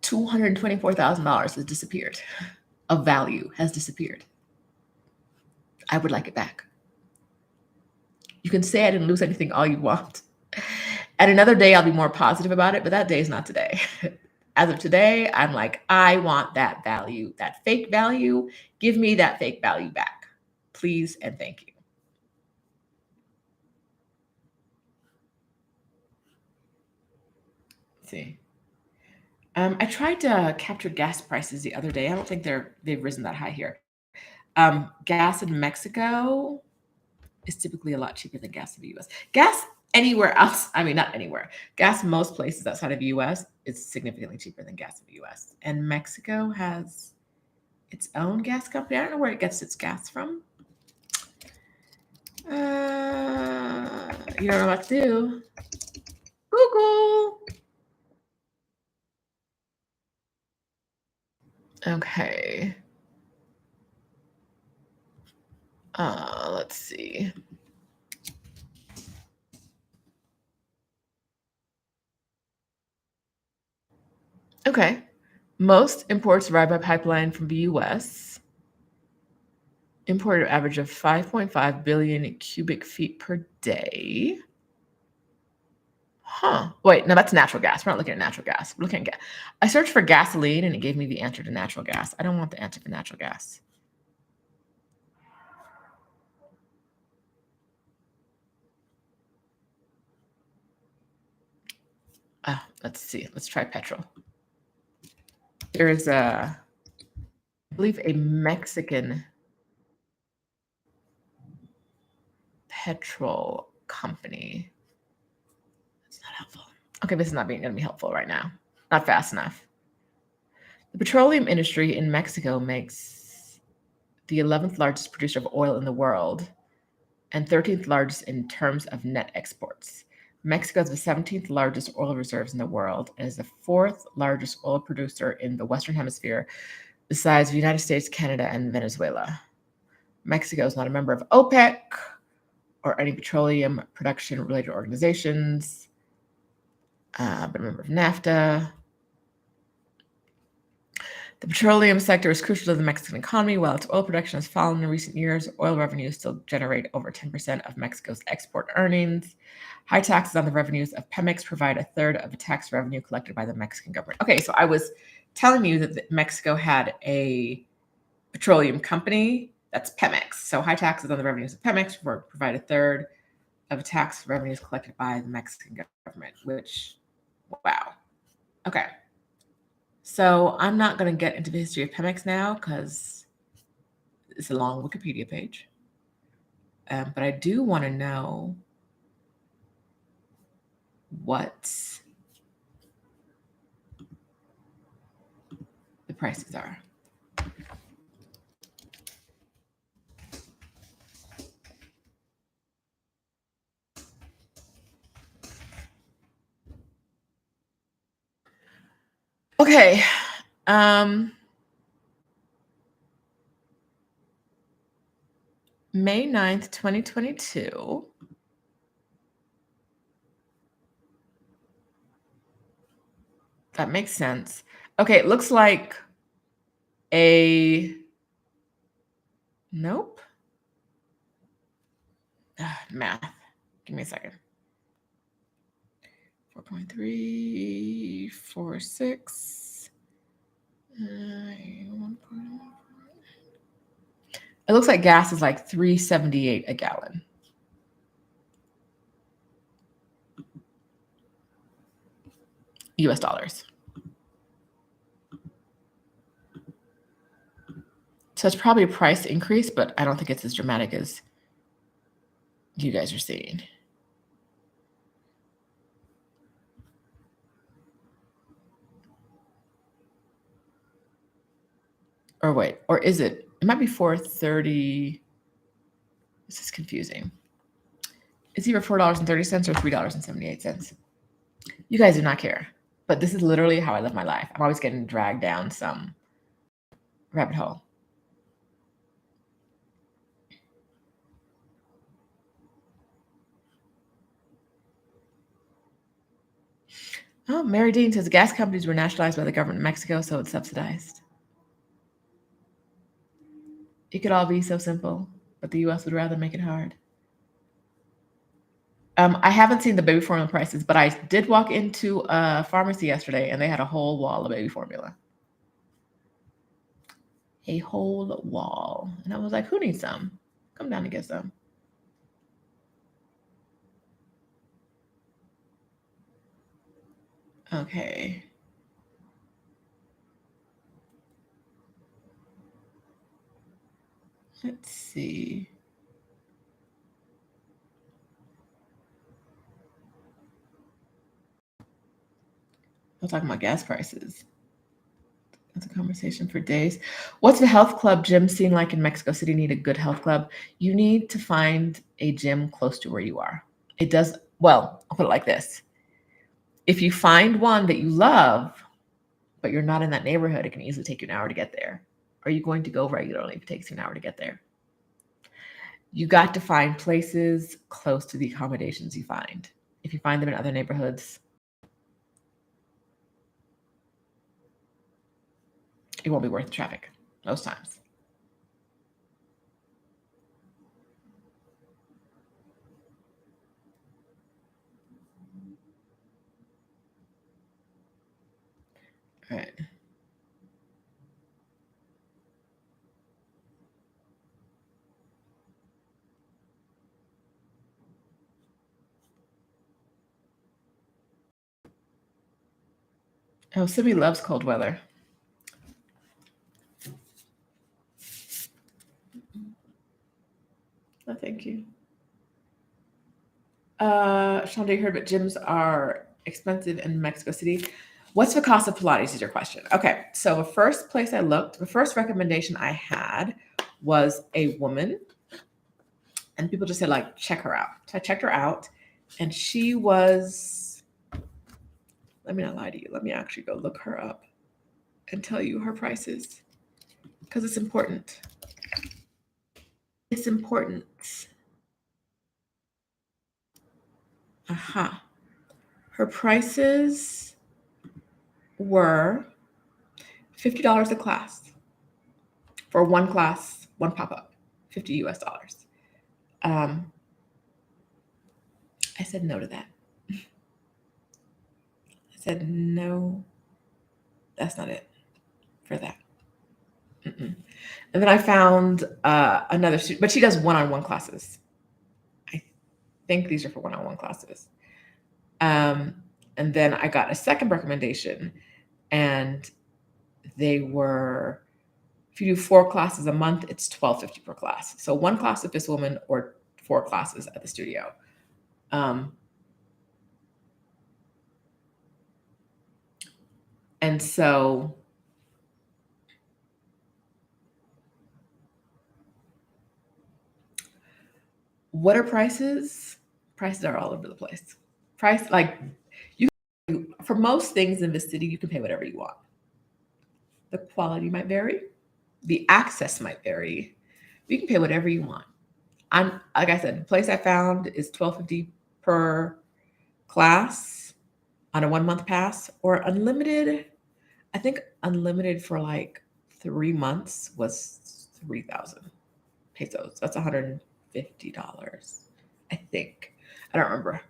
$224,000 has disappeared. Of value has disappeared. I would like it back. You can say I didn't lose anything all you want. At another day, I'll be more positive about it, but that day is not today. As of today, I'm like, I want that value, that fake value. Give me that fake value back, please and thank you. Let's see. I tried to capture gas prices the other day. I don't think they've risen that high here. Gas in Mexico is typically a lot cheaper than gas in the US. Gas anywhere else, I mean, not anywhere. Gas most places outside of the US is significantly cheaper than gas in the US. And Mexico has its own gas company. I don't know where it gets its gas from. You don't know what to do. Google. Okay. Let's see. Okay. Most imports arrive by pipeline from the US. Imported average of 5.5 billion cubic feet per day. Huh. Wait, no, that's natural gas. We're not looking at natural gas. We're looking at gas. I searched for gasoline and it gave me the answer to natural gas. I don't want the answer for natural gas. Let's see. Let's try petrol. There is I believe, a Mexican petrol company. That's not helpful. Okay, this is not going to be helpful right now. Not fast enough. The petroleum industry in Mexico makes the 11th largest producer of oil in the world and 13th largest in terms of net exports. Mexico has the 17th largest oil reserves in the world and is the 4th largest oil producer in the Western Hemisphere, besides the United States, Canada, and Venezuela. Mexico is not a member of OPEC or any petroleum production-related organizations, but a member of NAFTA. The petroleum sector is crucial to the Mexican economy. While its oil production has fallen in recent years, oil revenues still generate over 10% of Mexico's export earnings. High taxes on the revenues of Pemex provide a third of the tax revenue collected by the Mexican government. Okay, so I was telling you that Mexico had a petroleum company, that's Pemex. So high taxes on the revenues of Pemex provide a third of tax revenues collected by the Mexican government, which, wow. Okay. So I'm not going to get into the history of Pemex now because it's a long Wikipedia page. But I do want to know what the prices are. Okay. May 9th, 2022. That makes sense. Okay, it looks like nope. Math. Give me a second. 4.346. It looks like gas is like $3.78 a gallon. US dollars. So it's probably a price increase, but I don't think it's as dramatic as you guys are seeing. Or wait, or is it? It might be 430. This is confusing. It's either $4.30 or $3.78. You guys do not care. But this is literally how I live my life. I'm always getting dragged down some rabbit hole. Oh, Mary Dean says gas companies were nationalized by the government of Mexico, so it's subsidized. It could all be so simple, but the US would rather make it hard. I haven't seen the baby formula prices, but I did walk into a pharmacy yesterday and they had a whole wall of baby formula. A whole wall. And I was like, who needs some? Come down and get some. Okay. Let's see. I'm talking about gas prices. That's a conversation for days. What's the health club gym scene like in Mexico City? Need a good health club? You need to find a gym close to where you are. It does, well, I'll put it like this. If you find one that you love, but you're not in that neighborhood, it can easily take you an hour to get there. Are you going to go regularly if it takes you an hour to get there? You got to find places close to the accommodations you find. If you find them in other neighborhoods, it won't be worth the traffic most times. All right. Oh, Simi loves cold weather. No, thank you. Shonda, you heard that gyms are expensive in Mexico City. What's the cost of Pilates is your question. Okay, so the first place I looked, the first recommendation I had was a woman. And people just said, like, check her out. So I checked her out, and she was, let me not lie to you. Let me actually go look her up and tell you her prices because it's important. It's important. Aha. Her prices were $50 a class for one class, one pop-up, $50 US. I said no to that. I said, no, that's not it for that. Mm-mm. And then I found another student, but she does one-on-one classes. I think these are for one-on-one classes. And then I got a second recommendation, and they were, if you do 4 classes a month, it's $12.50 per class. So one class with this woman or 4 classes at the studio. And so what are prices? Prices are all over the place. Price, like, you, for most things in the city, you can pay whatever you want. The quality might vary. The access might vary. You can pay whatever you want. I'm, like I said, the place I found is $12.50 per class on a 1-month pass, or unlimited. I think unlimited for like 3 months was 3,000 pesos. That's $150. I think. I don't remember.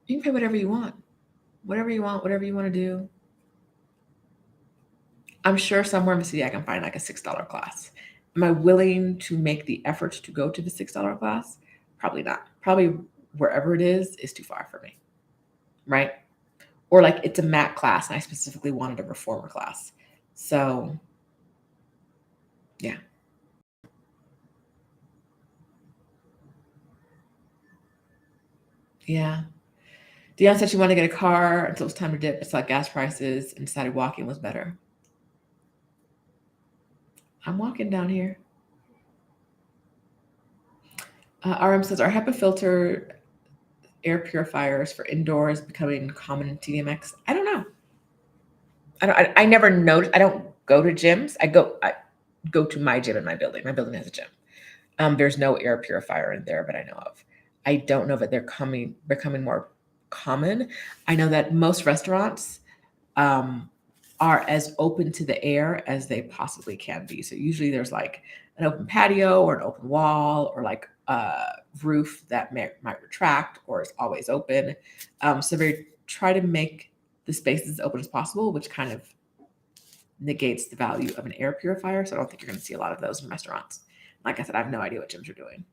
You can pay whatever you want. Whatever you want, whatever you want to do. I'm sure somewhere in the city I can find like a $6 class. Am I willing to make the effort to go to the $6 class? Probably not. Probably wherever it is too far for me. Right? Or like it's a mat class and I specifically wanted a reformer class. So, yeah. Yeah. Dion said she wanted to get a car until it was time to dip. It's like gas prices and decided walking was better. I'm walking down here. RM says, are HEPA filter air purifiers for indoors becoming common in TDMX? I don't know. I never noticed. I don't go to gyms. I go to my gym in my building. My building has a gym. There's no air purifier in there, but I know of. I don't know that they're becoming more common. I know that most restaurants um, are as open to the air as they possibly can be. So usually there's like an open patio or an open wall or like a roof that might retract or is always open. So they try to make the spaces as open as possible, which kind of negates the value of an air purifier. So I don't think you're going to see a lot of those in restaurants. Like I said, I have no idea what gyms are doing.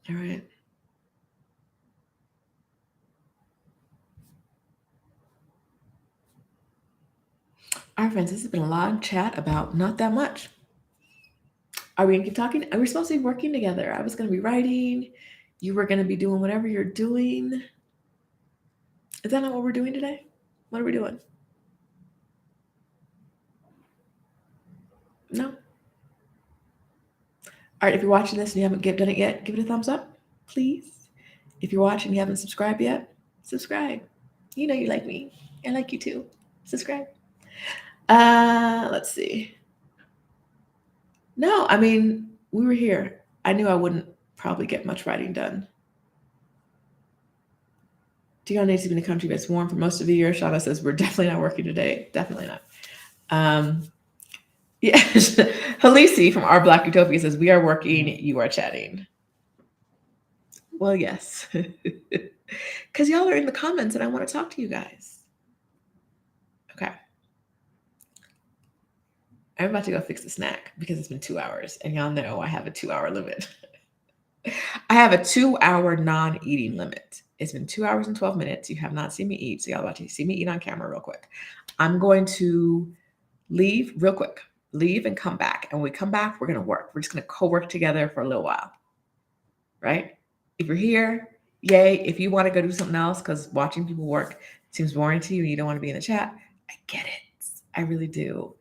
All right. All right, friends, this has been a long chat about not that much. Are we going to keep talking? Are we supposed to be working together? I was going to be writing. You were going to be doing whatever you're doing. Is that not what we're doing today? What are we doing? No? All right, if you're watching this and you haven't done it yet, give it a thumbs up, please. If you're watching and you haven't subscribed yet, subscribe. You know you like me. I like you too. Subscribe. Let's see. No, I mean, we were here. I knew I wouldn't probably get much writing done. Dion needs to be in a country that's warm for most of the year. Shauna says we're definitely not working today. Definitely not. Yes. Halisi from Our Black Utopia says we are working, you are chatting. Well, yes. Because y'all are in the comments and I want to talk to you guys. Okay. I'm about to go fix the snack because it's been 2 hours and y'all know I have a 2-hour limit. I have a 2-hour non-eating limit. It's been 2 hours and 12 minutes. You have not seen me eat. So y'all about to see me eat on camera real quick. I'm going to leave real quick, leave and come back. And when we come back, we're going to work. We're just going to co-work together for a little while, right? If you're here, yay. If you want to go do something else because watching people work seems boring to you and you don't want to be in the chat, I get it. I really do.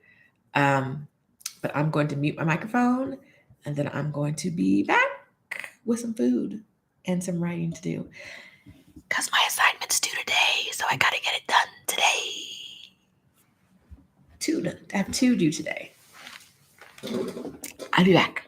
But I'm going to mute my microphone and then I'm going to be back with some food and some writing to do. Because my assignment's due today, so I got to get it done today. I have 2 due today. I'll be back.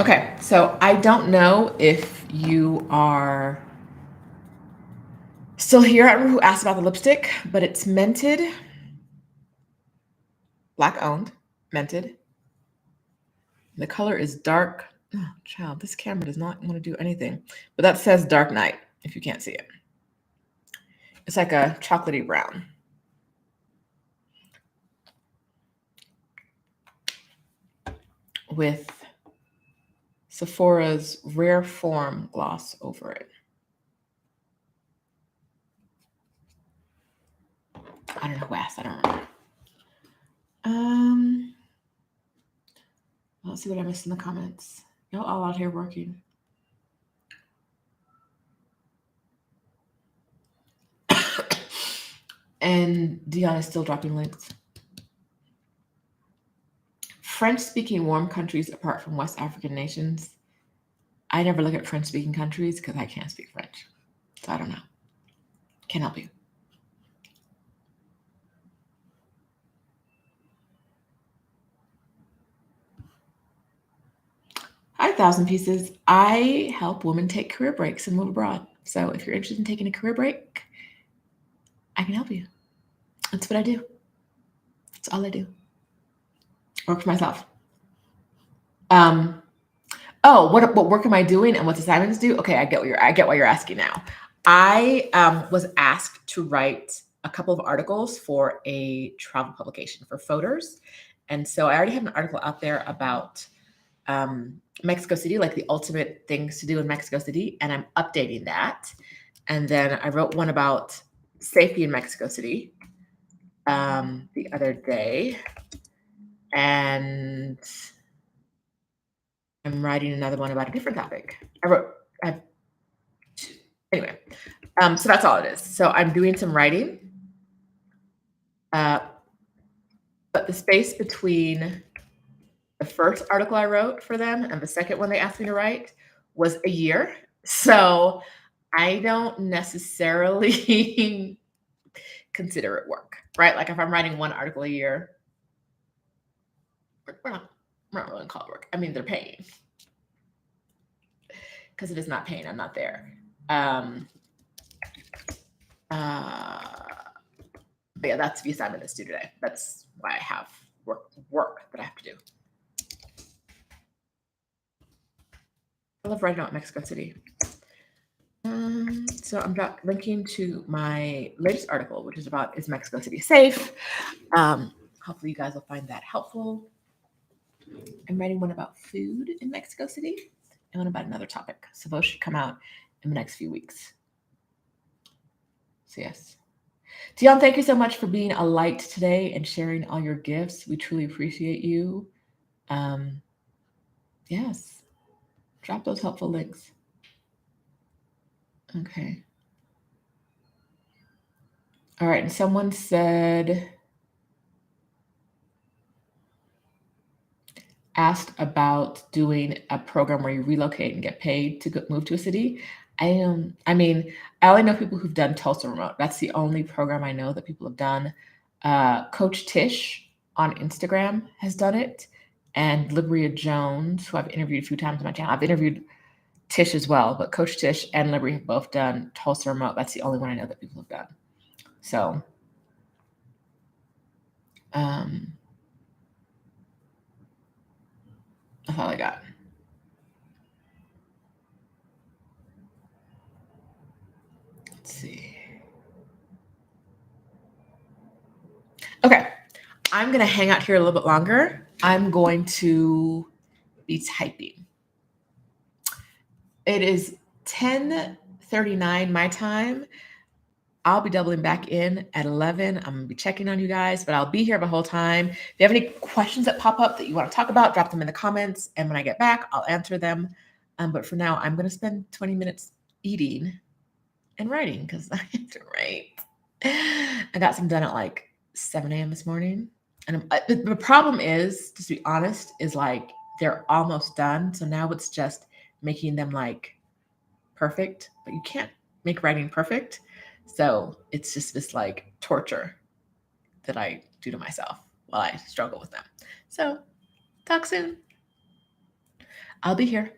Okay, so I don't know if you are still here. I don't remember who asked about the lipstick, but it's mented, Black owned, mented. The color is dark. Oh, child, this camera does not want to do anything. But that says Dark Night, if you can't see it. It's like a chocolatey brown. With Sephora's Rare Form gloss over it. I don't know who asked. I don't remember. Let's see what I missed in the comments. Y'all all out here working. And Dion is still dropping links. French-speaking warm countries apart from West African nations. I never look at French-speaking countries because I can't speak French. So I don't know. Can't help you. Hi, 1,000 Pieces. I help women take career breaks and move abroad. So if you're interested in taking a career break, I can help you. That's what I do. That's all I do. Work for myself. What work am I doing and what's assignments do? Okay, I get what you're asking now. I was asked to write a couple of articles for a travel publication for Photos. And so I already have an article out there about Mexico City, like the ultimate things to do in Mexico City, and I'm updating that. And then I wrote one about safety in Mexico City the other day, and I'm writing another one about a different topic. Anyway, so that's all it is. So I'm doing some writing, but the space between the first article I wrote for them and the second one they asked me to write was a year. So I don't necessarily consider it work, right? Like if I'm writing one article a year, we're not really gonna call it work. I mean, they're paying. Because it is not paying, I'm not there. But yeah, that's the assignment that's due today. That's why I have work that I have to do. I love writing about Mexico City. So I'm linking to my latest article, which is about is Mexico City safe? Hopefully you guys will find that helpful. I'm writing one about food in Mexico City and one about another topic. So those should come out in the next few weeks. So yes. Dion, thank you so much for being a light today and sharing all your gifts. We truly appreciate you. Yes. Drop those helpful links. Okay. All right. And someone said, asked about doing a program where you relocate and get paid to move to a city. I mean, I only know people who've done Tulsa Remote. That's the only program I know that people have done. Coach Tish on Instagram has done it. And Libria Jones, who I've interviewed a few times on my channel. I've interviewed Tish as well, but Coach Tish and Libria have both done Tulsa Remote. That's the only one I know that people have done. So, that's all I got. Let's see. Okay. I'm going to hang out here a little bit longer. I'm going to be typing. It is 10:39 my time. I'll be doubling back in at 11. I'm going to be checking on you guys, but I'll be here the whole time. If you have any questions that pop up that you want to talk about, drop them in the comments. And when I get back, I'll answer them. But for now, I'm going to spend 20 minutes eating and writing because I have to write. I got some done at like 7 a.m. this morning. And the problem is, just to be honest, is like they're almost done. So now it's just making them like perfect, but you can't make writing perfect. So it's just this like torture that I do to myself while I struggle with them. So talk soon. I'll be here.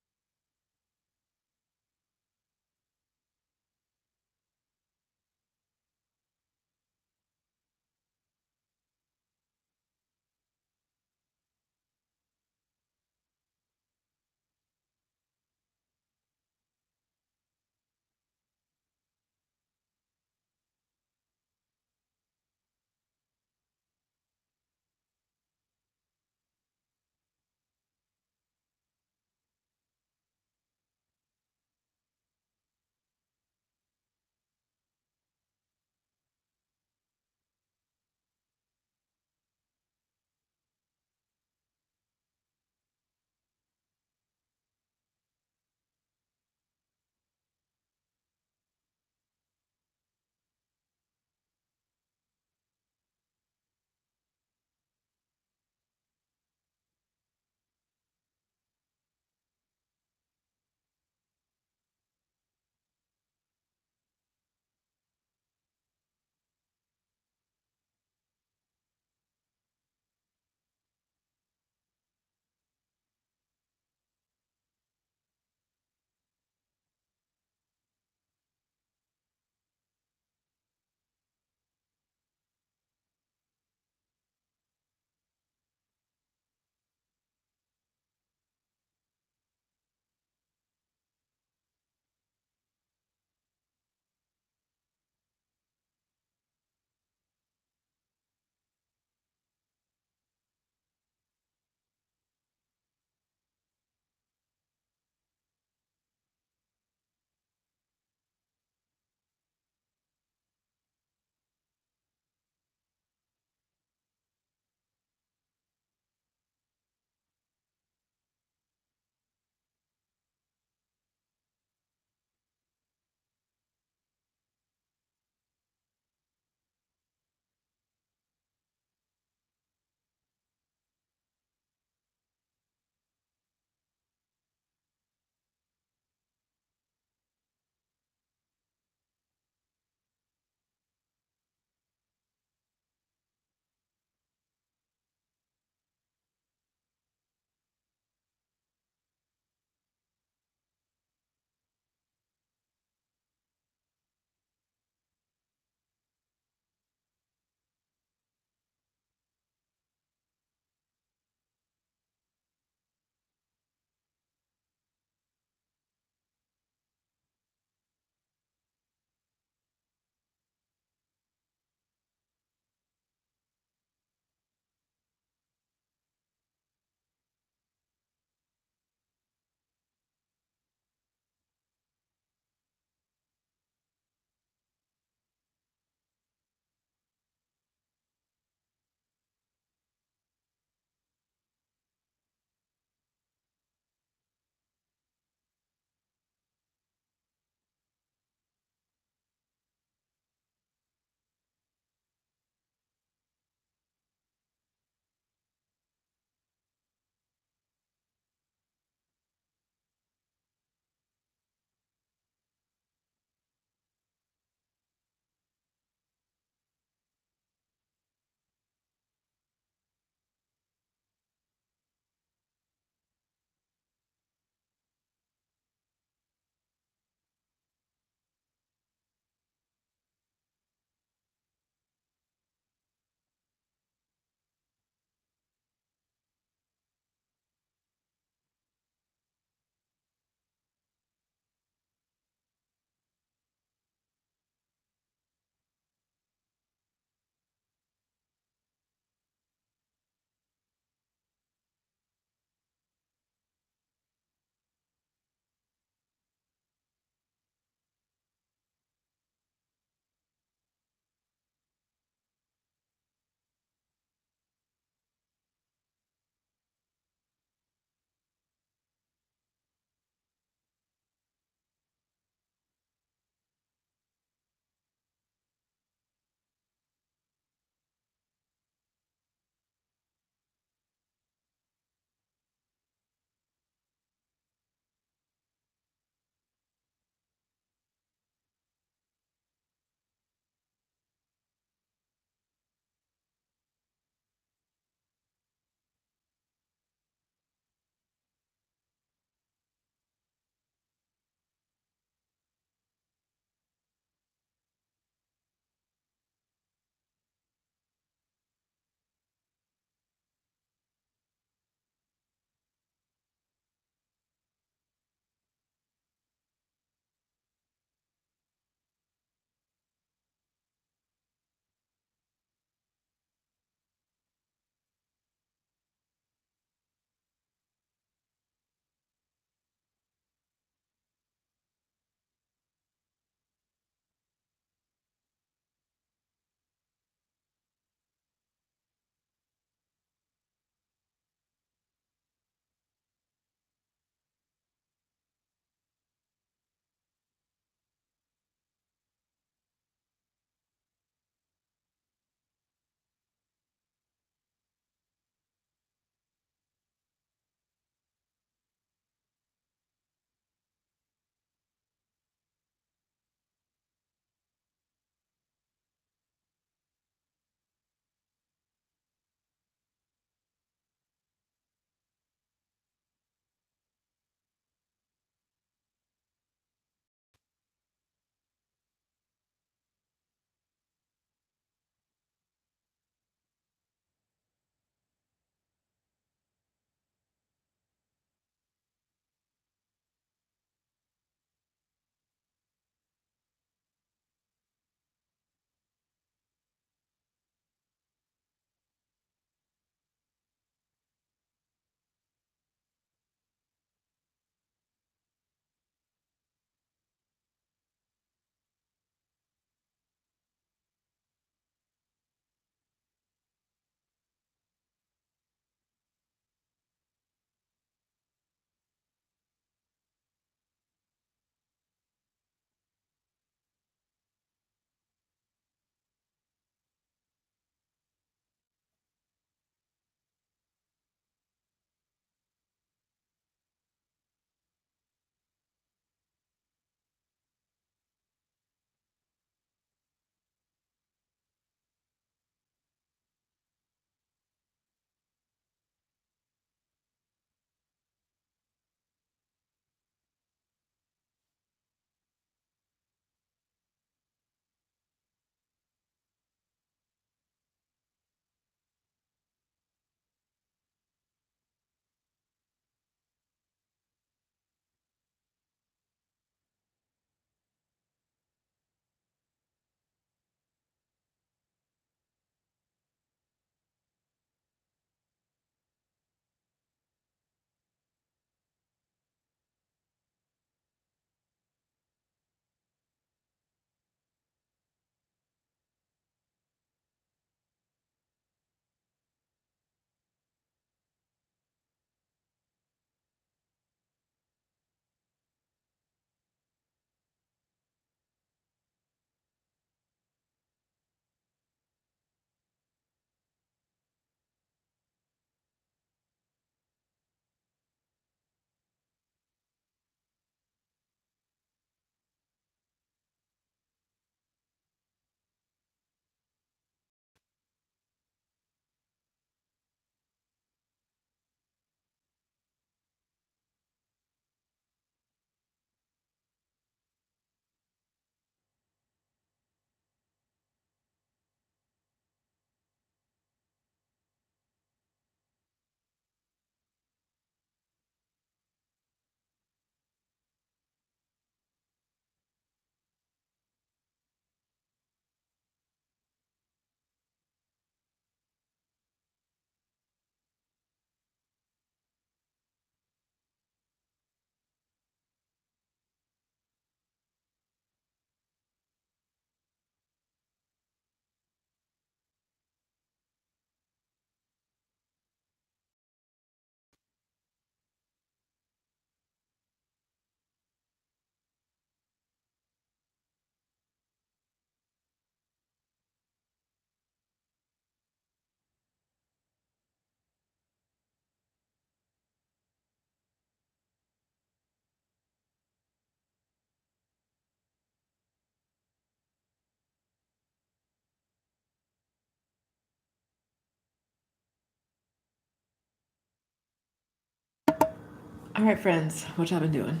All right, friends, what y'all been doing?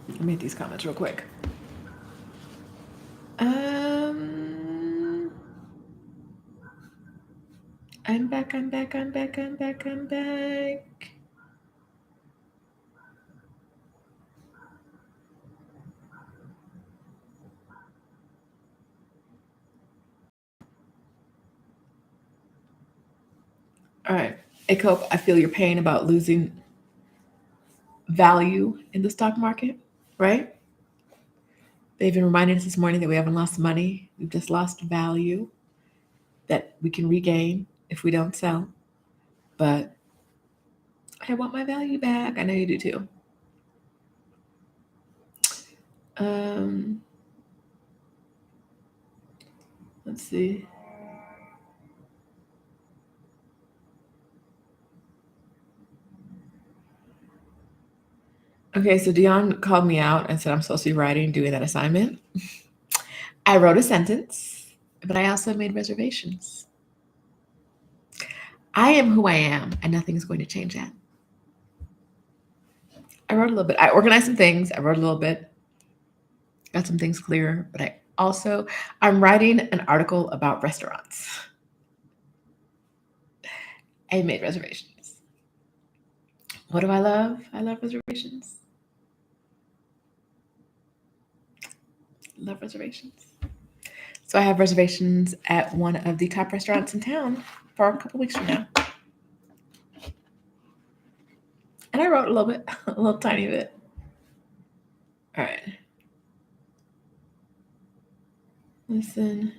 Let me hit these comments real quick. I'm back. All right. Hey, Cope, I feel your pain about losing value in the stock market, right? They've been reminding us this morning that we haven't lost money. We've just lost value that we can regain if we don't sell. But I want my value back. I know you do too. Let's see. Okay, so Dion called me out and said I'm supposed to be writing, doing that assignment. I wrote a sentence, but I also made reservations. I am who I am, and nothing is going to change that. I wrote a little bit. I organized some things. I wrote a little bit. Got some things clear, but I'm writing an article about restaurants. I made reservations. What do I love? I love reservations. Love reservations. So I have reservations at one of the top restaurants in town for a couple weeks from now. And I wrote a little bit, a little tiny bit. All right. Listen.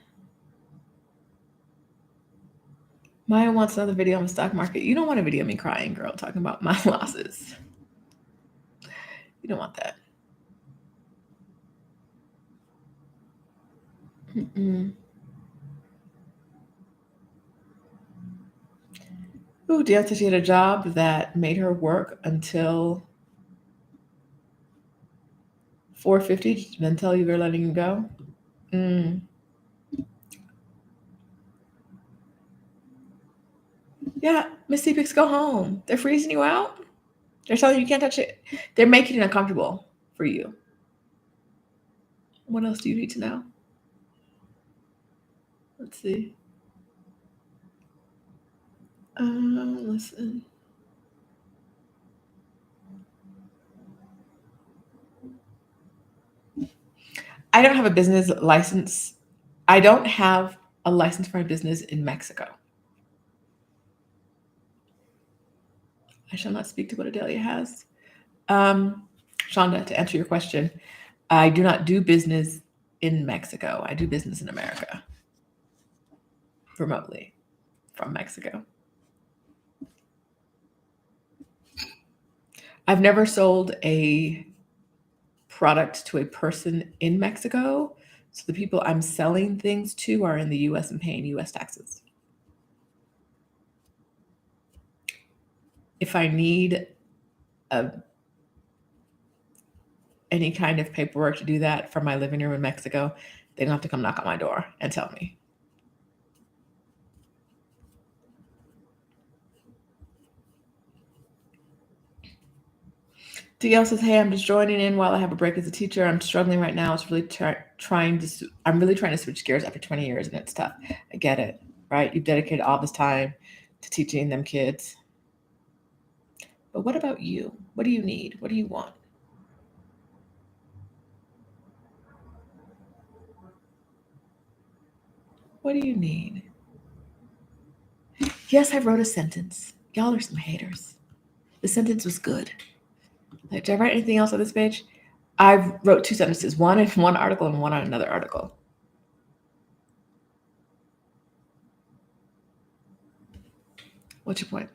Maya wants another video on the stock market. You don't want a video of me crying, girl, talking about my losses. You don't want that. Ooh, Deanna said she had a job that made her work until 4:50, then tell you they're letting you go. Yeah, Miss Picks, go home. They're freezing you out. They're telling you can't touch it. They're making it uncomfortable for you. What else do you need to know? Let's see. Listen. I don't have a business license. I don't have a license for a business in Mexico. I shall not speak to what Adelia has. Shonda, to answer your question, I do not do business in Mexico. I do business in America remotely from Mexico. I've never sold a product to a person in Mexico. So the people I'm selling things to are in the US and paying US taxes. If I need any kind of paperwork to do that from my living room in Mexico, they don't have to come knock on my door and tell me. DL says, "Hey, I'm just joining in while I have a break as a teacher. I'm struggling right now. It's really trying to switch gears after 20 years, and it's tough. I get it, right? You've dedicated all this time to teaching them kids. But what about you? What do you need? What do you want? What do you need?" Yes, I wrote a sentence. Y'all are some haters. The sentence was good. Like, did I write anything else on this page? I wrote 2 sentences, one in one article and one on another article. What's your point?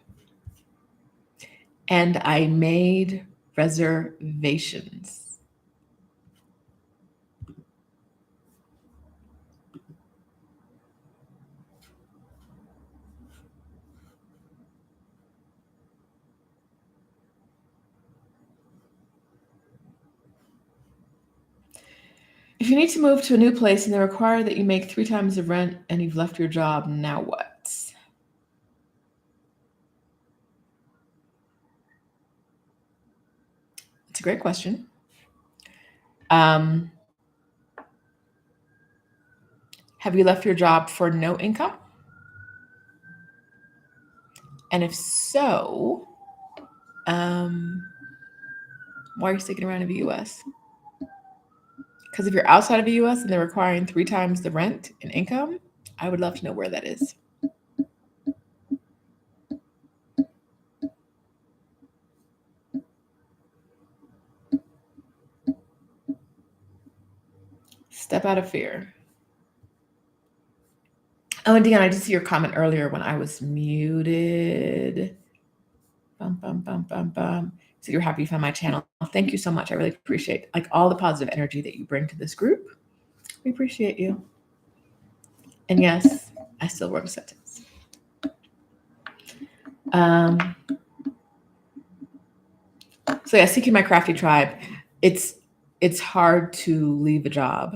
And I made reservations. If you need to move to a new place and they require that you make 3 times the rent and you've left your job, now what? a great question. Have you left your job for no income? And if so, why are you sticking around in the US? Because if you're outside of the US and they're requiring 3 times the rent in income, I would love to know where that is. Step out of fear. Oh, and Dion, I did see your comment earlier when I was muted. Bum, bum, bum, bum, bum. So you're happy you found my channel. Thank you so much. I really appreciate like all the positive energy that you bring to this group. We appreciate you. And yes, I still wrote a sentence. So yeah, seeking my crafty tribe. It's hard to leave a job,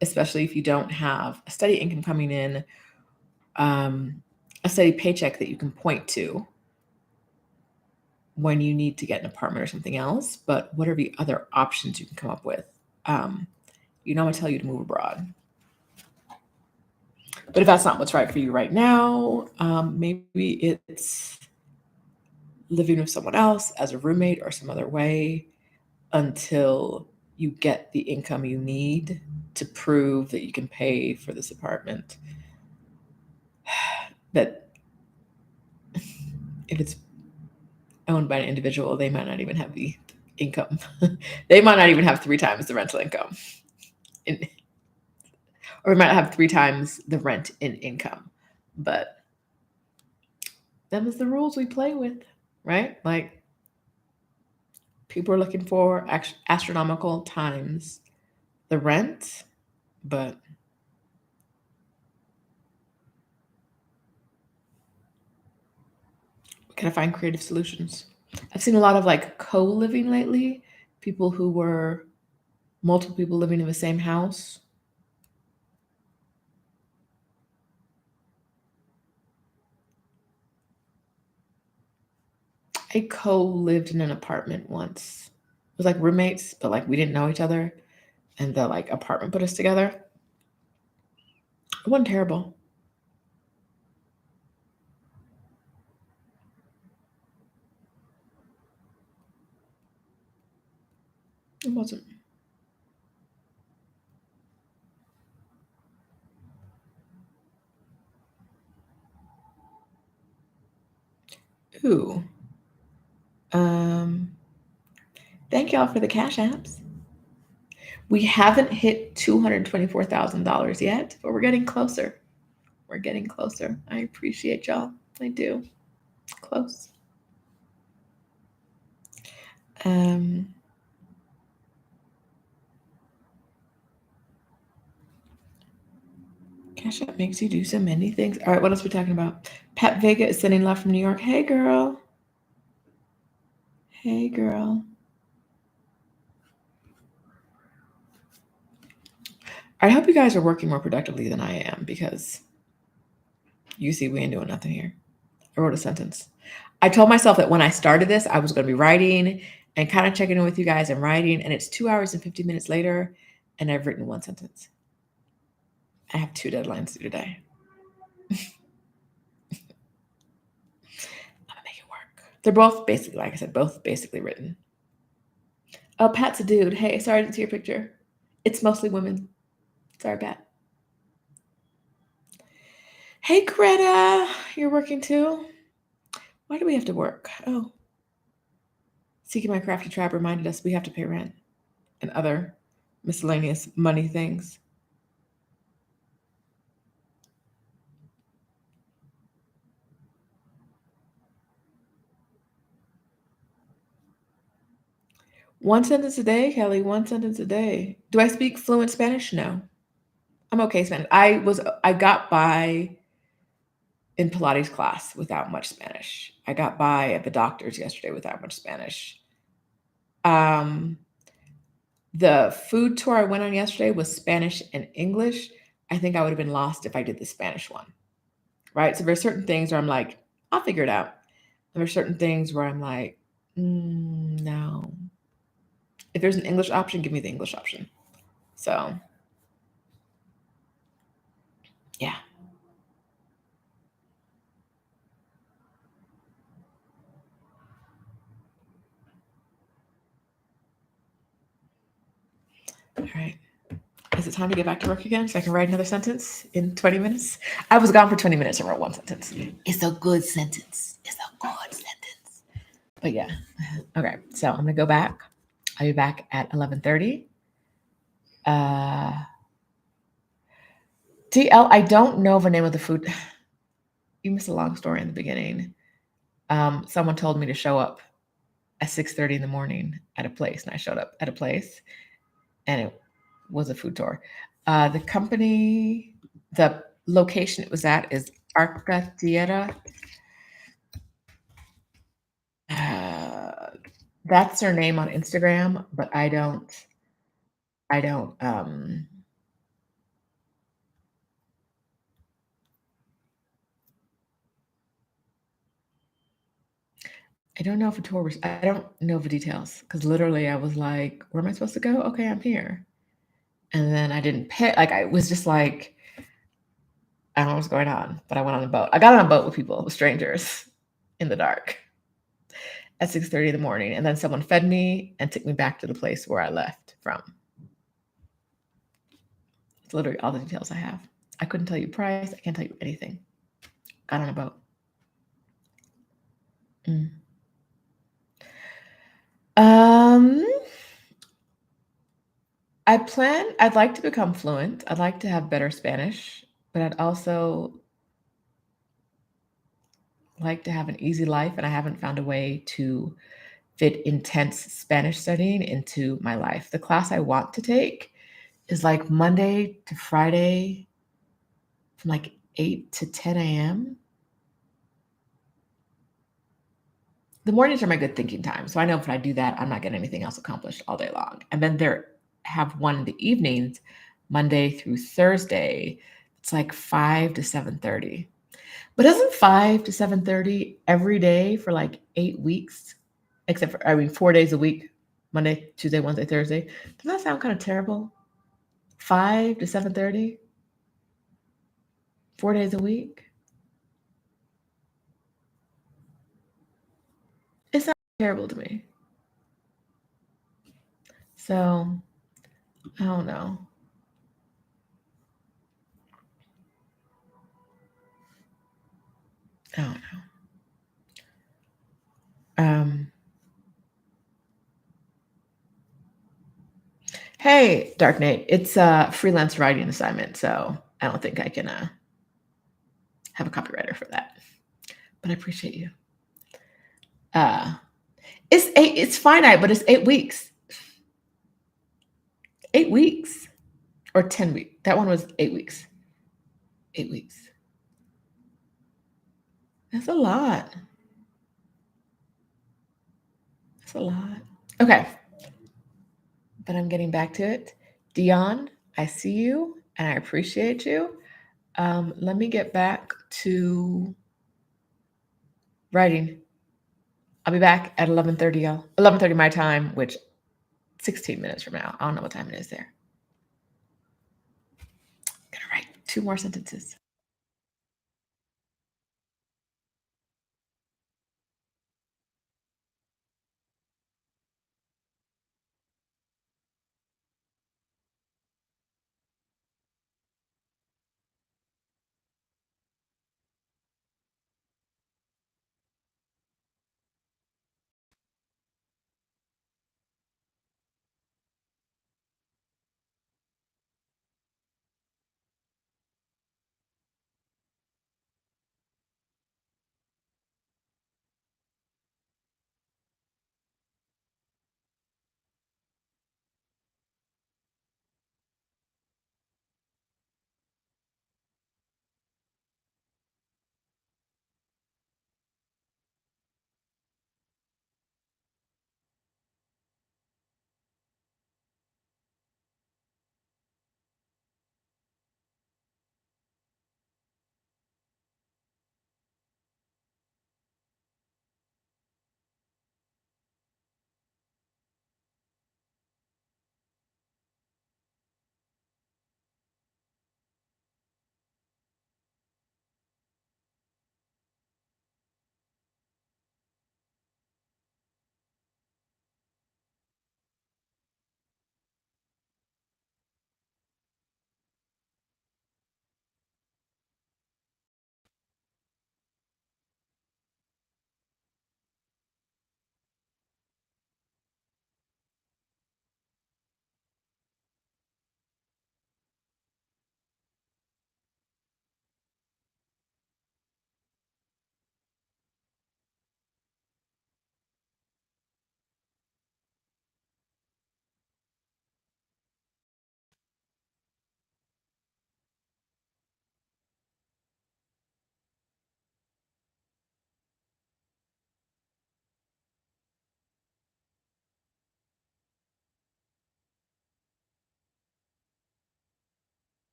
especially if you don't have a steady income coming in, a steady paycheck that you can point to when you need to get an apartment or something else. But what are the other options you can come up with? I'm gonna tell you to move abroad. But if that's not what's right for you right now, maybe it's living with someone else as a roommate or some other way until you get the income you need to prove that you can pay for this apartment. That if it's owned by an individual, they might not even have the income. They might not even have 3 times the rental income. Or we might not have 3 times the rent in income. But them is the rules we play with, right? Like people are looking for astronomical times the rent, but we gotta find creative solutions. I've seen a lot of like co-living lately, people who were multiple people living in the same house. I co-lived in an apartment once. It was like roommates, but like we didn't know each other, and the like apartment put us together. It wasn't terrible. It wasn't. Ooh. Thank y'all for the cash apps. We haven't hit $224,000 yet, but we're getting closer. We're getting closer. I appreciate y'all. I do. Close. Cash App makes you do so many things. All right, what else are we talking about? Pat Vega is sending love from New York. Hey, girl. Hey, girl. I hope you guys are working more productively than I am because you see we ain't doing nothing here. I wrote a sentence. I told myself that when I started this, I was going to be writing and kind of checking in with you guys and writing, and it's 2 hours and 50 minutes later, and I've written 1 sentence. I have 2 deadlines due today. I'm gonna make it work. They're both basically, like I said, both basically written. Oh, Pat's a dude. Hey, sorry I didn't see your picture. It's mostly women. Sorry, Pat. Hey, Greta. You're working too? Why do we have to work? Oh. Seeking My Crafty Tribe reminded us we have to pay rent and other miscellaneous money things. One sentence a day, Kelly. 1 sentence a day. Do I speak fluent Spanish? No. I'm okay Spanish. I got by in Pilates class without much Spanish. I got by at the doctor's yesterday without much Spanish. The food tour I went on yesterday was Spanish and English. I think I would have been lost if I did the Spanish one. Right? So there's certain things where I'm like, I'll figure it out. And there's certain things where I'm like, no. If there's an English option, give me the English option. So, yeah. All right. Is it time to get back to work again so I can write another sentence in 20 minutes? I was gone for 20 minutes and wrote one sentence. It's a good sentence. It's a good sentence. But yeah. Okay. So I'm going to go back. I'll be back at 11:30. TL, I don't know the name of the food. You missed a long story in the beginning. Someone told me to show up at 6:30 in the morning at a place, and I showed up at a place, and it was a food tour. The company, the location it was at is Arca Tierra. That's their name on Instagram, but I don't. I don't. I don't know if a tour was. I don't know the details because literally I was like, "Where am I supposed to go? Okay, I'm here." And then I didn't pay. Like I was just like, I don't know what's going on, but I went on a boat. I got on a boat with people, with strangers, in the dark at 6:30 in the morning, and then someone fed me and took me back to the place where I left from. It's literally all the details I have. I couldn't tell you price. I can't tell you anything. Got on a boat. Mm. Um, I'd like to become fluent. I'd like to have better Spanish, but I'd also like to have an easy life, and I haven't found a way to fit intense Spanish studying into my life. The class I want to take is like Monday to Friday from like 8 to 10 a.m. The mornings are my good thinking time. So I know if I do that, I'm not getting anything else accomplished all day long. And then there have one in the evenings, Monday through Thursday. It's like 5 to 7:30. But doesn't 5 to 7:30 every day for like 8 weeks, except for 4 days a week, Monday, Tuesday, Wednesday, Thursday. Doesn't that sound kind of terrible? 5 to 7:30, 4 days a week. It sounds terrible to me. So I don't know. I don't know. Hey, Dark Knight, it's a freelance writing assignment, so I don't think I can have a copywriter for that. But I appreciate you. It's finite, but it's 8 weeks. 8 weeks or 10 weeks. That one was 8 weeks. 8 weeks. That's a lot. That's a lot. Okay, but I'm getting back to it. Dion, I see you and I appreciate you. Let me get back to writing. I'll be back at 11:30, y'all. 11:30 my time, which 16 minutes from now. I don't know what time it is there. I'm gonna write 2 more sentences.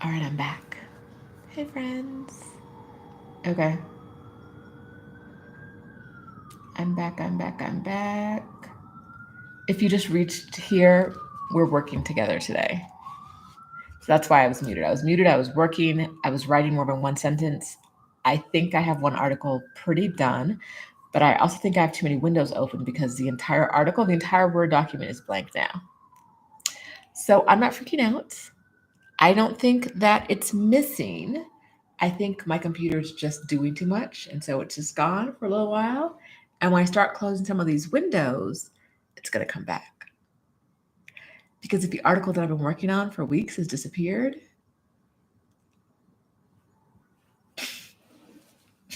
All right, I'm back. Hey, friends. Okay. I'm back. If you just reached here, we're working together today. So that's why I was muted. I was working, I was writing more than one sentence. I think I have one article pretty done, but I also think I have too many windows open because the entire article, the entire Word document is blank now. So I'm not freaking out. I don't think that it's missing. I think my computer's just doing too much. And so it's just gone for a little while. And when I start closing some of these windows, it's going to come back. Because if the article that I've been working on for weeks has disappeared,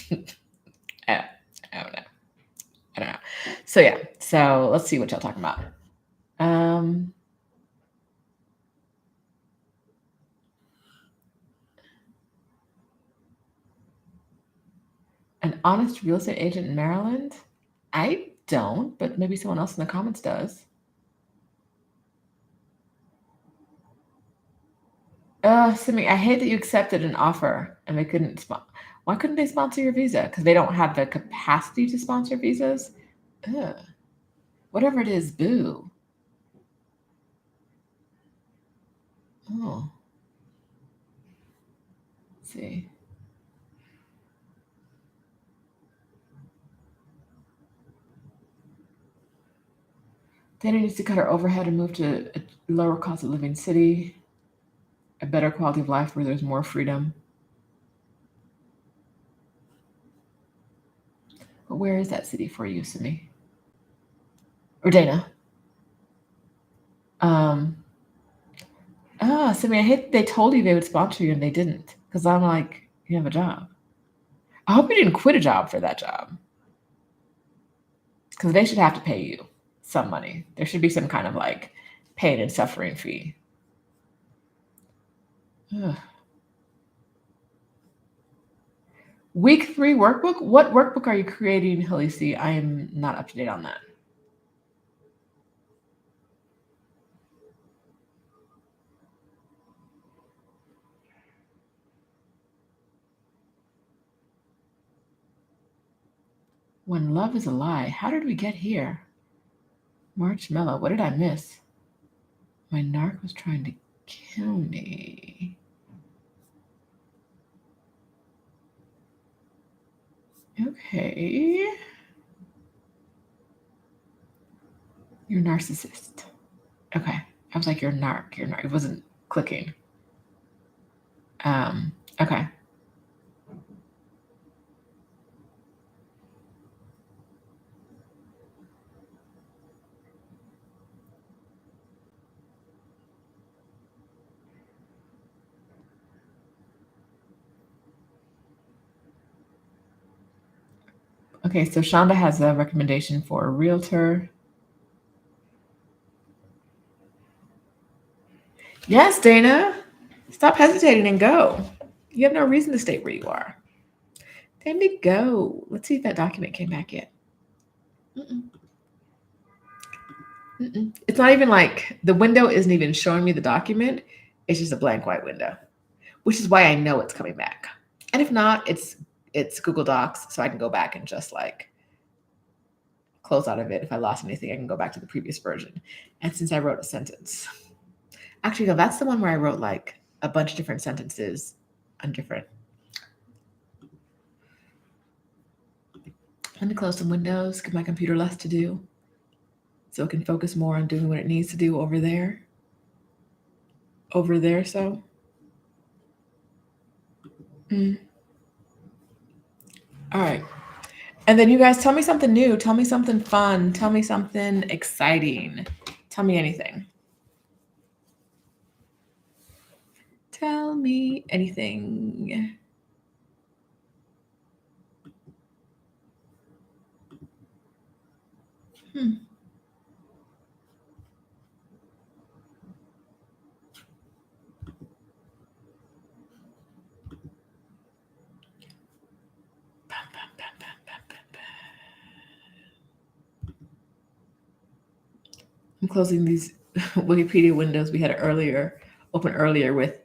I don't know. So yeah. So let's see what y'all talking about. An honest real estate agent in Maryland? I don't, but maybe someone else in the comments does. Simi, I hate that you accepted an offer and they couldn't why couldn't they sponsor your visa? Because they don't have the capacity to sponsor visas? Ugh. Whatever it is, boo. Oh. Let's see. Dana needs to cut her overhead and move to a lower cost of living city, a better quality of life where there's more freedom. But where is that city for you, Simi? Or Dana? Simi, I hate they told you they would sponsor you and they didn't. Because I'm like, you have a job. I hope you didn't quit a job for that job. Because they should have to pay you some money. There should be some kind of like pain and suffering fee. Ugh. Week 3 workbook? What workbook are you creating, Halisi? I am not up to date on that. When love is a lie. How did we get here? Marshmallow. What did I miss? My narc was trying to kill me. Okay. You're a narcissist. Okay. I was like, you're narc. It wasn't clicking. Okay. Okay, so Shonda has a recommendation for a realtor. Yes, Dana. Stop hesitating and go. You have no reason to stay where you are. Time to go. Let's see if that document came back yet. It's not even like the window isn't even showing me the document. It's just a blank white window, which is why I know it's coming back. And if not, it's Google Docs, so I can go back and just like close out of it. If I lost anything, I can go back to the previous version. And since I wrote a sentence, actually, no, that's the one where I wrote like a bunch of different sentences on different. Let me close some windows, give my computer less to do so it can focus more on doing what it needs to do over there. So. All right. And then you guys tell me something new. Tell me something fun. Tell me something exciting. Tell me anything. Tell me anything. I'm closing these Wikipedia windows we had open earlier with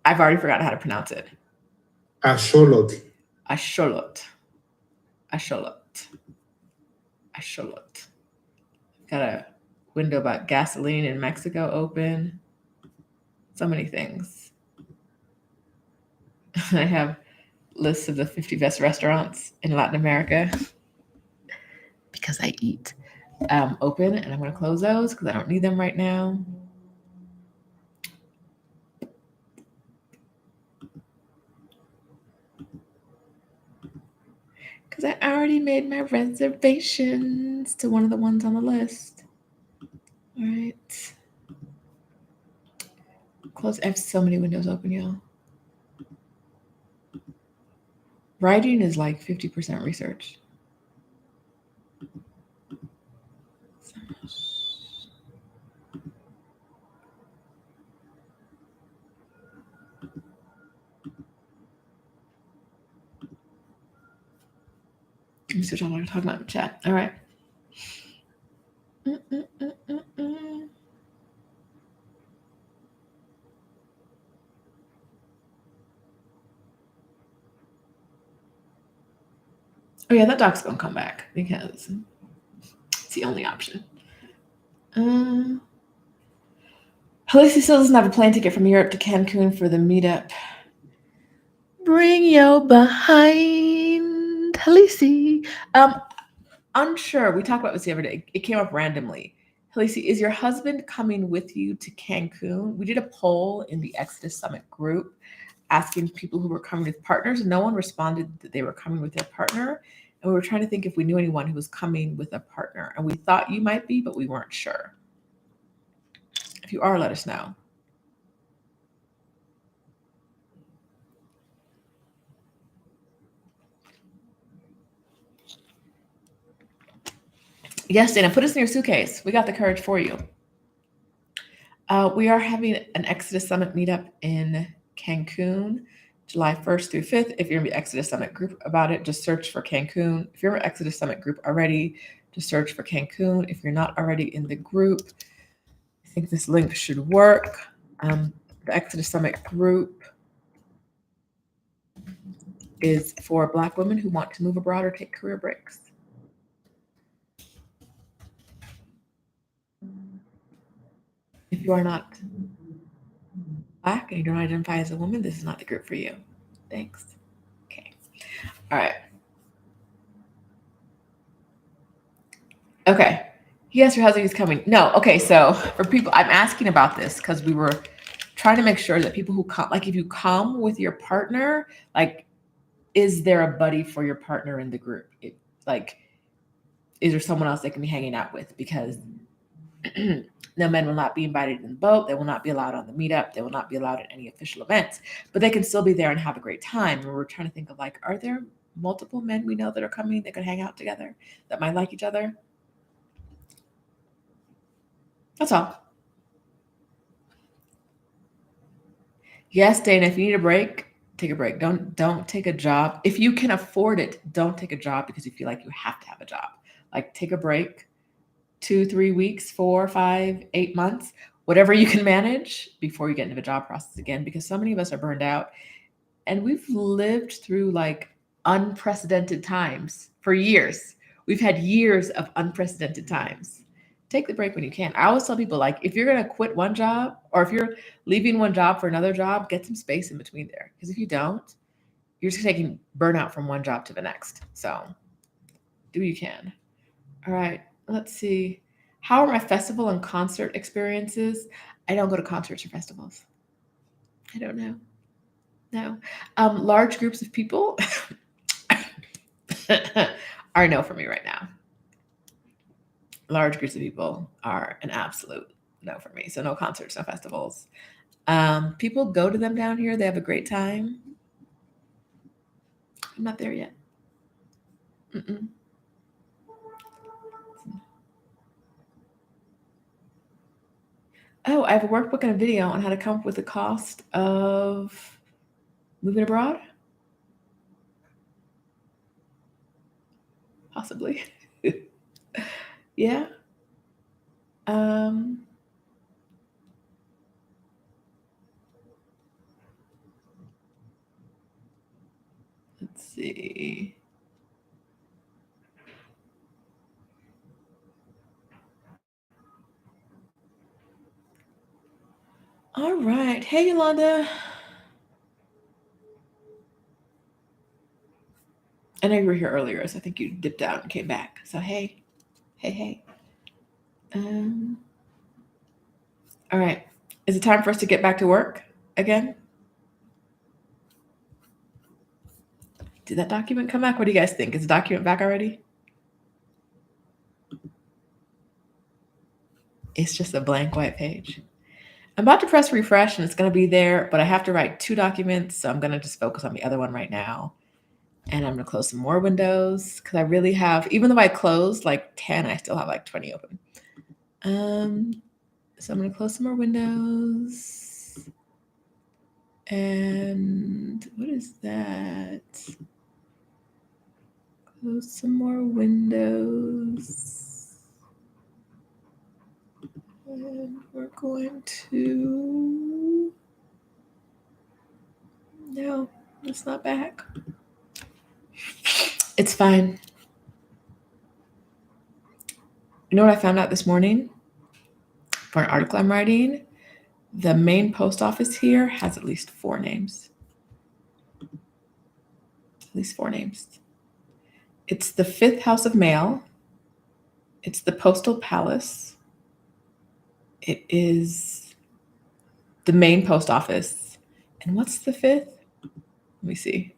I've already forgotten how to pronounce it. Axolotl. Axolot. Got a window about gasoline in Mexico open. So many things. I have lists of the 50 best restaurants in Latin America because I eat open, and I'm going to close those because I don't need them right now. Because I already made my reservations to one of the ones on the list. All right. Close. I have so many windows open, y'all. Writing is like 50% research. Let me switch on what I'm talking about in chat. All right. Oh yeah, that doc's gonna come back because it's the only option. Halisi still doesn't have a plane ticket from Europe to Cancun for the meetup. Bring your behind, Halisi. Unsure. We talked about this the other day. It came up randomly. Halisi, is your husband coming with you to Cancun? We did a poll in the Exodus Summit group asking people who were coming with partners. No one responded that they were coming with their partner. And we were trying to think if we knew anyone who was coming with a partner. And we thought you might be, but we weren't sure. If you are, let us know. Yes, Dana, put us in your suitcase. We got the courage for you. We are having an Exodus Summit meetup in Cancun, July 1st through 5th. If you're in the Exodus Summit group about it, just search for Cancun. If you're in the Exodus Summit group already, just search for Cancun. If you're not already in the group, I think this link should work. The Exodus Summit group is for Black women who want to move abroad or take career breaks. If you are not Black and you don't identify as a woman, this is not the group for you. Thanks. Okay. All right. Okay. Yes, your husband is coming. No. Okay. So for people, I'm asking about this because we were trying to make sure that people who come, like if you come with your partner, like, is there a buddy for your partner in the group? Is there someone else they can be hanging out with? Because no men will not be invited in the boat. They will not be allowed on the meetup. They will not be allowed at any official events, but they can still be there and have a great time. And we're trying to think of like, are there multiple men we know that are coming that could hang out together that might like each other? That's all. Yes, Dana, if you need a break, take a break. Don't take a job. If you can afford it, don't take a job because you feel like you have to have a job. Like take a break, 2, 3 weeks, 4, 5, 8 months, whatever you can manage before you get into the job process again, because so many of us are burned out and we've lived through like unprecedented times for years. We've had years of unprecedented times. Take the break when you can. I always tell people, like, if you're going to quit one job or if you're leaving one job for another job, get some space in between there. Because if you don't, you're just taking burnout from one job to the next. So do what you can. All right. Let's see. How are my festival and concert experiences? I don't go to concerts or festivals. I don't know. No. Large groups of people are no for me right now. Large groups of people are an absolute no for me. So no concerts, no festivals. People go to them down here. They have a great time. I'm not there yet. Mm-mm. Oh, I have a workbook and a video on how to come up with the cost of moving abroad. Possibly. Yeah. see. All right. Hey, Yolanda. I know you were here earlier, so I think you dipped out and came back. So hey. All right. Is it time for us to get back to work again? Did that document come back? What do you guys think? Is the document back already? It's just a blank white page. I'm about to press refresh and it's going to be there, but I have to write 2 documents. So I'm going to just focus on the other one right now. And I'm going to close some more windows because I really have, even though I closed like 10, I still have like 20 open. So I'm going to close some more windows. And what is that? Close some more windows. And we're going to, no, it's not back. It's fine. You know what I found out this morning? For an article I'm writing, the main post office here has at least 4 names. At least 4 names. It's the 5th House of Mail. It's the Postal Palace. It is the main post office. And what's the 5th? Let me see.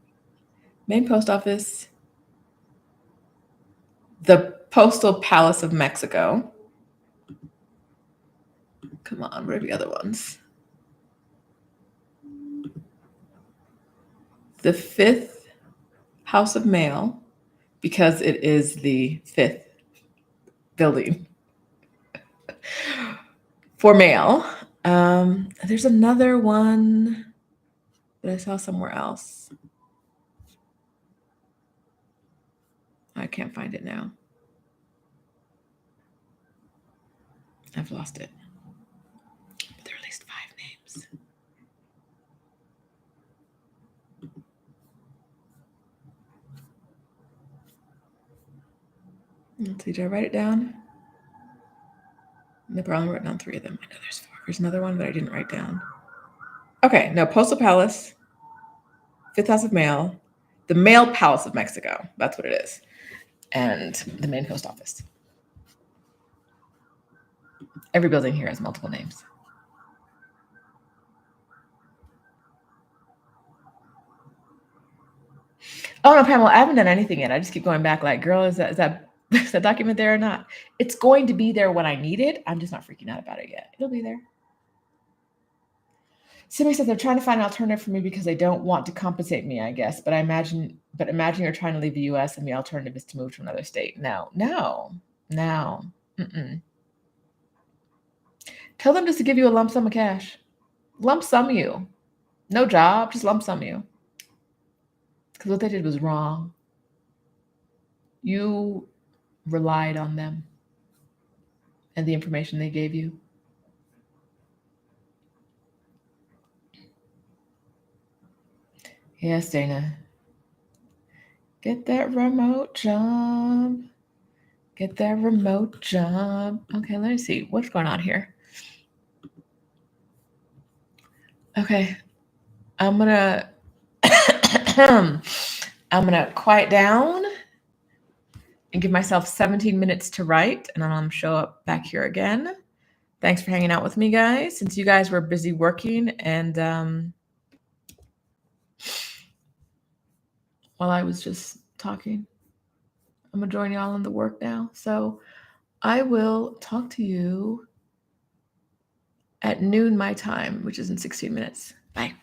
Main post office. The Postal Palace of Mexico. Come on, where are the other ones? The 5th House of Mail, because it is the 5th building for mail. There's another one that I saw somewhere else. I can't find it now. I've lost it. But there are at least 5 names. Let's see, did I write it down? No, I only wrote down 3 of them. I know there's 4. There's another one that I didn't write down. Okay, no, Postal Palace, 5th House of Mail, the Mail Palace of Mexico. That's what it is. And the main post office. Every building here has multiple names. Oh no, Pamela, I haven't done anything yet. I just keep going back like, girl, is that is that document there or not? It's going to be there when I need it. I'm just not freaking out about it yet. It'll be there. Somebody said they're trying to find an alternative for me because they don't want to compensate me, I guess. But imagine you're trying to leave the US and the alternative is to move to another state. No. Mm-mm. Tell them just to give you a lump sum of cash. Lump sum you. No job, just lump sum you. Because what they did was wrong. You relied on them and the information they gave you. Yes, Dana. Get that remote job. Get that remote job. Okay, let me see. What's going on here? Okay. I'm gonna quiet down and give myself 17 minutes to write, and then I'll show up back here again. Thanks for hanging out with me, guys. Since you guys were busy working and while I was just talking, I'm gonna join y'all in the work now. So I will talk to you at noon my time, which is in 16 minutes. Bye.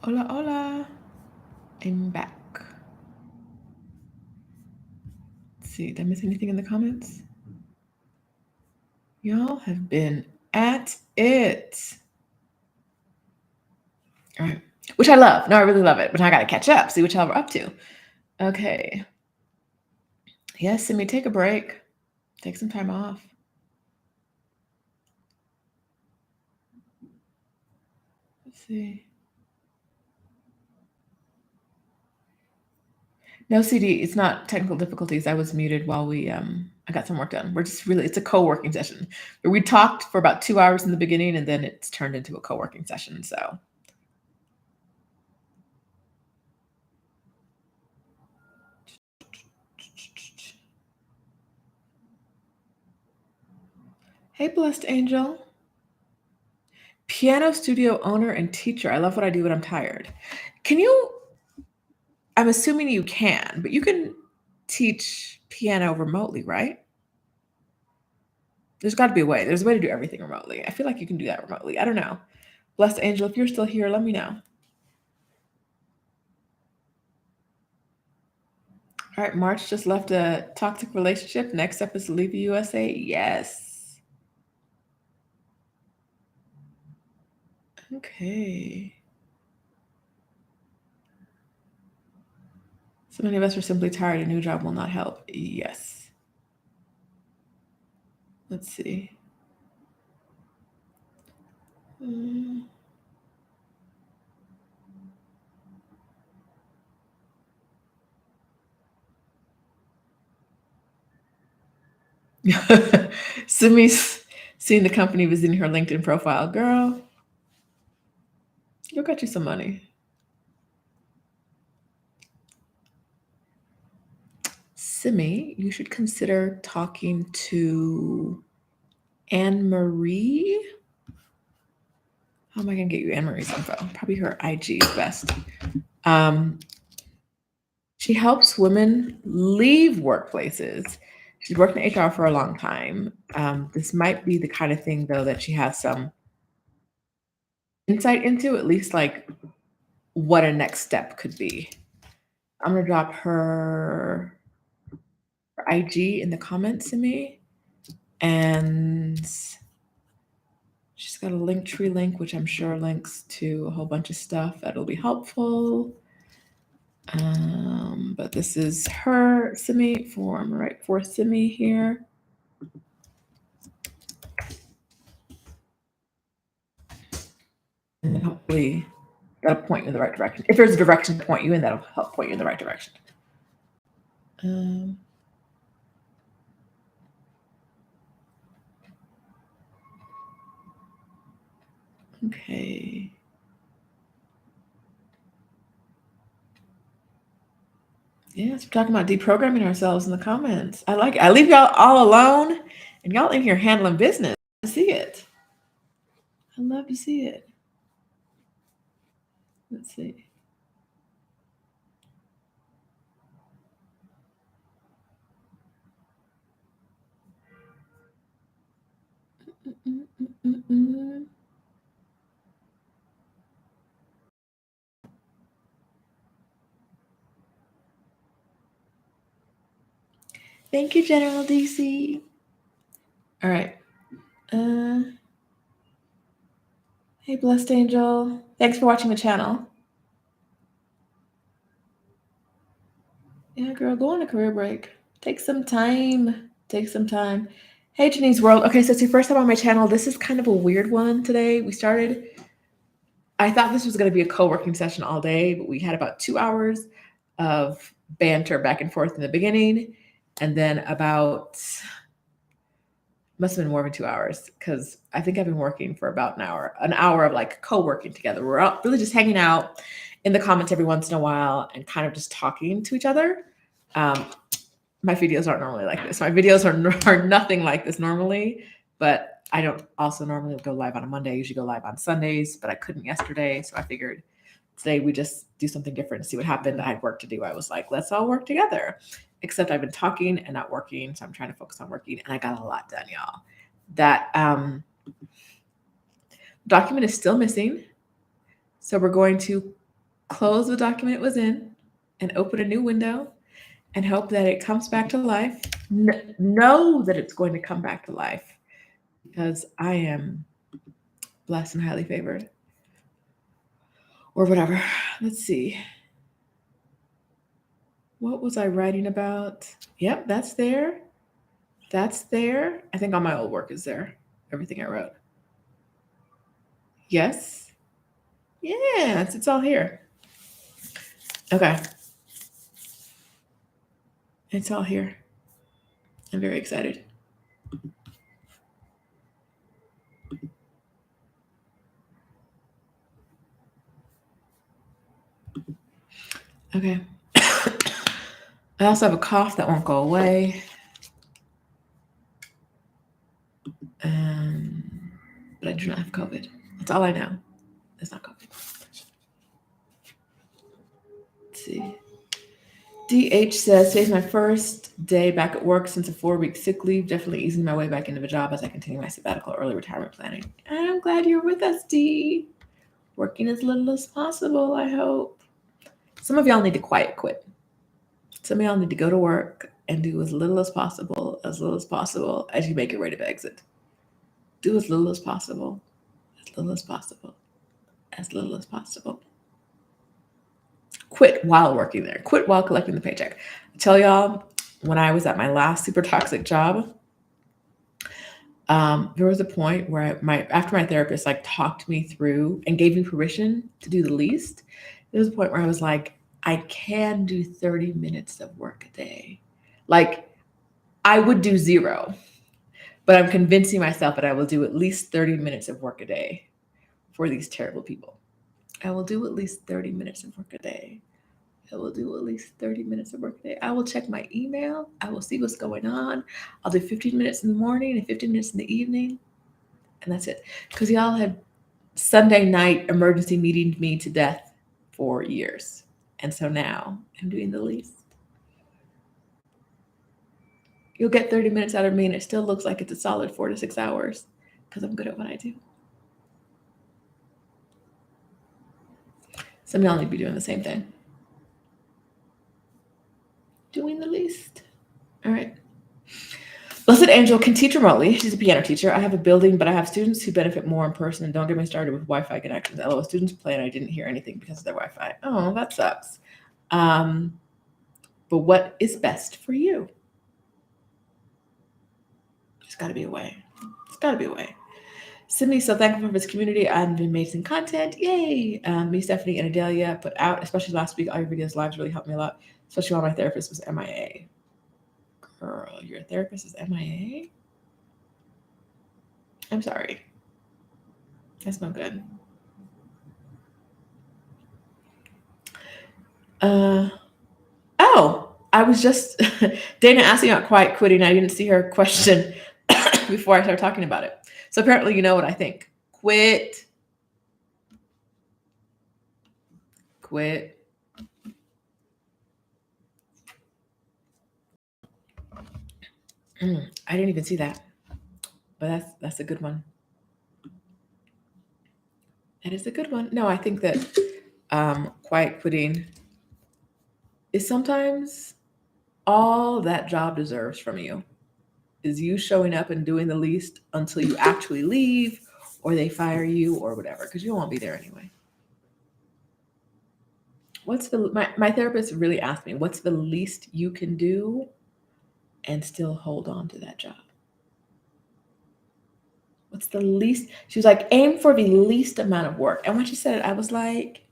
Hola, hola. I'm back. Let's see, did I miss anything in the comments? Y'all have been at it. All right. Which I love. No, I really love it, but I got to catch up, see what y'all were up to. Okay. Yes, Simi, take a break. Take some time off. Let's see. No, CD, it's not technical difficulties. I was muted while I got some work done. We're just really, it's a co-working session. We talked for about 2 hours in the beginning and then it's turned into a co-working session. So hey, Blessed Angel. Piano studio owner and teacher. I love what I do when I'm tired. Can you, I'm assuming you can, but you can teach piano remotely, right? There's got to be a way. There's a way to do everything remotely. I feel like you can do that remotely. I don't know. Blessed Angel, if you're still here, let me know. All right, March just left a toxic relationship. Next up is to leave the USA. Yes. Okay. So many of us are simply tired. A new job will not help. Yes. Let's see. Simi's seeing the company visiting her LinkedIn profile. Girl, you'll get you some money. Simi, you should consider talking to Anne Marie. How am I going to get you Anne Marie's info? Probably her IG is best. She helps women leave workplaces. She's worked in HR for a long time. This might be the kind of thing, though, that she has some insight into, at least like what a next step could be. I'm going to drop her IG in the comments to me. And she's got a Linktree link, which I'm sure links to a whole bunch of stuff that'll be helpful. But this is her Simi form, right? For Simi here. And hopefully that'll point you in the right direction. If there's a direction to point you in, that'll help point you in the right direction. Okay. Yes, we're talking about deprogramming ourselves in the comments. I like it. I leave y'all all alone and y'all in here handling business. I see it. I love to see it. Let's see. Thank you, General DC. All right. Hey, Blessed Angel. Thanks for watching the channel. Yeah, girl, go on a career break. Take some time. Take some time. Hey, Janine's World. Okay, so it's your first time on my channel. This is kind of a weird one today. I thought this was going to be a co-working session all day, but we had about 2 hours of banter back and forth in the beginning. And then must have been more than 2 hours because I think I've been working for about an hour of like co-working together. We're out really just hanging out in the comments every once in a while and kind of just talking to each other. My videos aren't normally like this. My videos are nothing like this normally, but I don't also normally go live on a Monday. I usually go live on Sundays, but I couldn't yesterday. So I figured today we just do something different and see what happened. I had work to do. I was like, let's all work together. Except I've been talking and not working. So I'm trying to focus on working and I got a lot done, y'all. That document is still missing. So we're going to close the document it was in, and open a new window and hope that it comes back to life. Know that it's going to come back to life because I am blessed and highly favored. Or whatever. Let's see. What was I writing about? Yep, that's there. That's there. I think all my old work is there. Everything I wrote. Yes. Yes, it's all here. Okay. It's all here. I'm very excited. Okay. I also have a cough that won't go away. But I do not have COVID. That's all I know. It's not COVID. Let's see. DH says, today's my first day back at work since a 4-week sick leave. Definitely easing my way back into the job as I continue my sabbatical early retirement planning. I'm glad you're with us, D. Working as little as possible, I hope. Some of y'all need to quiet quit. Some of y'all need to go to work and do as little as possible as you make your way to exit. Do as little as possible, as little as possible, as little as possible. Quit while working there. Quit while collecting the paycheck. I tell y'all, when I was at my last super toxic job, there was a point where after my therapist talked me through and gave me permission to do the least, there was a point where I was like, I can do 30 minutes of work a day. I would do 0, but I'm convincing myself that I will do at least 30 minutes of work a day for these terrible people. I will do at least 30 minutes of work a day. I will do at least 30 minutes of work a day. I will check my email. I will see what's going on. I'll do 15 minutes in the morning and 15 minutes in the evening. And that's it. Because y'all had Sunday night emergency meeting me to death for years. And so now I'm doing the least. You'll get 30 minutes out of me and it still looks like it's a solid 4 to 6 hours because I'm good at what I do. Some of y'all need to be doing the same thing. Doing the least. All right. Blessed Angel can teach remotely. She's a piano teacher. I have a building, but I have students who benefit more in person. And don't get me started with Wi-Fi connections. LO, students play and I didn't hear anything because of their Wi-Fi. Oh, that sucks. But what is best for you? There's got to be a way. There's got to be a way. Sydney, so thankful for this community. I've been making content. Yay. Me, Stephanie, and Adelia put out, especially last week, all your videos lives really helped me a lot, especially while my therapist was MIA. Girl, your therapist is MIA? I'm sorry. That's no good. I was just, Dana asked me about quiet quitting. I didn't see her question before I started talking about it. So apparently you know what I think. Quit. Quit. I didn't even see that. But that's a good one. That is a good one. No, I think that quiet quitting is sometimes all that job deserves from you is you showing up and doing the least until you actually leave or they fire you or whatever, because you won't be there anyway. My therapist really asked me, what's the least you can do and still hold on to that job? What's the least? She was like, aim for the least amount of work. And when she said it, I was like,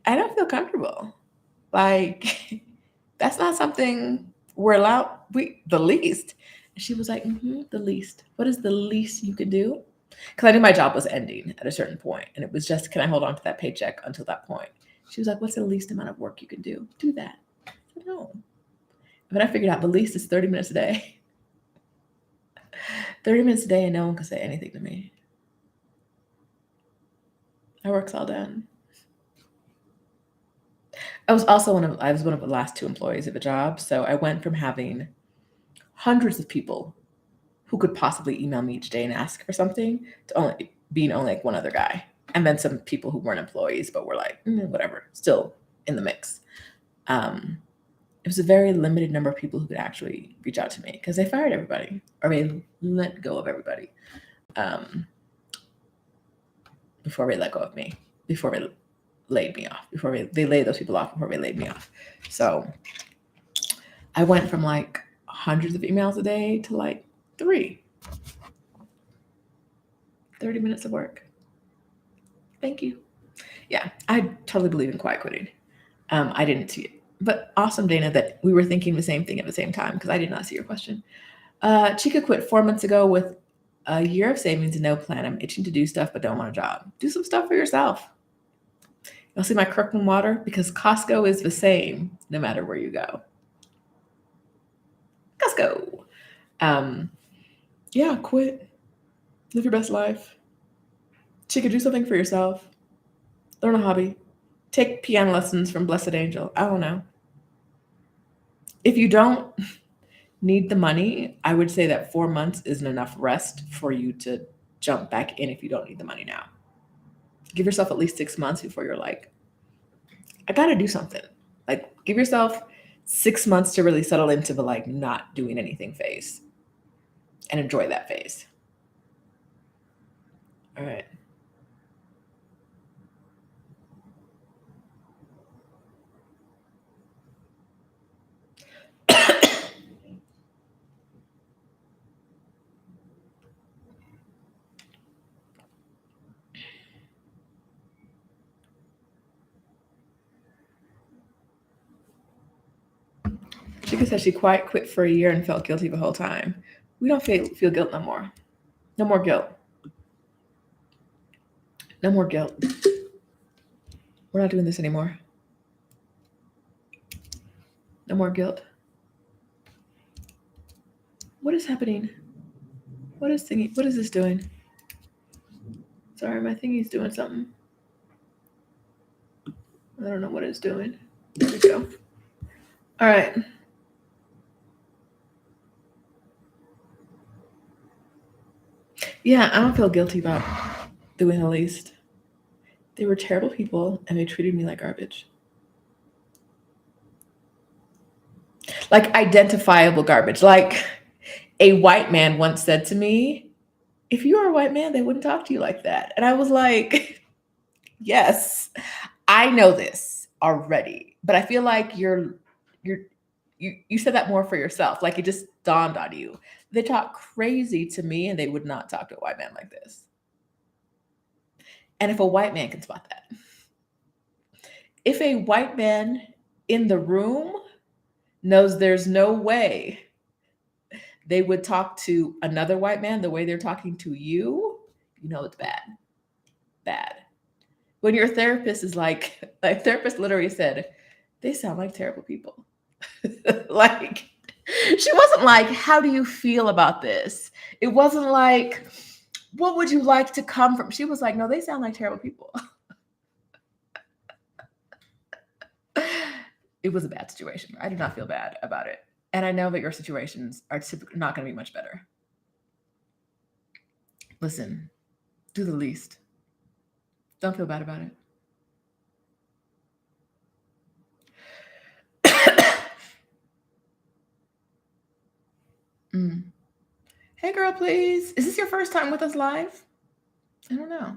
I don't feel comfortable. That's not something we're allowed. The least. And she was like, the least. What is the least you can do? Because I knew my job was ending at a certain point, and it was just, can I hold on to that paycheck until that point? She was like, what's the least amount of work you can do? Do that. I said, no. But I figured out the least is 30 minutes a day. 30 minutes a day, and no one can say anything to me. My work's all done. I was one of the last 2 employees of a job. So I went from having hundreds of people who could possibly email me each day and ask for something to being only like one other guy. And then some people who weren't employees, but were like, whatever, still in the mix. It was a very limited number of people who could actually reach out to me because they fired everybody or they let go of everybody before they let go of me, before they laid me off, before they laid those people off before they laid me off. So I went from like hundreds of emails a day to like 30 minutes of work. Thank you. Yeah, I totally believe in quiet quitting. I didn't see it. But awesome, Dana, that we were thinking the same thing at the same time because I did not see your question. Chica quit 4 months ago with a year of savings and no plan. I'm itching to do stuff but don't want a job. Do some stuff for yourself. You'll see my Kirkland water because Costco is the same no matter where you go. Costco. Yeah, quit. Live your best life. Chica, do something for yourself. Learn a hobby. Take piano lessons from Blessed Angel. I don't know. If you don't need the money, I would say that 4 months isn't enough rest for you to jump back in if you don't need the money now. Give yourself at least 6 months before you're like, I got to do something. Like, give yourself 6 months to really settle into the like not doing anything phase and enjoy that phase. All right. Chica said she quit for a year and felt guilty the whole time. We don't feel guilt no more. No more guilt. No more guilt. We're not doing this anymore. No more guilt. What is happening? What is this doing? Sorry, my thingy's doing something. I don't know what it's doing. There we go. All right. Yeah, I don't feel guilty about doing the least. They were terrible people and they treated me like garbage. Like identifiable garbage. Like a white man once said to me, if you were a white man, they wouldn't talk to you like that. And I was like, yes, I know this already, but I feel like you said that more for yourself. Like it just dawned on you. They talk crazy to me and they would not talk to a white man like this. And if a white man can spot that, if a white man in the room knows there's no way they would talk to another white man the way they're talking to you, you know it's bad. Bad. When your therapist is like therapist literally said, they sound like terrible people. Like, she wasn't like, how do you feel about this? It wasn't like, what would you like to come from? She was like, no, they sound like terrible people. It was a bad situation. I did not feel bad about it. And I know that your situations are typically not going to be much better. Listen, do the least. Don't feel bad about it. Hey, girl, please. Is this your first time with us live? I don't know.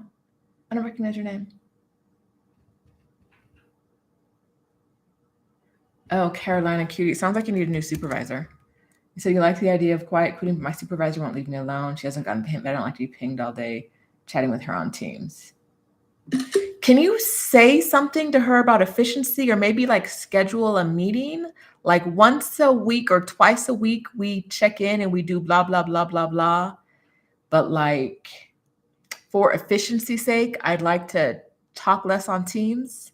I don't recognize your name. Oh, Carolina Cutie. Sounds like you need a new supervisor. So you like the idea of quiet quitting, but my supervisor won't leave me alone. She hasn't gotten pinged. I don't like to be pinged all day chatting with her on Teams. Can you say something to her about efficiency or maybe like schedule a meeting? Like once a week or twice a week, we check in and we do blah, blah, blah, blah, blah. But like for efficiency's sake, I'd like to talk less on Teams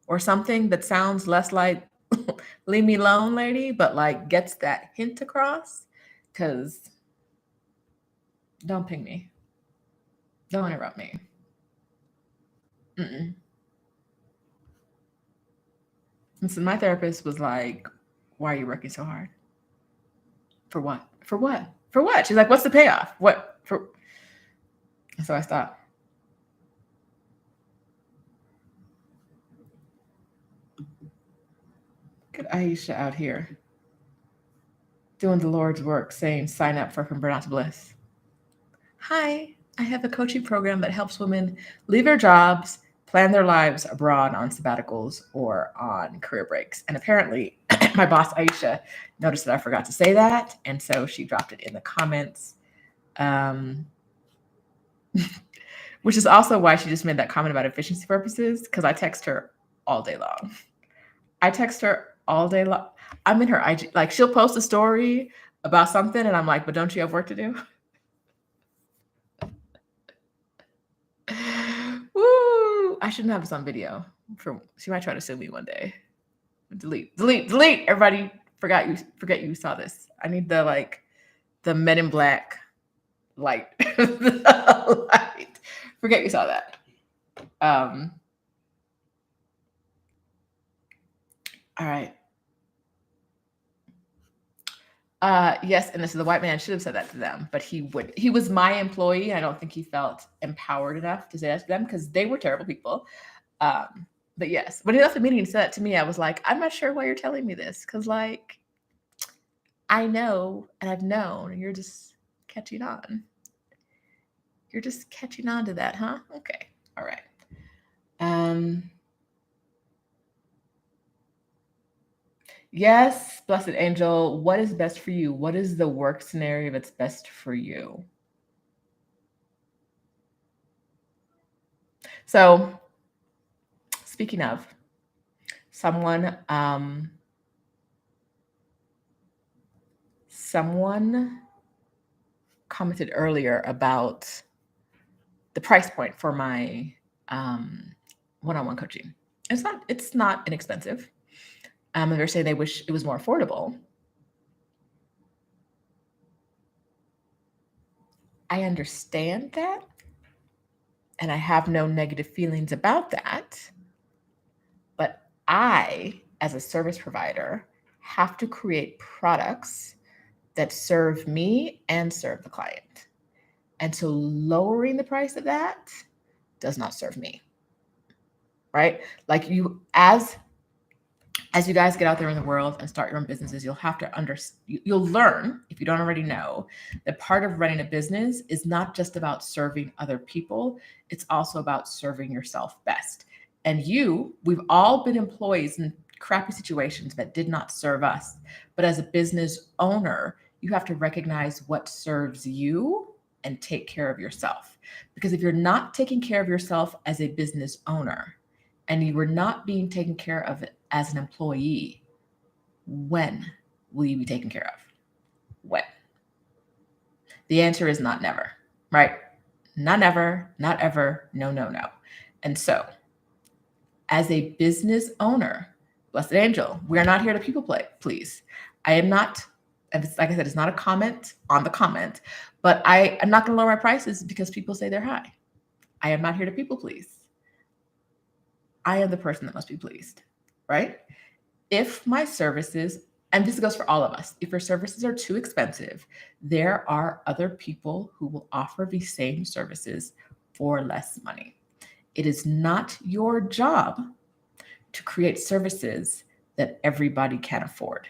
or something that sounds less like leave me alone, lady, but like gets that hint across. Because don't ping me. Don't interrupt me. Mm-mm. And so my therapist was like, why are you working so hard? For what? For what? For what? She's like, what's the payoff? What? For? So I stopped. Look at Aisha out here doing the Lord's work, saying, sign up for From Burnout to Bliss. Hi, I have a coaching program that helps women leave their jobs, plan their lives abroad on sabbaticals or on career breaks. And apparently, my boss, Aisha, noticed that I forgot to say that. And so she dropped it in the comments. Which is also why she just made that comment about efficiency purposes, because I text her all day long. I'm in her IG, like she'll post a story about something and I'm like, but don't you have work to do? Woo! I shouldn't have this on video. She might try to sue me one day. Delete. Everybody forget you saw this. I need the Men in Black light. Light. Forget you saw that. All right. Yes, and this is the white man should have said that to them, but he was my employee. I don't think he felt empowered enough to say that to them because they were terrible people. But yes, when he left the meeting and said that to me, I was like, I'm not sure why you're telling me this because I know and I've known, and you're just catching on. You're just catching on to that, huh? Okay. All right. Yes, blessed angel, what is best for you? What is the work scenario that's best for you? So, speaking of, someone commented earlier about the price point for my one-on-one coaching. It's not inexpensive. And they're saying they wish it was more affordable. I understand that. And I have no negative feelings about that. But I, as a service provider, have to create products that serve me and serve the client. And so lowering the price of that does not serve me. Right? Like as you guys get out there in the world and start your own businesses, you'll have to you'll learn, if you don't already know, that part of running a business is not just about serving other people, it's also about serving yourself best. And we've all been employees in crappy situations that did not serve us. But as a business owner, you have to recognize what serves you and take care of yourself. Because if you're not taking care of yourself as a business owner, and you were not being taken care of as an employee, when will you be taken care of? When? The answer is not never, right? Not never, not ever, no. And so, as a business owner, blessed angel, we're not here to people please. I am not, like I said, it's not a comment on the comment, but I am not going to lower my prices because people say they're high. I am not here to people please. I am the person that must be pleased, right? If my services, and this goes for all of us, if your services are too expensive, there are other people who will offer the same services for less money. It is not your job to create services that everybody can afford.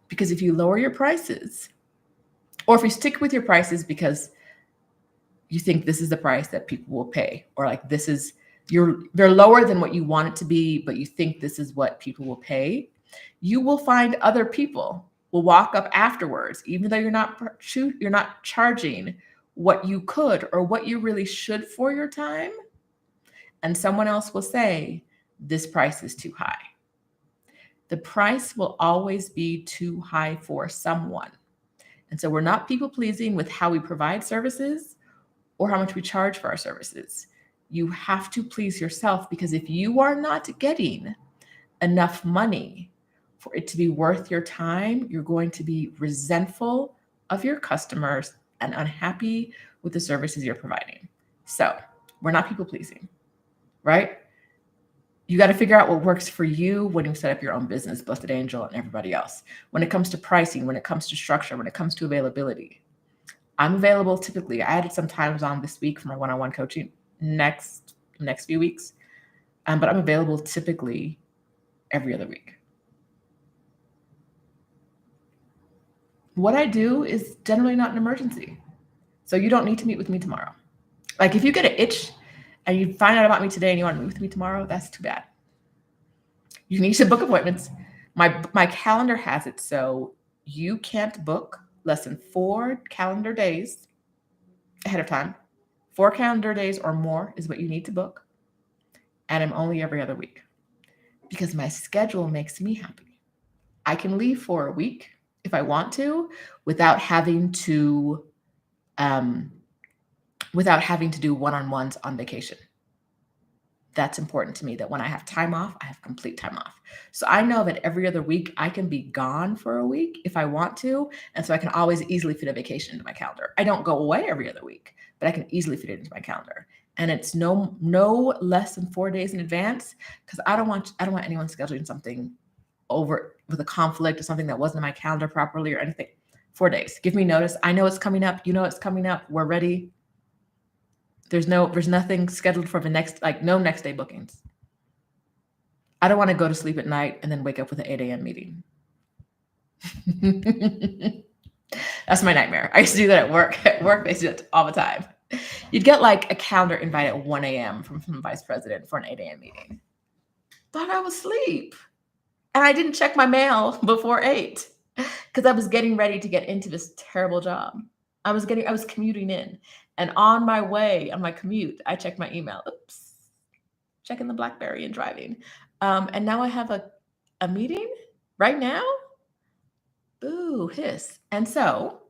Because if you lower your prices, or if you stick with your prices because you think this is the price that people will pay, or like they're lower than what you want it to be, but you think this is what people will pay, you will find other people will walk up afterwards, even though you're not charging what you could or what you really should for your time. And someone else will say, this price is too high. The price will always be too high for someone. And so we're not people pleasing with how we provide services or how much we charge for our services. You have to please yourself, because if you are not getting enough money for it to be worth your time, you're going to be resentful of your customers and unhappy with the services you're providing. So we're not people pleasing, right? You got to figure out what works for you when you set up your own business, blessed angel, and everybody else. When it comes to pricing, when it comes to structure, when it comes to availability, I'm available typically. I added some times on this week for my one-on-one coaching next few weeks, but I'm available typically every other week. What I do is generally not an emergency. So you don't need to meet with me tomorrow. Like if you get an itch and you find out about me today and you want to meet with me tomorrow, that's too bad. You need to book appointments. My calendar has it so you can't book less than 4 calendar days ahead of time. 4 calendar days or more is what you need to book. And I'm only every other week because my schedule makes me happy. I can leave for a week if I want to without having to do one-on-ones on vacation. That's important to me, that when I have time off, I have complete time off. So I know that every other week I can be gone for a week if I want to. And so I can always easily fit a vacation into my calendar. I don't go away every other week, but I can easily fit it into my calendar. And it's no less than 4 days in advance, because I don't want anyone scheduling something over with a conflict or something that wasn't in my calendar properly or anything. 4 days. Give me notice. I know it's coming up. You know it's coming up. We're ready. There's nothing scheduled for the next, like no next day bookings. I don't want to go to sleep at night and then wake up with an 8 a.m. meeting. That's my nightmare. I used to do that at work. At work, they used to do it all the time. You'd get like a calendar invite at 1 a.m. from the vice president for an 8 a.m. meeting. Thought I was asleep. And I didn't check my mail before 8 because I was getting ready to get into this terrible job. I was commuting in. And on my way, on my commute, I checked my email. Oops. Checking the BlackBerry and driving. And now I have a meeting right now. Boo, hiss. And so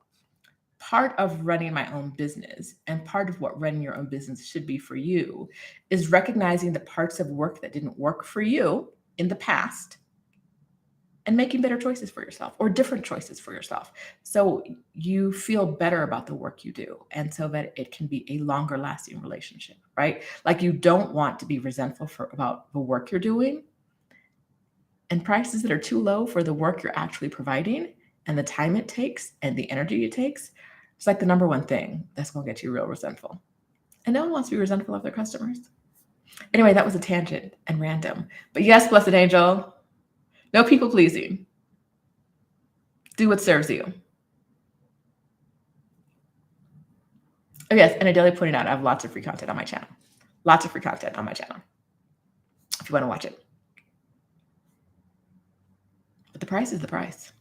part of running my own business and part of what running your own business should be for you is recognizing the parts of work that didn't work for you in the past and making better choices for yourself or different choices for yourself. So you feel better about the work you do and so that it can be a longer lasting relationship, right? Like you don't want to be resentful about the work you're doing, and prices that are too low for the work you're actually providing and the time it takes and the energy it takes. It's like the number one thing that's going to get you real resentful. And no one wants to be resentful of their customers. Anyway, that was a tangent and random. But yes, blessed angel, no people pleasing. Do what serves you. Oh yes, and Adele pointed out I have lots of free content on my channel. Lots of free content on my channel if you want to watch it. But the price is the price.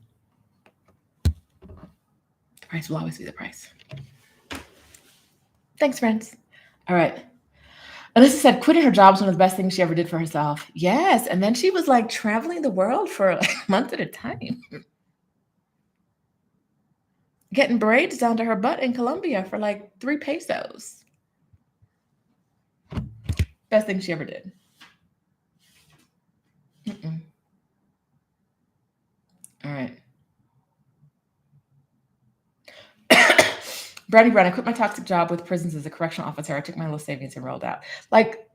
The price will always be the price. Thanks, friends. All right. Alyssa said quitting her job was one of the best things she ever did for herself. Yes. And then she was like traveling the world for like a month at a time. Getting braids down to her butt in Colombia for like 3 pesos. Best thing she ever did. All right. Brownie Brown, I quit my toxic job with prisons as a correctional officer. I took my little savings and rolled out. Like,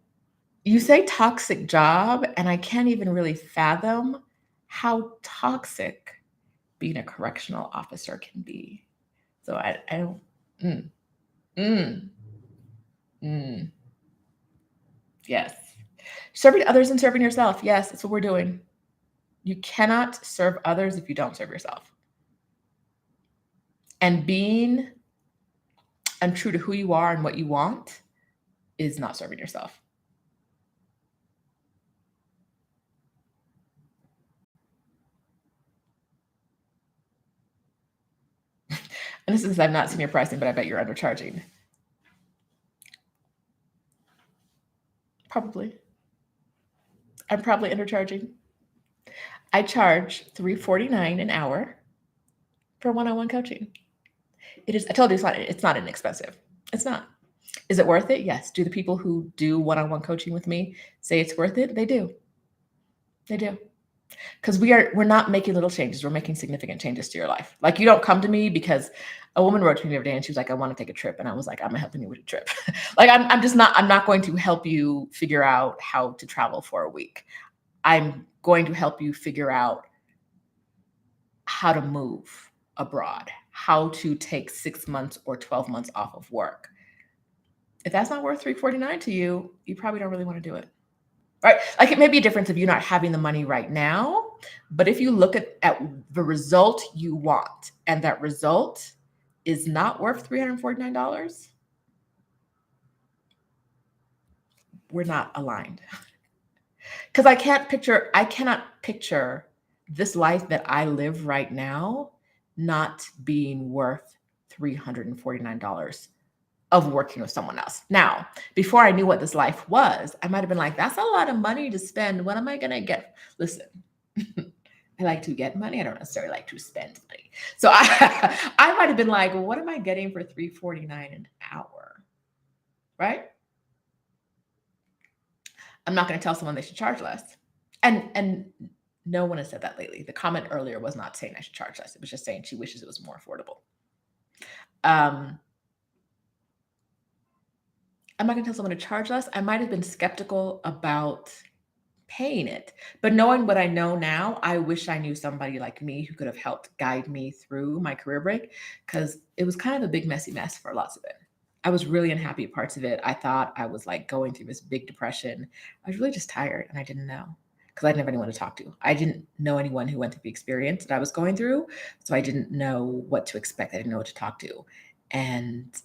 you say toxic job, and I can't even really fathom how toxic being a correctional officer can be. So I don't. Yes. Serving others and serving yourself. Yes, that's what we're doing. You cannot serve others if you don't serve yourself. And being untrue to who you are and what you want is not serving yourself. And this is, I've not seen your pricing, but I bet you're undercharging. Probably. I'm probably undercharging. I charge $3.49 an hour for one-on-one coaching. It is, I told you it's not inexpensive. It's not. Is it worth it? Yes. Do the people who do one-on-one coaching with me say it's worth it? They do. They do. Because we're not making little changes. We're making significant changes to your life. Like you don't come to me because a woman wrote to me the other day and she was like, I want to take a trip. And I was like, I'm helping you with a trip. Like I'm not going to help you figure out how to travel for a week. I'm going to help you figure out how to move abroad, how to take 6 months or 12 months off of work. If that's not worth $3.49 to you, you probably don't really want to do it. Right? Like it may be a difference of you not having the money right now, But if you look at the result you want, and that result is not worth $349, we're not aligned. Because I cannot picture this life that I live right now not being worth $349 of working with someone else. Now, before I knew what this life was, I might have been like, that's a lot of money to spend. What am I going to get? Listen, I like to get money. I don't necessarily like to spend money. So I might have been like, well, what am I getting for $349 an hour? Right? I'm not going to tell someone they should charge less. And no one has said that lately. The comment earlier was not saying I should charge less. It was just saying she wishes it was more affordable. I'm not going to tell someone to charge less. I might have been skeptical about paying it. But knowing what I know now, I wish I knew somebody like me who could have helped guide me through my career break, because it was kind of a big, messy mess for lots of it. I was really unhappy at parts of it. I thought I was like going through this big depression. I was really just tired, and I didn't know, because I didn't have anyone to talk to. I didn't know anyone who went through the experience that I was going through. So I didn't know what to expect. I didn't know what to talk to. And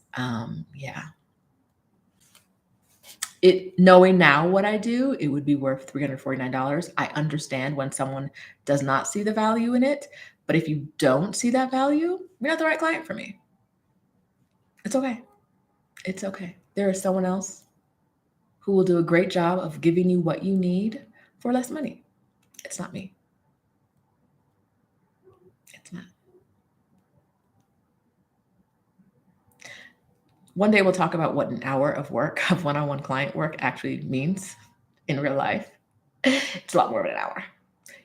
yeah. Knowing now what I do, it would be worth $349. I understand when someone does not see the value in it, but if you don't see that value, you're not the right client for me. It's okay. It's okay. There is someone else who will do a great job of giving you what you need for less money. It's not me. It's not. One day we'll talk about what an hour of work, of one-on-one client work, actually means in real life. It's a lot more than an hour.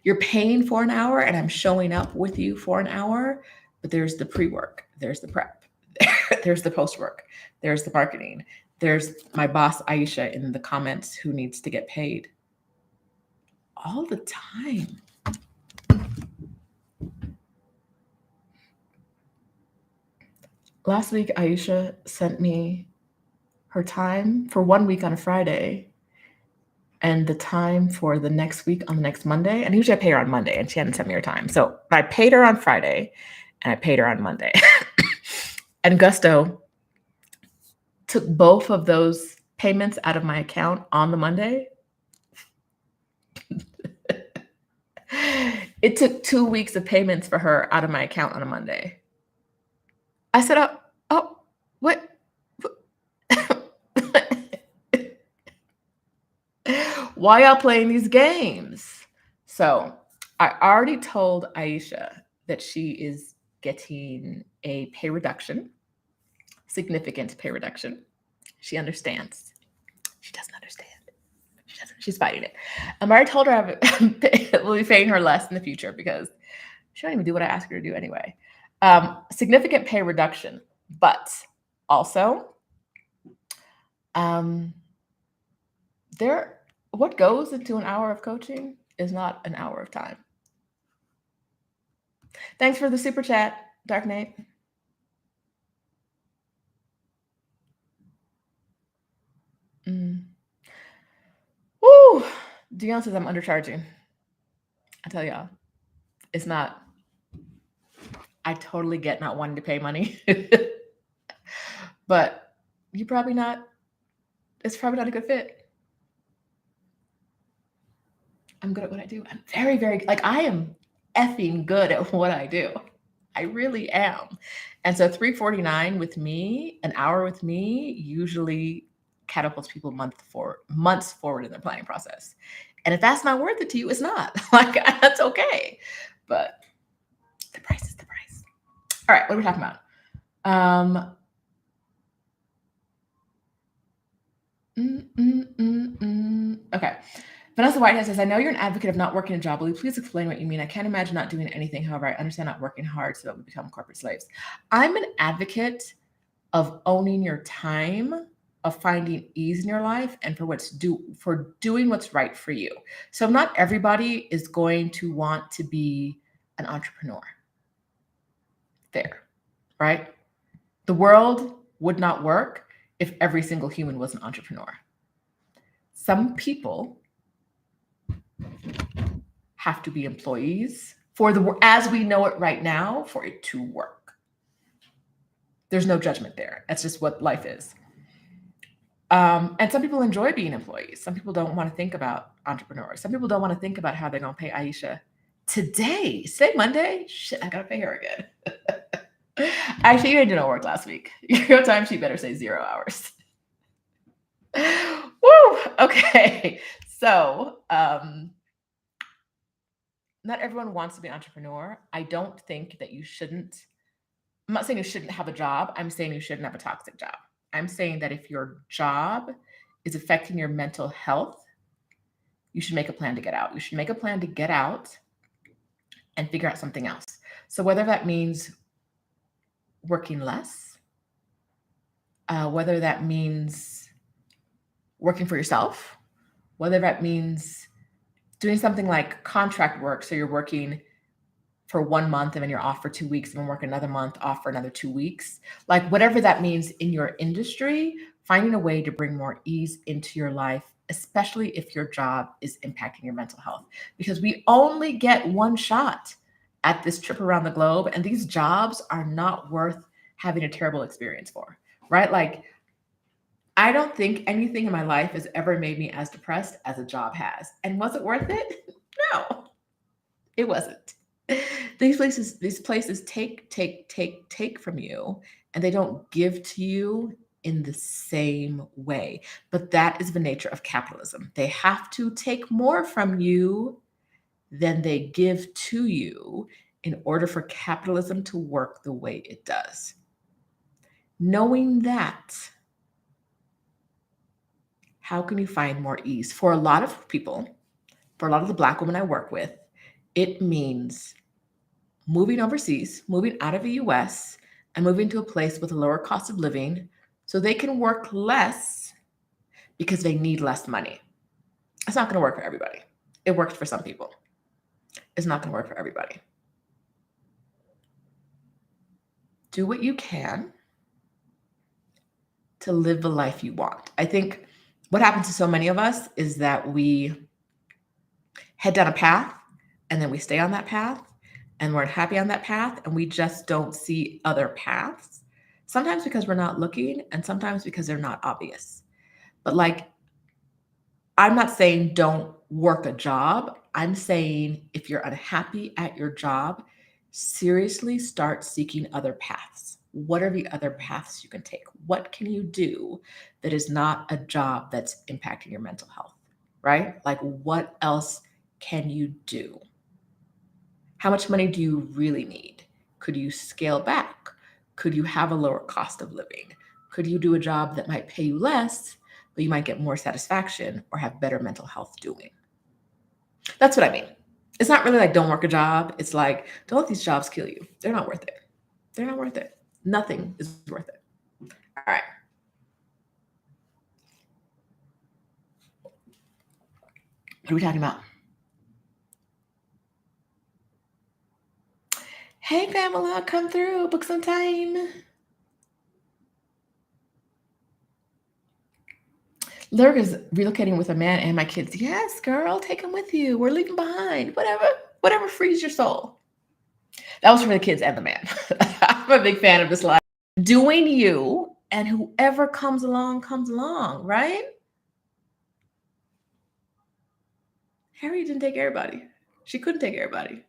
You're paying for an hour, and I'm showing up with you for an hour, but there's the pre-work, there's the prep, there's the post-work, there's the marketing, there's my boss, Aisha, in the comments, who needs to get paid all the time. Last week, Aisha sent me her time for 1 week on a Friday and the time for the next week on the next Monday. And usually I pay her on Monday, and she hadn't sent me her time. So I paid her on Friday and I paid her on Monday. And Gusto took both of those payments out of my account on the Monday. It took 2 weeks of payments for her out of my account on a Monday. I said, oh, what? Why y'all playing these games? So I already told Aisha that she is getting a pay reduction, significant pay reduction. She understands. She doesn't understand. She's fighting it. I already told her we'll be paying her less in the future, because she don't even do what I ask her to do anyway. Significant pay reduction, but also what goes into an hour of coaching is not an hour of time. Thanks for the super chat, Dark Knight. Woo! Dion says I'm undercharging. I tell y'all, it's not. I totally get not wanting to pay money, but it's probably not a good fit. I'm good at what I do. I'm very, very, I am effing good at what I do. I really am. And so $349 with me, an hour with me, usually catapults people months forward in their planning process. And if that's not worth it to you, it's not. That's okay. But the price is the price. All right, what are we talking about? Okay. Vanessa Whitehead says, I know you're an advocate of not working a job. Will you please explain what you mean? I can't imagine not doing anything. However, I understand not working hard so that we become corporate slaves. I'm an advocate of owning your time, of finding ease in your life, and for doing what's right for you. So not everybody is going to want to be an entrepreneur. There, right? The world would not work if every single human was an entrepreneur. Some people have to be employees for as we know it right now, for it to work. There's no judgment there. That's just what life is. And some people enjoy being employees. Some people don't want to think about entrepreneurs. Some people don't want to think about how they're going to pay Aisha today. Say Monday. Shit, I got to pay her again. Actually, you didn't do no work last week. Your time sheet better say 0 hours. Woo! Okay. So, not everyone wants to be an entrepreneur. I don't think that you shouldn't. I'm not saying you shouldn't have a job. I'm saying you shouldn't have a toxic job. I'm saying that if your job is affecting your mental health, you should make a plan to get out. You should make a plan to get out and figure out something else. So whether that means working less, whether that means working for yourself, whether that means doing something like contract work. So you're working for 1 month and then you're off for 2 weeks and then work another month, off for another 2 weeks. Like whatever that means in your industry, finding a way to bring more ease into your life, especially if your job is impacting your mental health. Because we only get one shot at this trip around the globe, and these jobs are not worth having a terrible experience for, right? Like, I don't think anything in my life has ever made me as depressed as a job has. And was it worth it? No, it wasn't. These places take from you, and they don't give to you in the same way. But that is the nature of capitalism. They have to take more from you than they give to you in order for capitalism to work the way it does. Knowing that, how can you find more ease? For a lot of people, for a lot of the Black women I work with, it means moving overseas, moving out of the US, and moving to a place with a lower cost of living so they can work less because they need less money. It's not going to work for everybody. It worked for some people. It's not going to work for everybody. Do what you can to live the life you want. I think what happens to so many of us is that we head down a path and then we stay on that path and we're happy on that path and we just don't see other paths. Sometimes because we're not looking and sometimes because they're not obvious. But like, I'm not saying don't work a job. I'm saying if you're unhappy at your job, seriously start seeking other paths. What are the other paths you can take? What can you do that is not a job that's impacting your mental health, right? Like what else can you do? How much money do you really need? Could you scale back? Could you have a lower cost of living? Could you do a job that might pay you less, but you might get more satisfaction or have better mental health doing? That's what I mean. It's not really like don't work a job. It's like don't let these jobs kill you. They're not worth it. They're not worth it. Nothing is worth it. All right. What are we talking about? Hey, Pamela, come through. Book some time. Lyric is relocating with a man and my kids. Yes, girl, take them with you. We're leaving behind. Whatever frees your soul. That was for the kids and the man. I'm a big fan of this life. Doing you, and whoever comes along, right? Harry didn't take everybody. She couldn't take everybody.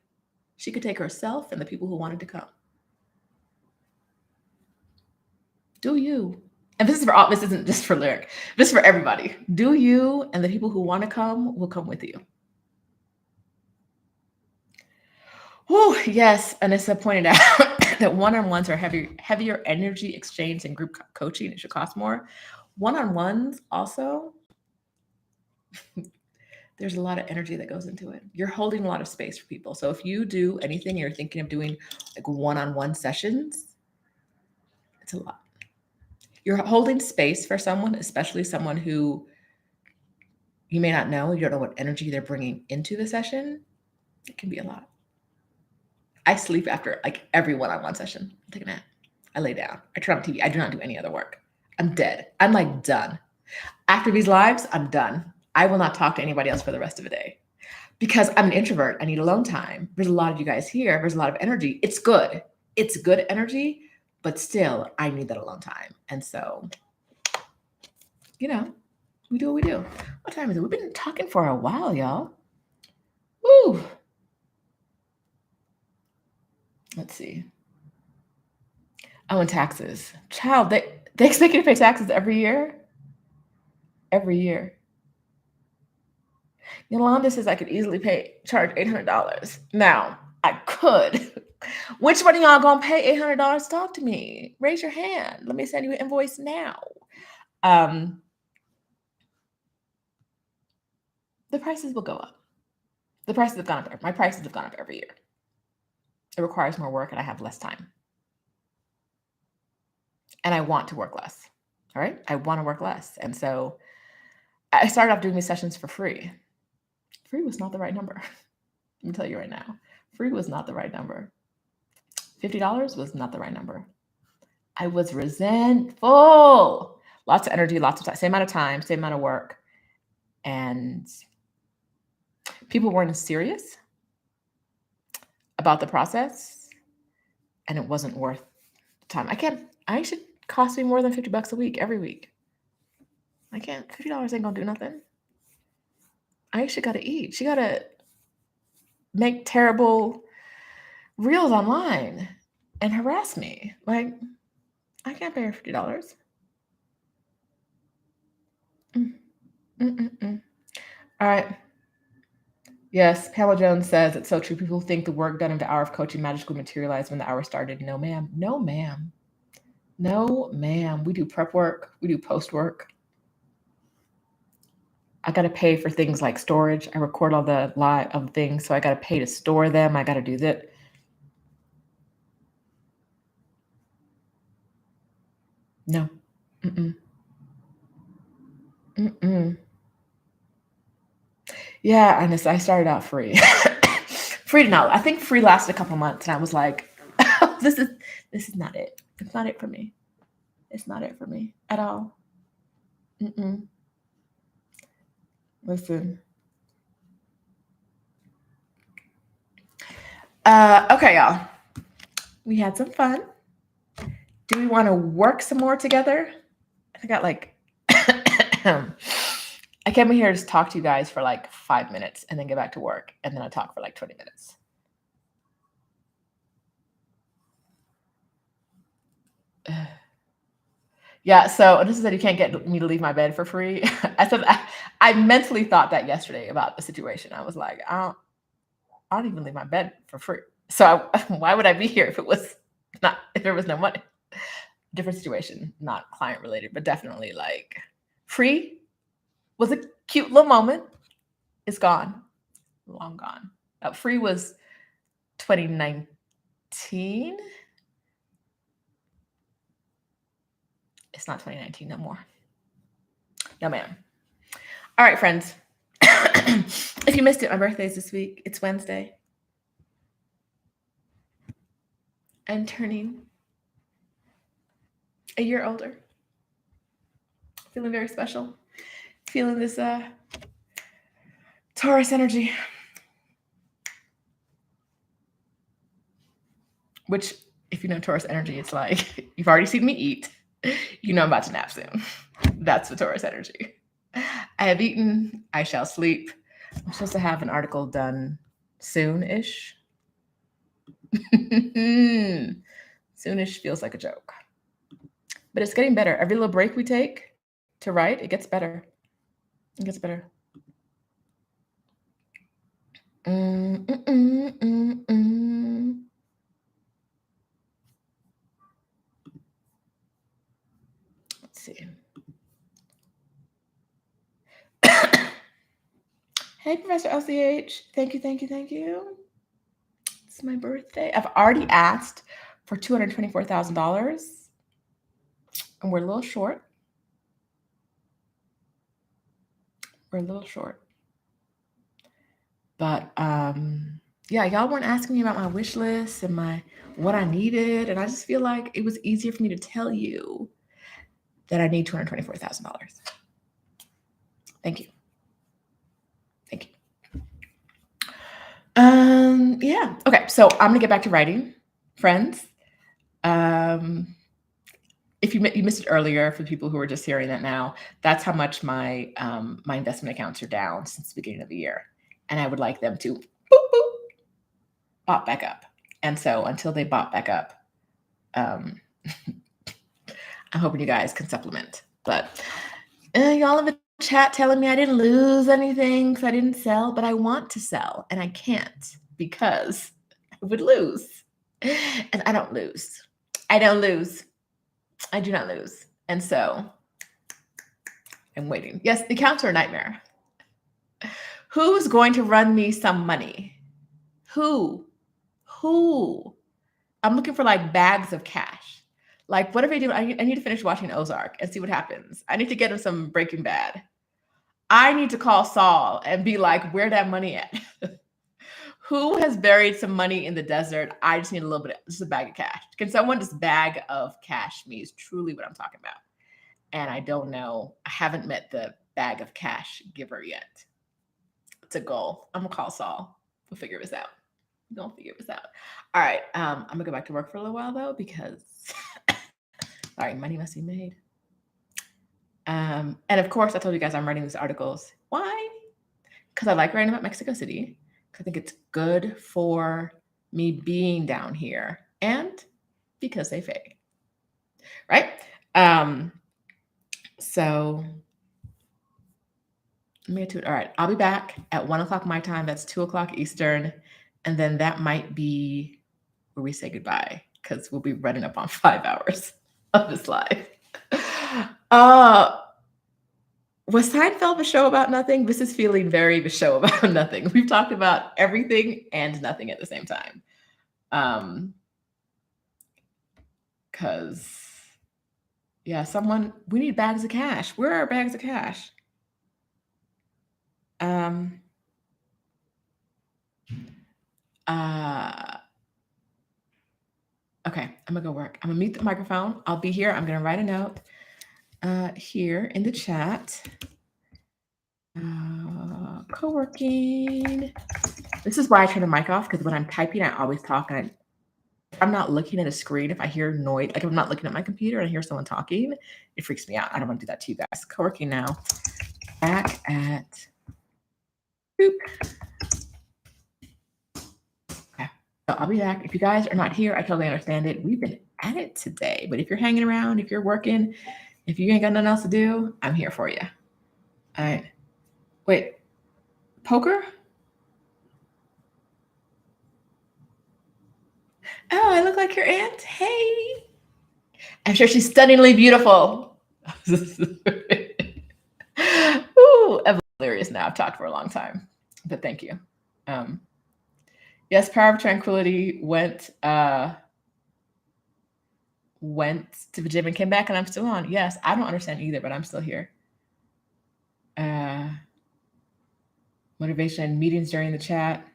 She could take herself and the people who wanted to come. Do you. And this isn't just for Lyric. This is for everybody. Do you, and the people who want to come will come with you. Oh, yes. Anissa pointed out that one-on-ones are heavier energy exchange and group coaching. It should cost more. One-on-ones also, there's a lot of energy that goes into it. You're holding a lot of space for people. So if you do anything, you're thinking of doing like one-on-one sessions, it's a lot. You're holding space for someone, especially someone who you may not know. You don't know what energy they're bringing into the session. It can be a lot. I sleep after like every one-on-one session. I take a nap. I lay down. I turn on TV. I do not do any other work. I'm dead. I'm like done. After these lives, I'm done. I will not talk to anybody else for the rest of the day. because I'm an introvert. I need alone time. There's a lot of you guys here. There's a lot of energy. It's good. It's good energy, but still, I need that alone time. And so, we do what we do. What time is it? We've been talking for a while, y'all. Woo! Let's see. Oh, and taxes. Child, they expect you to pay taxes every year? Every year. Yolanda says I could easily charge $800. Now, I could. Which one of y'all gonna pay $800 to talk to me? Raise your hand. Let me send you an invoice now. The prices will go up. The prices have gone up. My prices have gone up every year. It requires more work and I have less time. And I want to work less. All right? I want to work less. And so I started off doing these sessions for free. Free was not the right number. Let me tell you right now. Free was not the right number. $50 was not the right number. I was resentful. Lots of energy, lots of time, same amount of time, same amount of work. And people weren't serious about the process. And it wasn't worth the time. I should cost me more than $50 a week every week. I can't. $50 ain't gonna do nothing. Aisha gotta eat. She gotta make terrible reels online and harass me. Like, I can't pay her $50. All right. Yes, Pamela Jones says it's so true. People think the work done in the hour of coaching magically materialized when the hour started. No, ma'am. No, ma'am. No, ma'am. We do prep work. We do post work. I got to pay for things like storage. I record all the live of things, so I got to pay to store them. I got to do that. No. Yeah, and I started out free. Free to know. I think free lasted a couple months, and I was like, this is not it. It's not it for me. It's not it for me at all. Listen. Okay, y'all. We had some fun. Do we want to work some more together? I got like, I came in here to talk to you guys for like 5 minutes and then get back to work. And then I talk for like 20 minutes. Yeah, so this is that you can't get me to leave my bed for free. I said I mentally thought that yesterday about the situation. I was like, I don't even leave my bed for free. So why would I be here if there was no money? Different situation, not client related, but definitely like free was a cute little moment. It's gone, long gone. Free was 2019. It's not 2019 no more. No, ma'am. All right, friends. If you missed it, my birthday is this week. It's Wednesday. I'm turning a year older. Feeling very special. Feeling this Taurus energy. Which, if you know Taurus energy, it's like, you've already seen me eat. You know I'm about to nap soon. That's the Taurus energy. I have eaten. I shall sleep. I'm supposed to have an article done soon-ish. Soonish feels like a joke. But it's getting better. Every little break we take to write, it gets better. It gets better. Let's see. Hey, Professor LCH. Thank you, thank you, thank you. It's my birthday. I've already asked for $224,000, and we're a little short. We're a little short. But yeah, y'all weren't asking me about my wish list and what I needed, and I just feel like it was easier for me to tell you that I need $224,000. Thank you. Thank you. Yeah. Okay. So I'm gonna get back to writing, friends. Um, if you missed it earlier, for the people who are just hearing that now, that's how much my investment accounts are down since the beginning of the year, and I would like them to boop, boop, bop back up. And so until they bop back up, um, I'm hoping you guys can supplement. But y'all in the chat telling me I didn't lose anything because I didn't sell, but I want to sell and I can't because I would lose. And I don't lose. I don't lose. I do not lose. And so I'm waiting. Yes, the accounts are a nightmare. Who's going to run me some money? Who? Who? I'm looking for like bags of cash. Like, what if I do? I need to finish watching Ozark and see what happens. I need to get him some Breaking Bad. I need to call Saul and be like, where that money at? Who has buried some money in the desert? I just need a little bit, just a bag of cash. Can someone just bag of cash me is truly what I'm talking about. And I don't know. I haven't met the bag of cash giver yet. It's a goal. I'm gonna call Saul. We'll figure this out. We're gonna figure this out. All right. I'm gonna go back to work for a little while though, because sorry, money must be made. And of course, I told you guys I'm writing these articles. Why? Because I like writing about Mexico City. I think it's good for me being down here, and because they fade, right? So let me get to it. All right, I'll be back at 1:00 my time. That's 2:00 Eastern, and then that might be where we say goodbye because we'll be running up on 5 hours of this live. Was Seinfeld a show about nothing? This is feeling very the show about nothing. We've talked about everything and nothing at the same time. Because yeah, we need bags of cash. Where are our bags of cash? Okay, I'm gonna go work. I'm gonna mute the microphone. I'll be here. I'm gonna write a note here in the chat. Co-working. This is why I turn the mic off, because when I'm typing, I always talk. And if I'm not looking at a screen, if I hear noise, like if I'm not looking at my computer and I hear someone talking, it freaks me out. I don't want to do that to you guys. Co-working now. Back at boop. Okay. So I'll be back. If you guys are not here, I totally understand it. We've been at it today. But if you're hanging around, if you're working, if you ain't got nothing else to do, I'm here for you. All right. Wait. Poker? Oh, I look like your aunt. Hey. I'm sure she's stunningly beautiful. Ooh, I'm hilarious now. I've talked for a long time, but thank you. Yes, Power of Tranquility went to the gym and came back, and I'm still on. Yes, I don't understand either, but I'm still here. Motivation meetings during the chat.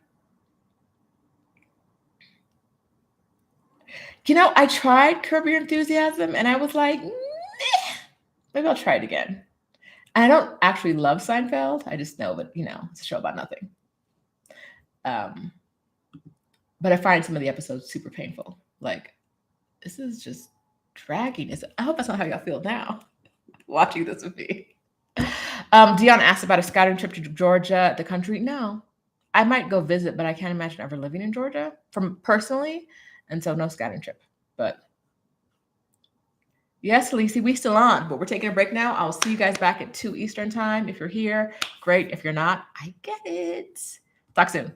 You know, I tried Curb Your Enthusiasm, and I was like, maybe I'll try it again. And I don't actually love Seinfeld. I just know that, it's a show about nothing. But I find some of the episodes super painful. Like, this is just dragging. I hope that's not how y'all feel now, watching this with me. Dion asked about a scouting trip to Georgia, the country. No, I might go visit, but I can't imagine ever living in Georgia from personally. And so no scouting trip. But yes, Lacey, we still on, but we're taking a break now. I'll see you guys back at 2 Eastern time. If you're here, great. If you're not, I get it. Talk soon.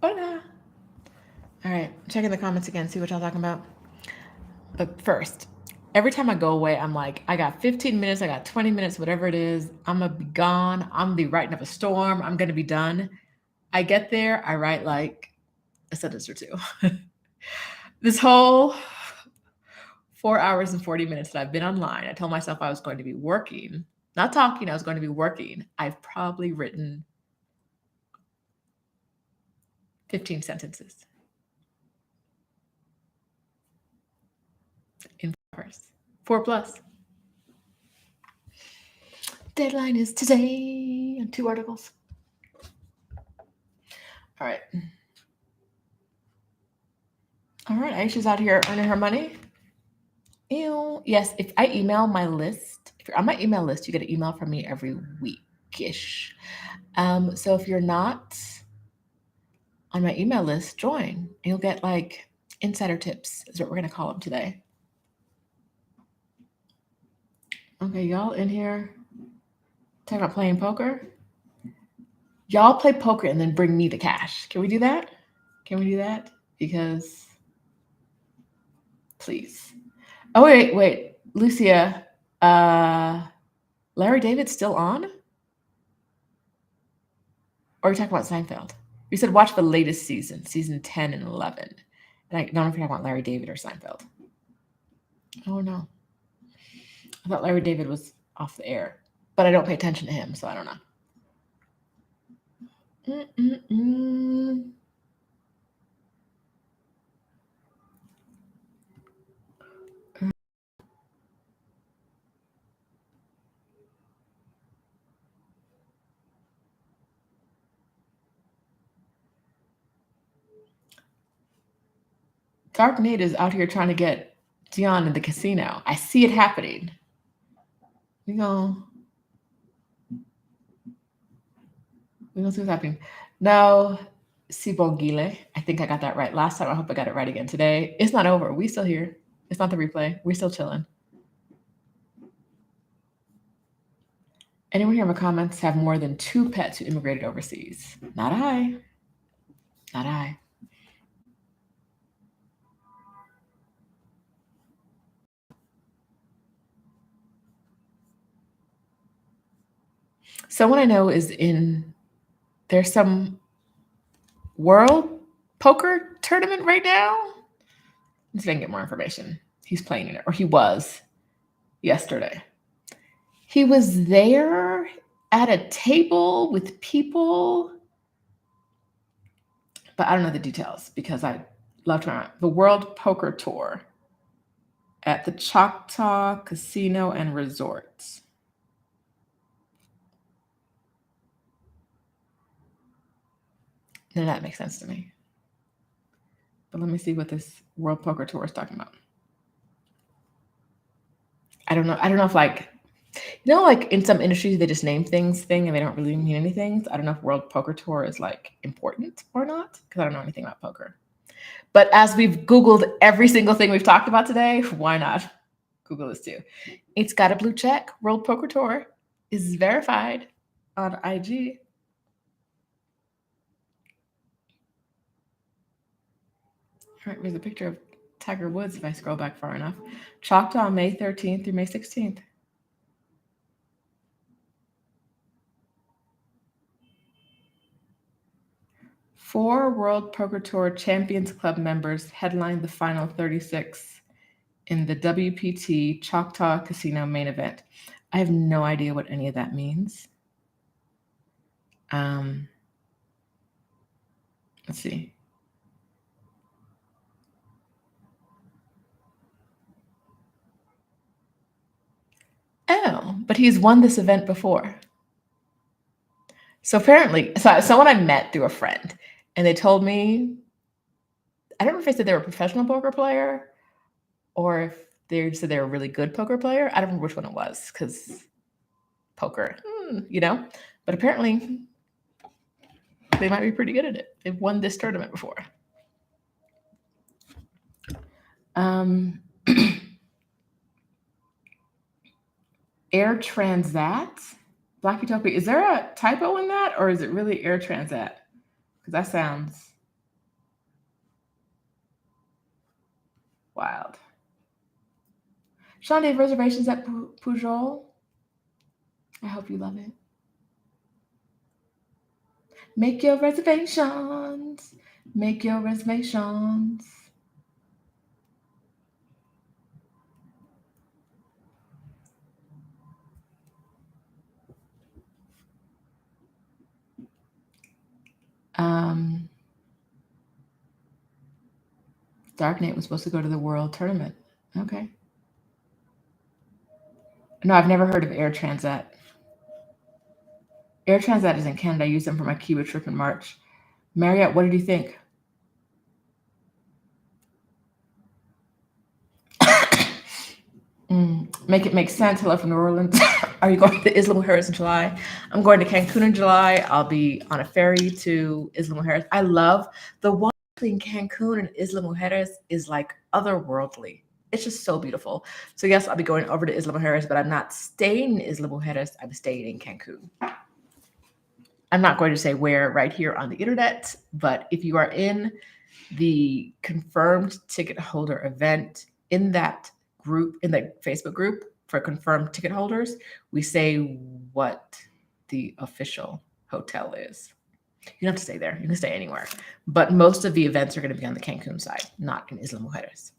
Hola. All right, checking the comments again, see what y'all talking about. But first, every time I go away, I'm like, I got 15 minutes, I got 20 minutes, whatever it is. I'm gonna be gone. I'm gonna be writing up a storm. I'm gonna be done. I get there, I write like a sentence or two. This whole 4 hours and 40 minutes that I've been online, I told myself I was going to be working, not talking, I was going to be working. I've probably written 15 sentences in 4 hours. 4 plus. Deadline is today on 2 articles. All right. All right, Aisha's out here earning her money. Ew. Yes, if I email my list, if you're on my email list, you get an email from me every week-ish. So if you're not on my email list, join. And you'll get like insider tips, is what we're going to call them today. Okay, y'all in here talking about playing poker? Y'all play poker and then bring me the cash. Can we do that? Can we do that? Because, please. Oh, wait. Lucia, Larry David's still on? Or are you talking about Seinfeld? You said watch the latest season 10 and 11. And I don't know if you're talking about Larry David or Seinfeld. Oh, no. I thought Larry David was off the air. But I don't pay attention to him, so I don't know. Dark Nate is out here trying to get Dion in the casino. I see it happening. We're gonna see what's happening. No, Sibongile. I think I got that right last time. I hope I got it right again today. It's not over. We still here. It's not the replay. We're still chilling. Anyone here in the comments have more than 2 pets who immigrated overseas? Not I. Not I. Someone I know is there's some world poker tournament right now. Let's see if I can get more information. He's playing in it, or he was yesterday. He was there at a table with people, but I don't know the details because I love to the World Poker Tour at the Choctaw Casino and Resorts. None of that makes sense to me. But let me see what this World Poker Tour is talking about. I don't know if like, like in some industries they just name things and they don't really mean anything. So I don't know if World Poker Tour is like important or not because I don't know anything about poker. But as we've Googled every single thing we've talked about today, why not Google this too? It's got a blue check. World Poker Tour is verified on IG. All right, there's a picture of Tiger Woods if I scroll back far enough. Choctaw, May 13th through May 16th. Four World Poker Tour Champions Club members headlined the final 36 in the WPT Choctaw Casino main event. I have no idea what any of that means. Let's see. Oh, but he's won this event before. So apparently, someone I met through a friend, and they told me, I don't know if they said they were a professional poker player or if they said they were a really good poker player. I don't remember which one it was because poker, but apparently they might be pretty good at it. They've won this tournament before. Air Transat, Black Utopia. Is there a typo in that or is it really Air Transat? Because that sounds Wild. Sean, do you have reservations at Pujol? I hope you love it. Make your reservations. Make your reservations. Dark Knight was supposed to go to the World Tournament. Okay. No, I've never heard of Air Transat. Air Transat is in Canada. I used them for my Cuba trip in March. Marriott, what did you think? Make it make sense. Hello from New Orleans. Are you going to Isla Mujeres in July? I'm going to Cancun in July. I'll be on a ferry to Isla Mujeres. I love the one between Cancun and Isla Mujeres is like otherworldly. It's just so beautiful. So yes, I'll be going over to Isla Mujeres, but I'm not staying in Isla Mujeres. I'm staying in Cancun. I'm not going to say where right here on the internet, but if you are in the confirmed ticket holder event in that group, in the Facebook group for confirmed ticket holders, we say what the official hotel is. You don't have to stay there. You can stay anywhere. But most of the events are going to be on the Cancun side, not in Isla Mujeres.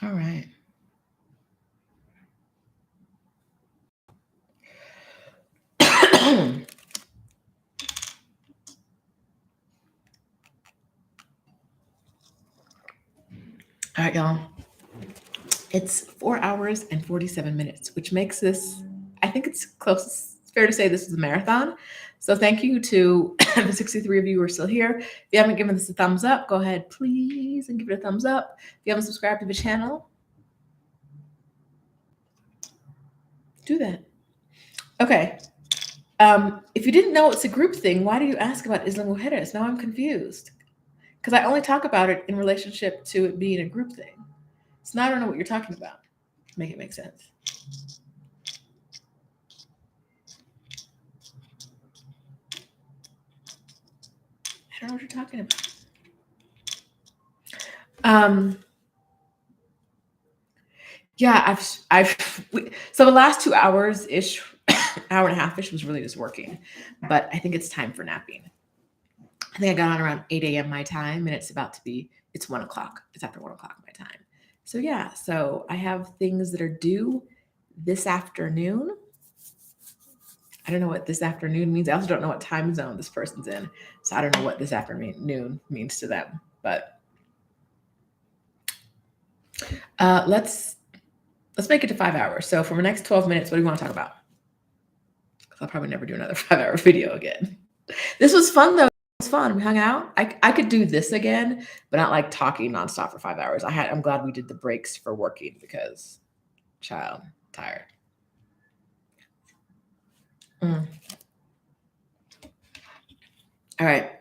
All right. All right, y'all. It's 4 hours and 47 minutes, which makes this, I think it's close. It's fair to say this is a marathon. So thank you to the 63 of you who are still here. If you haven't given this a thumbs up, go ahead, please, and give it a thumbs up. If you haven't subscribed to the channel, do that. Okay. If you didn't know it's a group thing, why do you ask about Isla Mujeres? Now I'm confused. Because I only talk about it in relationship to it being a group thing. So now I don't know what you're talking about. Make it make sense. I don't know what you're talking about. Yeah, so the last 2 hours ish, hour and a half ish was really just working, but I think it's time for napping. I think I got on around 8 a.m. my time, and it's 1 o'clock. It's after 1 o'clock my time. So yeah, so I have things that are due this afternoon. I don't know what this afternoon means. I also don't know what time zone this person's in. So I don't know what this afternoon means to them, but let's make it to 5 hours. So for the next 12 minutes, what do you want to talk about? Because I'll probably never do another 5-hour video again. This was fun though. It was fun. We hung out. I could do this again, but not like talking nonstop for 5 hours. I'm glad we did the breaks for working because, child, tired. All right.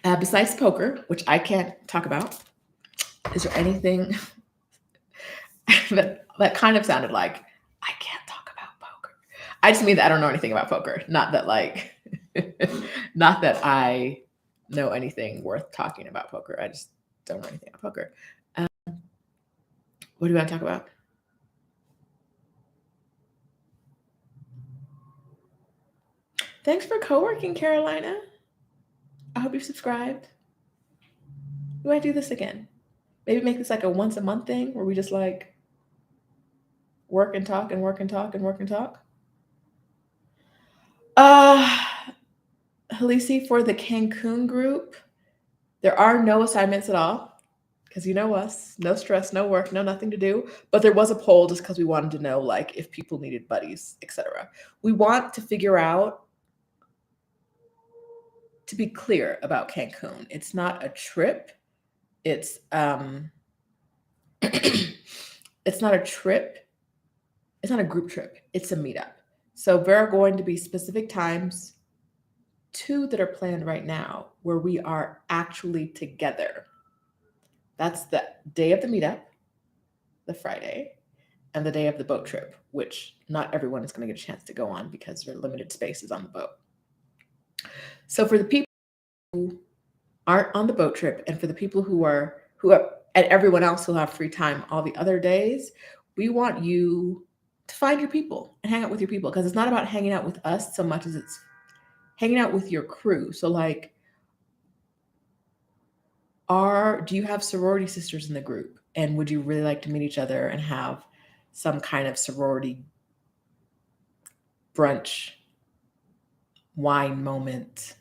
Besides poker, which I can't talk about, is there anything that kind of sounded like I can't talk about poker? I just mean that I don't know anything about poker. Not that not that I know anything worth talking about poker. I just don't know anything about poker. What do you want to talk about? Thanks for co-working, Carolina. I hope you've subscribed. We might do this again. Maybe make this like a once a month thing where we just like work and talk and work and talk and work and talk. Halisi, for the Cancun group, there are no assignments at all because you know us, no stress, no work, no nothing to do. But there was a poll just because we wanted to know like if people needed buddies, etc. We want to figure out, to be clear about Cancun, it's not a trip. It's it's not a trip. It's not a group trip. It's a meetup. So there are going to be specific times, 2 that are planned right now, where we are actually together. That's the day of the meetup, the Friday, and the day of the boat trip, which not everyone is going to get a chance to go on because there are limited spaces on the boat. So for the people who aren't on the boat trip, and for the people who are and everyone else who'll have free time all the other days, we want you to find your people and hang out with your people, because it's not about hanging out with us so much as it's hanging out with your crew. So like, do you have sorority sisters in the group, and would you really like to meet each other and have some kind of sorority brunch, wine moment,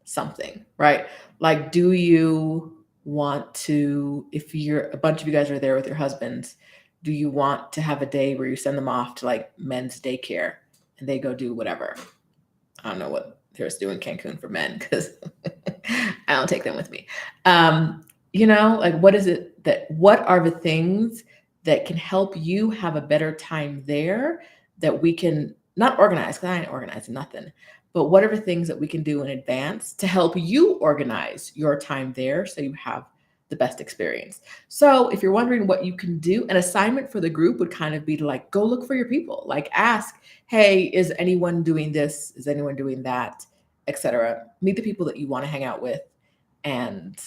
something, right? Like, do you want to, if you're a bunch of you guys are there with your husbands, do you want to have a day where you send them off to like men's daycare and they go do whatever? I don't know what there's doing in Cancun for men, because I don't take them with me. Like, what are the things that can help you have a better time there, that we can not organize, because I ain't organizing nothing, but what are the things that we can do in advance to help you organize your time there so you have the best experience? So if you're wondering what you can do, an assignment for the group would kind of be to like, go look for your people, like ask, hey, is anyone doing this? Is anyone doing that? Etc. Meet the people that you want to hang out with, and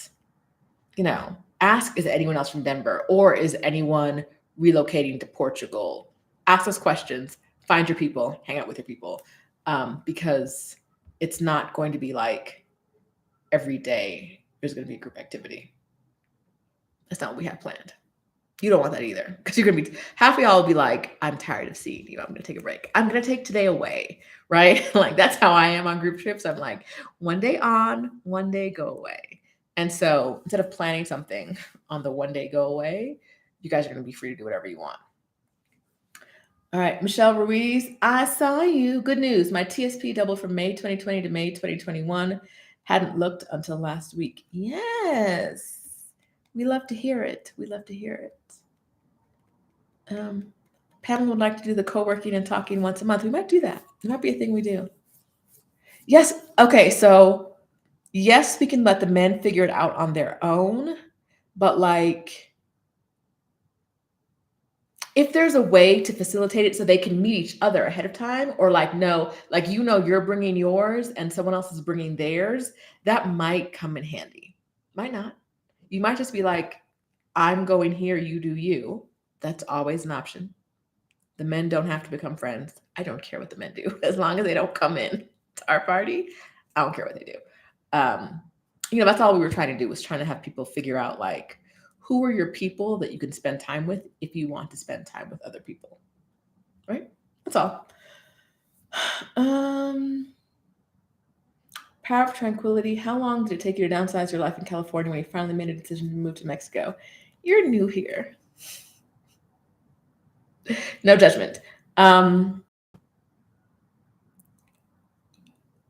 ask, is anyone else from Denver, or is anyone relocating to Portugal? Ask those questions, find your people, hang out with your people, because it's not going to be like every day there's going to be a group activity. That's not what we have planned. You don't want that either, because you're going to be, half of y'all will be like, I'm tired of seeing you. I'm going to take a break. I'm going to take today away, right? Like, that's how I am on group trips. I'm like, one day on, one day go away. And so instead of planning something on the one day go away, you guys are going to be free to do whatever you want. All right, Michelle Ruiz, I saw you. Good news. My TSP doubled from May 2020 to May 2021. Hadn't looked until last week. Yes. We love to hear it. We love to hear it. Pamela would like to do the co-working and talking once a month. We might do that. It might be a thing we do. Yes. Okay. So yes, we can let the men figure it out on their own, but like, if there's a way to facilitate it so they can meet each other ahead of time, or like, no, like, you're bringing yours and someone else is bringing theirs, that might come in handy. Might not. You might just be like, I'm going here, you do you. That's always an option. The men don't have to become friends. I don't care what the men do. As long as they don't come in to our party, I don't care what they do. That's all we were trying to do, was trying to have people figure out like, who are your people that you can spend time with if you want to spend time with other people, right? That's all. Power of tranquility. How long did it take you to downsize your life in California when you finally made a decision to move to Mexico? You're new here. No judgment.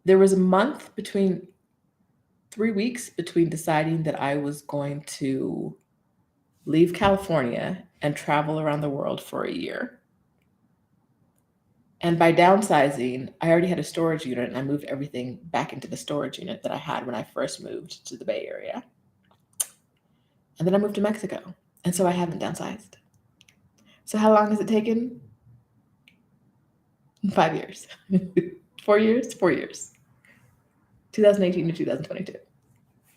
There was a month between 3 weeks between deciding that I was going to leave California and travel around the world for a year. And by downsizing, I already had a storage unit, and I moved everything back into the storage unit that I had when I first moved to the Bay Area. And then I moved to Mexico. And so I haven't downsized. So how long has it taken? 5 years. 4 years? 4 years. 2018 to 2022.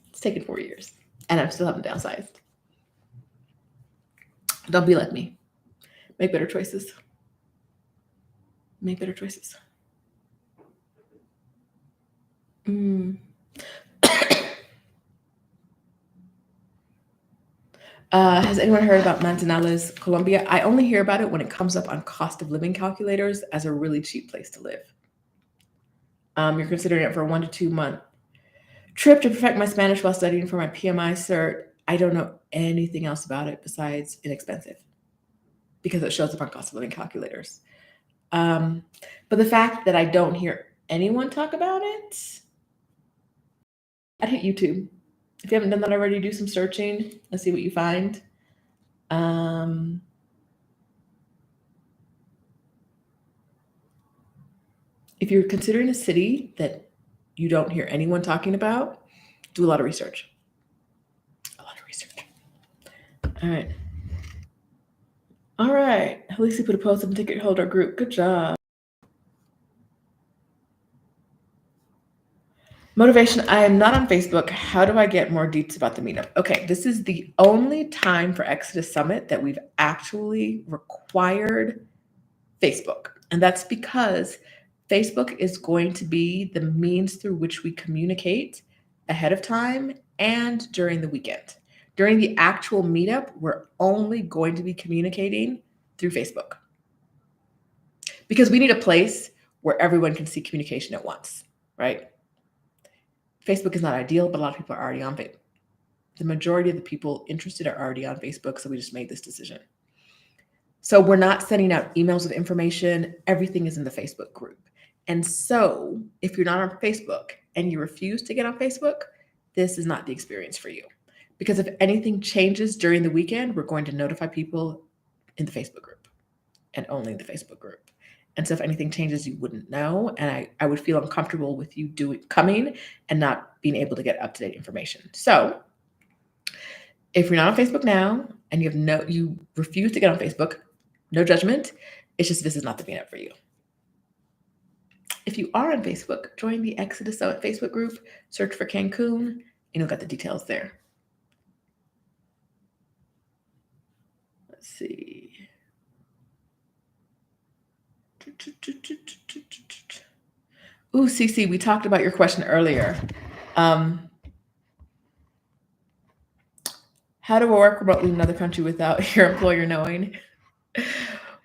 It's taken 4 years. And I still haven't downsized. Don't be like me. Make better choices. Make better choices. Has anyone heard about Manzanales, Colombia? I only hear about it when it comes up on cost of living calculators as a really cheap place to live. You're considering it for a 1 to 2 month trip to perfect my Spanish while studying for my PMI cert. I don't know anything else about it besides inexpensive, because it shows up on cost of living calculators. But the fact that I don't hear anyone talk about it, I'd hit YouTube. If you haven't done that already, do some searching. Let's see what you find. If you're considering a city that you don't hear anyone talking about, do a lot of research. A lot of research. All right. All right. At least you put a post on the ticket holder group. Good job. Motivation. I am not on Facebook. How do I get more deets about the meetup? Okay, this is the only time for Exodus Summit that we've actually required Facebook. And that's because Facebook is going to be the means through which we communicate ahead of time and during the weekend. During the actual meetup, we're only going to be communicating through Facebook because we need a place where everyone can see communication at once, right? Facebook is not ideal, but a lot of people are already on it. The majority of the people interested are already on Facebook, so we just made this decision. So we're not sending out emails with information. Everything is in the Facebook group. And so if you're not on Facebook and you refuse to get on Facebook, this is not the experience for you. Because if anything changes during the weekend, we're going to notify people in the Facebook group and only in the Facebook group. And so if anything changes, you wouldn't know. And I would feel uncomfortable with you coming and not being able to get up-to-date information. So if you're not on Facebook now and you refuse to get on Facebook, no judgment. It's just this is not the meetup for you. If you are on Facebook, join the Exodus Summit Facebook group, search for Cancun, and you'll get the details there. Let's see. Ooh, Cece, we talked about your question earlier. How do I work remotely in another country without your employer knowing?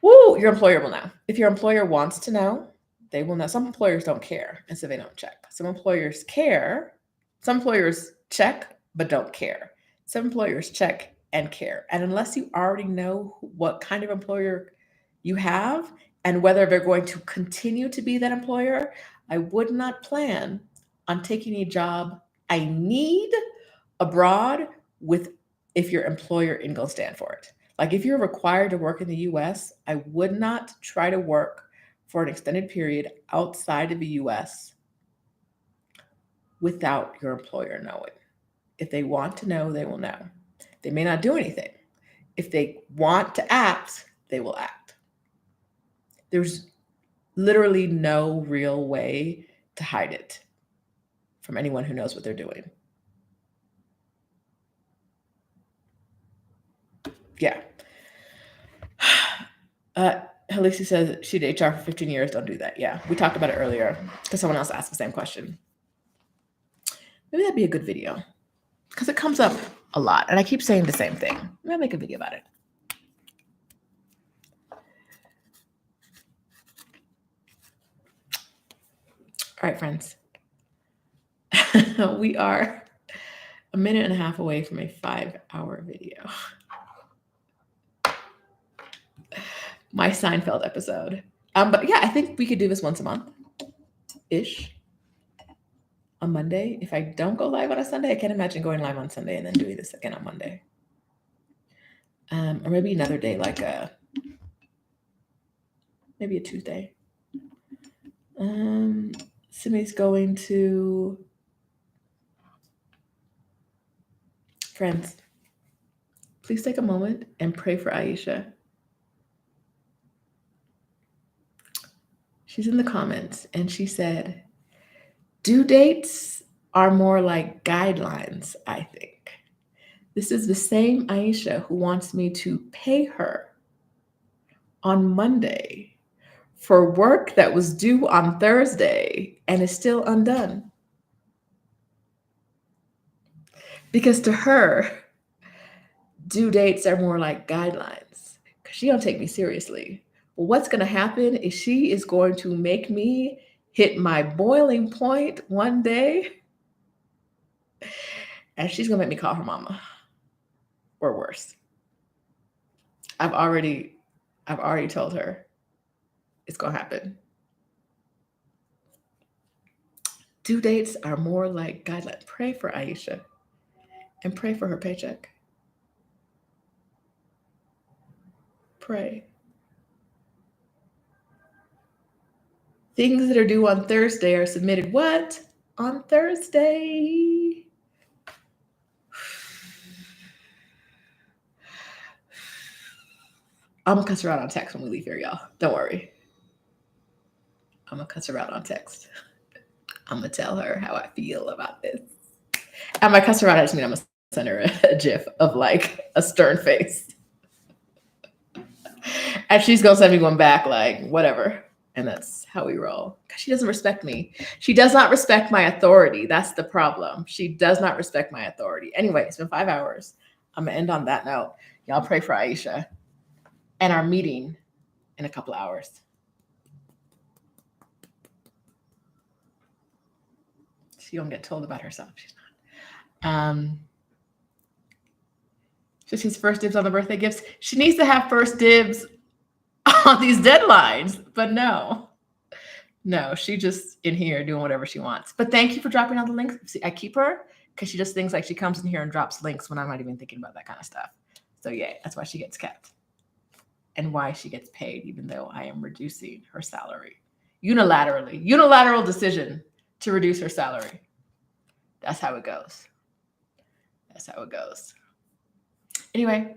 Woo, your employer will know. If your employer wants to know, they will know. Some employers don't care, and so they don't check. Some employers care. Some employers check, but don't care. Some employers check and care. And unless you already know what kind of employer you have and whether they're going to continue to be that employer, I would not plan on taking a job I need abroad if your employer ain't gonna stand for it. Like if you're required to work in the US, I would not try to work for an extended period outside of the US without your employer knowing. If they want to know, they will know. They may not do anything. If they want to act, they will act. There's literally no real way to hide it from anyone who knows what they're doing. Yeah. Halisi says she did HR for 15 years. Don't do that. Yeah, we talked about it earlier because someone else asked the same question. Maybe that'd be a good video because it comes up a lot. And I keep saying the same thing. Maybe I'll make a video about it. All right, friends. We are a minute and a half away from a 5-hour video. My Seinfeld episode. But yeah, I think we could do this once a month-ish. On Monday. If I don't go live on a Sunday, I can't imagine going live on Sunday and then doing this again on Monday. Or maybe another day, like maybe a Tuesday. Simi's going to friends. Please take a moment and pray for Aisha. She's in the comments and she said, due dates are more like guidelines, I think. This is the same Aisha who wants me to pay her on Monday for work that was due on Thursday and is still undone. Because to her, due dates are more like guidelines because she don't take me seriously. Well, what's going to happen is she is going to make me hit my boiling point one day and she's going to make me call her mama or worse. I've already told her it's going to happen. Due dates are more like guidelines. Pray for Aisha and pray for her paycheck. Pray. Things that are due on Thursday are submitted what? On Thursday. I'm going to cuss her out on text when we leave here, y'all. Don't worry. I'm going to cuss her out on text. I'm going to tell her how I feel about this. And my customer out, I just mean I'm going to send her a gif of like a stern face. And she's going to send me one back like, whatever. And that's how we roll. She doesn't respect me. She does not respect my authority. That's the problem. She does not respect my authority. Anyway, it's been 5 hours. I'm going to end on that note. Y'all pray for Aisha and our meeting in a couple of hours. She don't get told about herself. She's not. So she's first dibs on the birthday gifts. She needs to have first dibs on these deadlines, but no, she just in here doing whatever she wants. But thank you for dropping all the links. See, I keep her because she just thinks like she comes in here and drops links when I'm not even thinking about that kind of stuff. So yeah, that's why she gets kept and why she gets paid, even though I am reducing her salary unilaterally. Unilateral decision to reduce her salary. That's how it goes. That's how it goes. Anyway,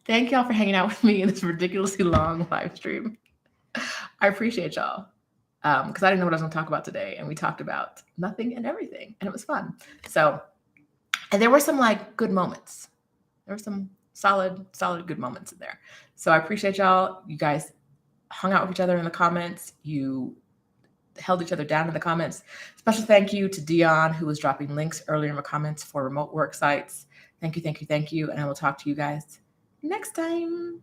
thank y'all for hanging out with me in this ridiculously long live stream. I appreciate y'all because I didn't know what I was going to talk about today. And we talked about nothing and everything. And it was fun. So, and there were some like good moments. There were some solid good moments in there. So I appreciate y'all. You guys hung out with each other in the comments. You held each other down in the comments. Special thank you to Dion, who was dropping links earlier in the comments for remote work sites. Thank you. And I will talk to you guys next time.